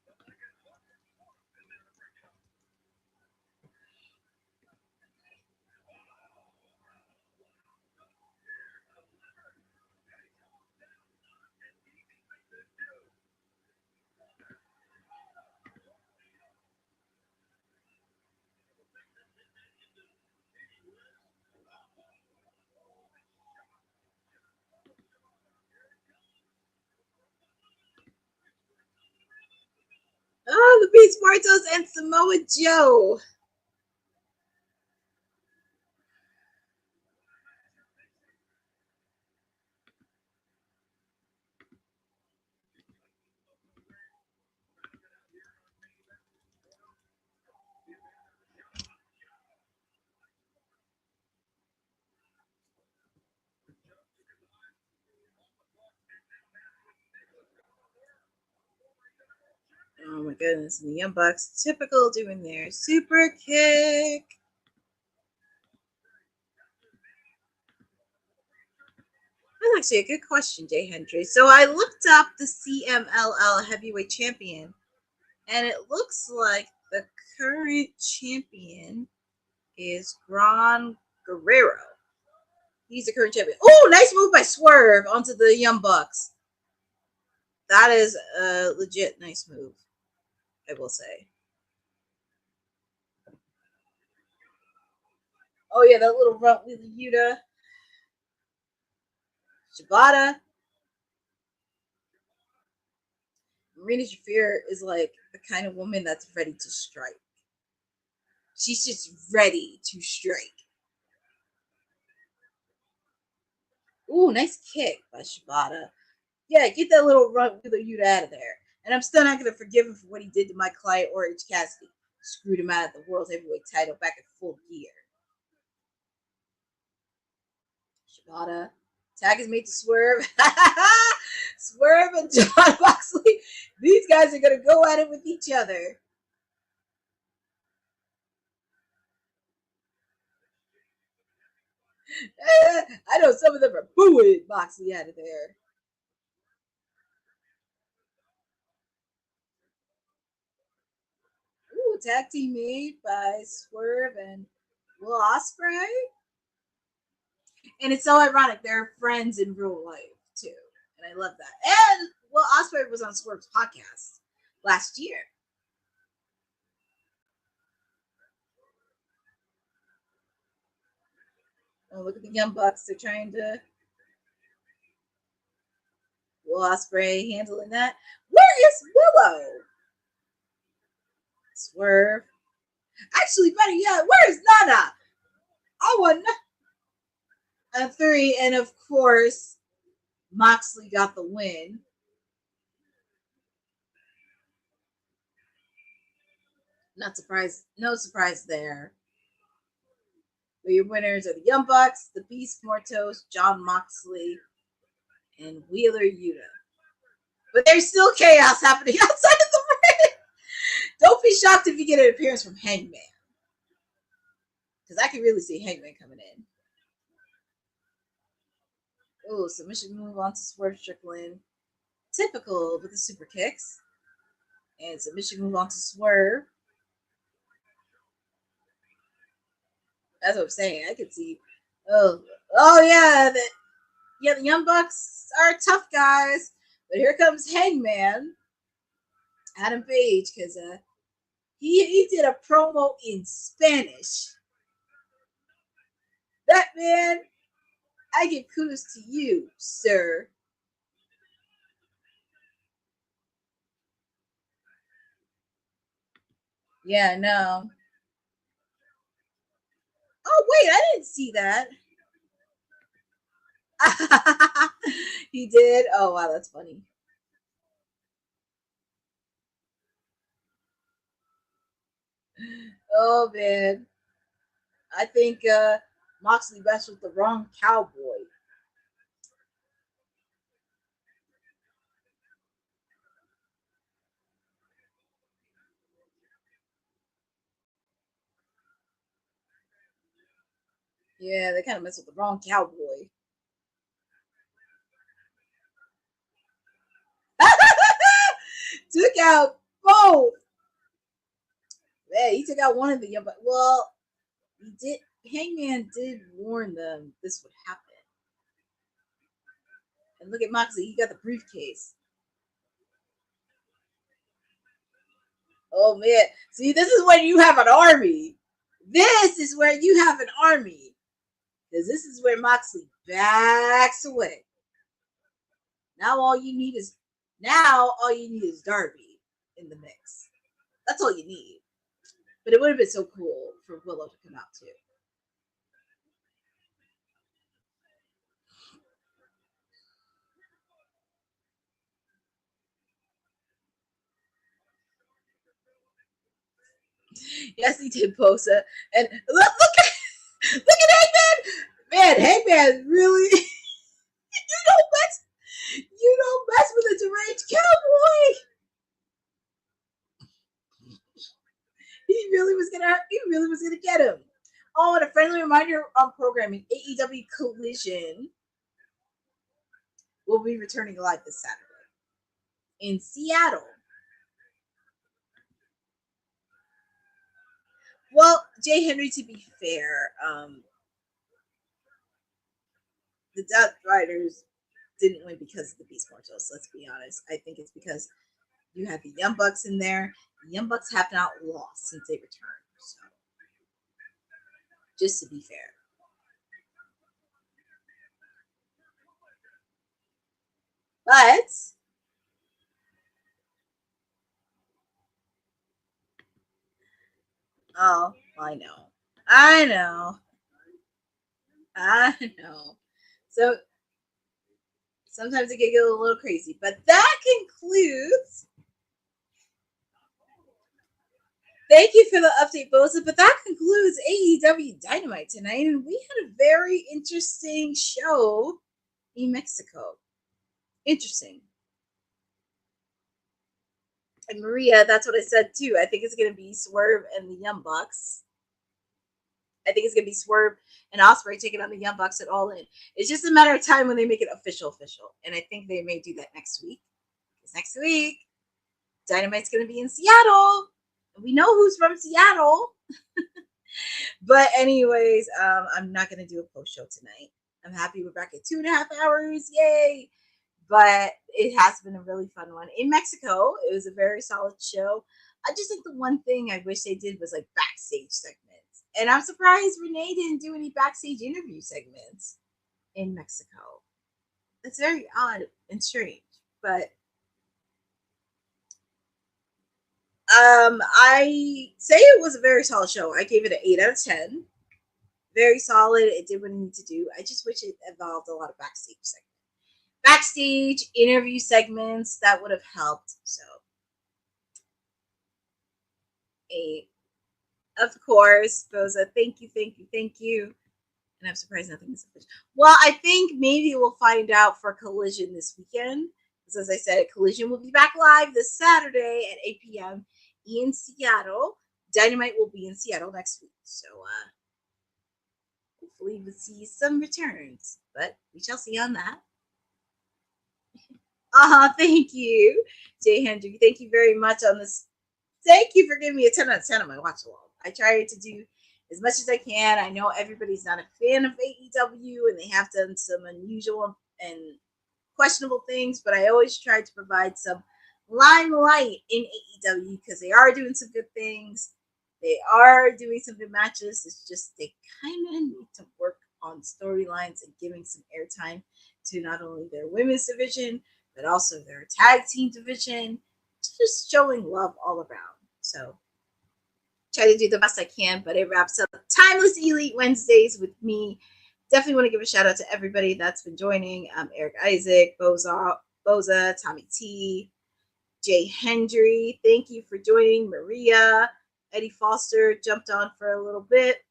Oh, the Beast Martos and Samoa Joe. Oh my goodness, and the Young Bucks, typical doing their super kick. That's actually a good question, Jay Hendry. So I looked up the CMLL heavyweight champion, and it looks like the current champion is Gran Guerrero. He's the current champion. Oh, nice move by Swerve onto the Young Bucks. That is a legit nice move, I will say. Oh yeah, that little run with Yuta. Shibata. Marina Shafir is like the kind of woman that's ready to strike. She's just ready to strike. Ooh, nice kick by Shibata. Yeah, get that little run with Yuta out of there. And I'm still not going to forgive him for what he did to my client, Orange Cassidy. Screwed him out of the World Heavyweight title back at Full Gear. Shibata. Tag is made to Swerve. Swerve and John Moxley. These guys are going to go at it with each other. I know some of them are booing Moxley out of there. Ooh, tag team made by Swerve and Will Ospreay. And it's so ironic. They're friends in real life, too. And I love that. And Will Ospreay was on Swerve's podcast last year. Oh, look at the Young Bucks. They're trying to... Will Ospreay handling that. Where is Willow? Swerve. Actually, better yet, where's Nana? I want a 3, and of course, Moxley got the win. Not surprised, no surprise there. But your winners are the Young Bucks, the Beast Mortos, John Moxley, and Wheeler Yuta. But there's still chaos happening outside of the ring. Don't be shocked if you get an appearance from Hangman. Because I can really see Hangman coming in. Oh, submission move on to Swerve Strickland. Typical with the super kicks. And submission move on to Swerve. That's what I'm saying. I can see. Oh yeah. The Young Bucks are tough guys. But here comes Hangman. Adam Page, because he did a promo in Spanish. That man, I give kudos to you, sir. Yeah, no. Oh, wait, I didn't see that. He did? Oh, wow, that's funny. Oh, man. I think Moxley messed with the wrong cowboy. Yeah, they kind of messed with the wrong cowboy. Took out both. Man, he took out one of the young. Well, he did. Hangman did warn them this would happen. And look at Moxley. He got the briefcase. Oh man! See, this is when you have an army. This is where you have an army. Because this is where Moxley backs away. Now all you need is Darby in the mix. That's all you need. But it would have been so cool for Willow to come out too. Yes, he did Bosa. And look at Hangman! Man, Hangman really you don't mess with a deranged cowboy. He really was gonna get him. Oh, and a friendly reminder on programming: AEW Collision will be returning live this Saturday in Seattle. Well, Jay Henry, to be fair, the Death Riders didn't win because of the Beast Mortals. Let's be honest. I think it's because you had the Young Bucks in there. The Young Bucks have not lost since they returned. So, just to be fair. But oh, I know. So sometimes it can get a little crazy. But that concludes. Thank you for the update, Bosa. But that concludes AEW Dynamite tonight. And we had a very interesting show in Mexico. Interesting. And Maria, that's what I said too. I think it's going to be Swerve and the Young Bucks. I think it's going to be Swerve and Ospreay taking on the Young Bucks at All In. It's just a matter of time when they make it official. And I think they may do that next week. Because next week, Dynamite's going to be in Seattle. We know who's from Seattle. But anyways, I'm not going to do a post show tonight. I'm happy we're back at 2.5 hours. Yay. But it has been a really fun one. In Mexico, it was a very solid show. I just think the one thing I wish they did was like backstage segments. And I'm surprised Renee didn't do any backstage interview segments in Mexico. It's very odd and strange. But I say it was a very solid show. I gave it an 8 out of 10. Very solid. It did what it needed to do. I just wish it involved a lot of backstage interview segments that would have helped. So, 8. Of course, Boza, thank you. And I'm surprised nothing is official. Well, I think maybe we'll find out for Collision this weekend. Because as I said, Collision will be back live this Saturday at 8 p.m. in Seattle. Dynamite will be in Seattle next week. So, hopefully we'll see some returns. But we shall see on that. Thank you, Jay Hendry. Thank you very much on this. Thank you for giving me a 10 out of 10 on my watch along. I try to do as much as I can. I know everybody's not a fan of AEW and they have done some unusual and questionable things, but I always try to provide some limelight in AEW because they are doing some good things. They are doing some good matches. It's just they kind of need to work on storylines and giving some airtime to not only their women's division, but also their tag team division. Just showing love all around. So try to do the best I can, but it wraps up Timeless Elite Wednesdays with me. Definitely want to give a shout out to everybody that's been joining. Eric Isaac, Boza, Tommy T, Jay Hendry. Thank you for joining. Maria, Eddie Foster jumped on for a little bit.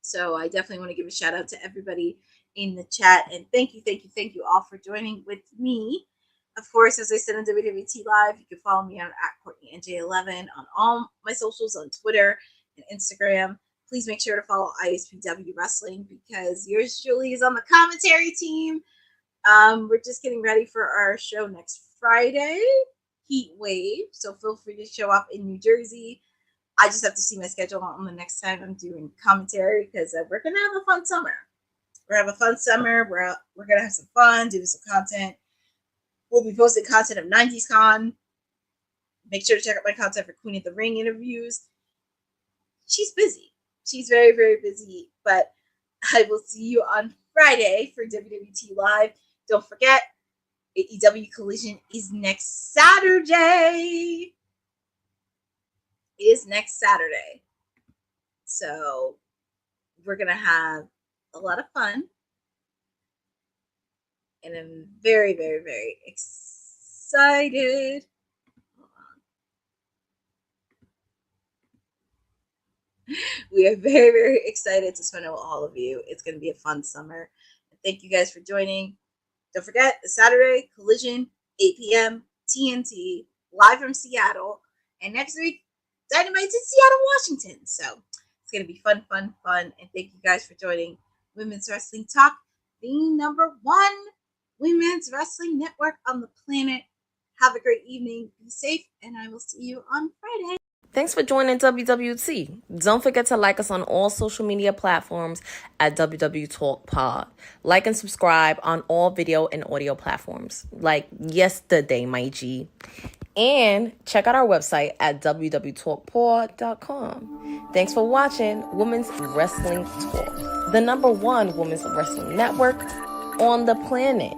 So I definitely want to give a shout out to everybody in the chat. And thank you all for joining with me. Of course, as I said on WWT Live, you can follow me on @CourtneyNJ11 on all my socials on Twitter and Instagram. Please make sure to follow ISPW Wrestling because yours truly is on the commentary team. We're just getting ready for our show next Friday, Heat Wave. So feel free to show up in New Jersey. I just have to see my schedule on the next time I'm doing commentary because we're going to have a fun summer. We're going to have a fun summer. We're going to have some fun, do some content. We'll be posting content of 90s Con. Make sure to check out my content for Queen of the Ring interviews. She's busy. She's very, very busy. But I will see you on Friday for WWT Live. Don't forget, AEW Collision is next Saturday. It is next Saturday. So we're going to have a lot of fun. And I'm very, very, very excited. We are very, very excited to spend it with all of you. It's going to be a fun summer. Thank you guys for joining. Don't forget, the Saturday Collision, 8 p.m. TNT, live from Seattle. And next week, Dynamite's in Seattle, Washington. So it's going to be fun. And thank you guys for joining Women's Wrestling Talk, the #1 women's wrestling network on the planet. Have a great evening. Be safe. And I will see you on Friday. Thanks for joining WWT. Don't forget to like us on all social media platforms at WW Talk Pod. Like and subscribe on all video and audio platforms, like yesterday, my G. And check out our website at www.talkpod.com. Thanks for watching Women's Wrestling Talk, the #1 women's wrestling network on the planet.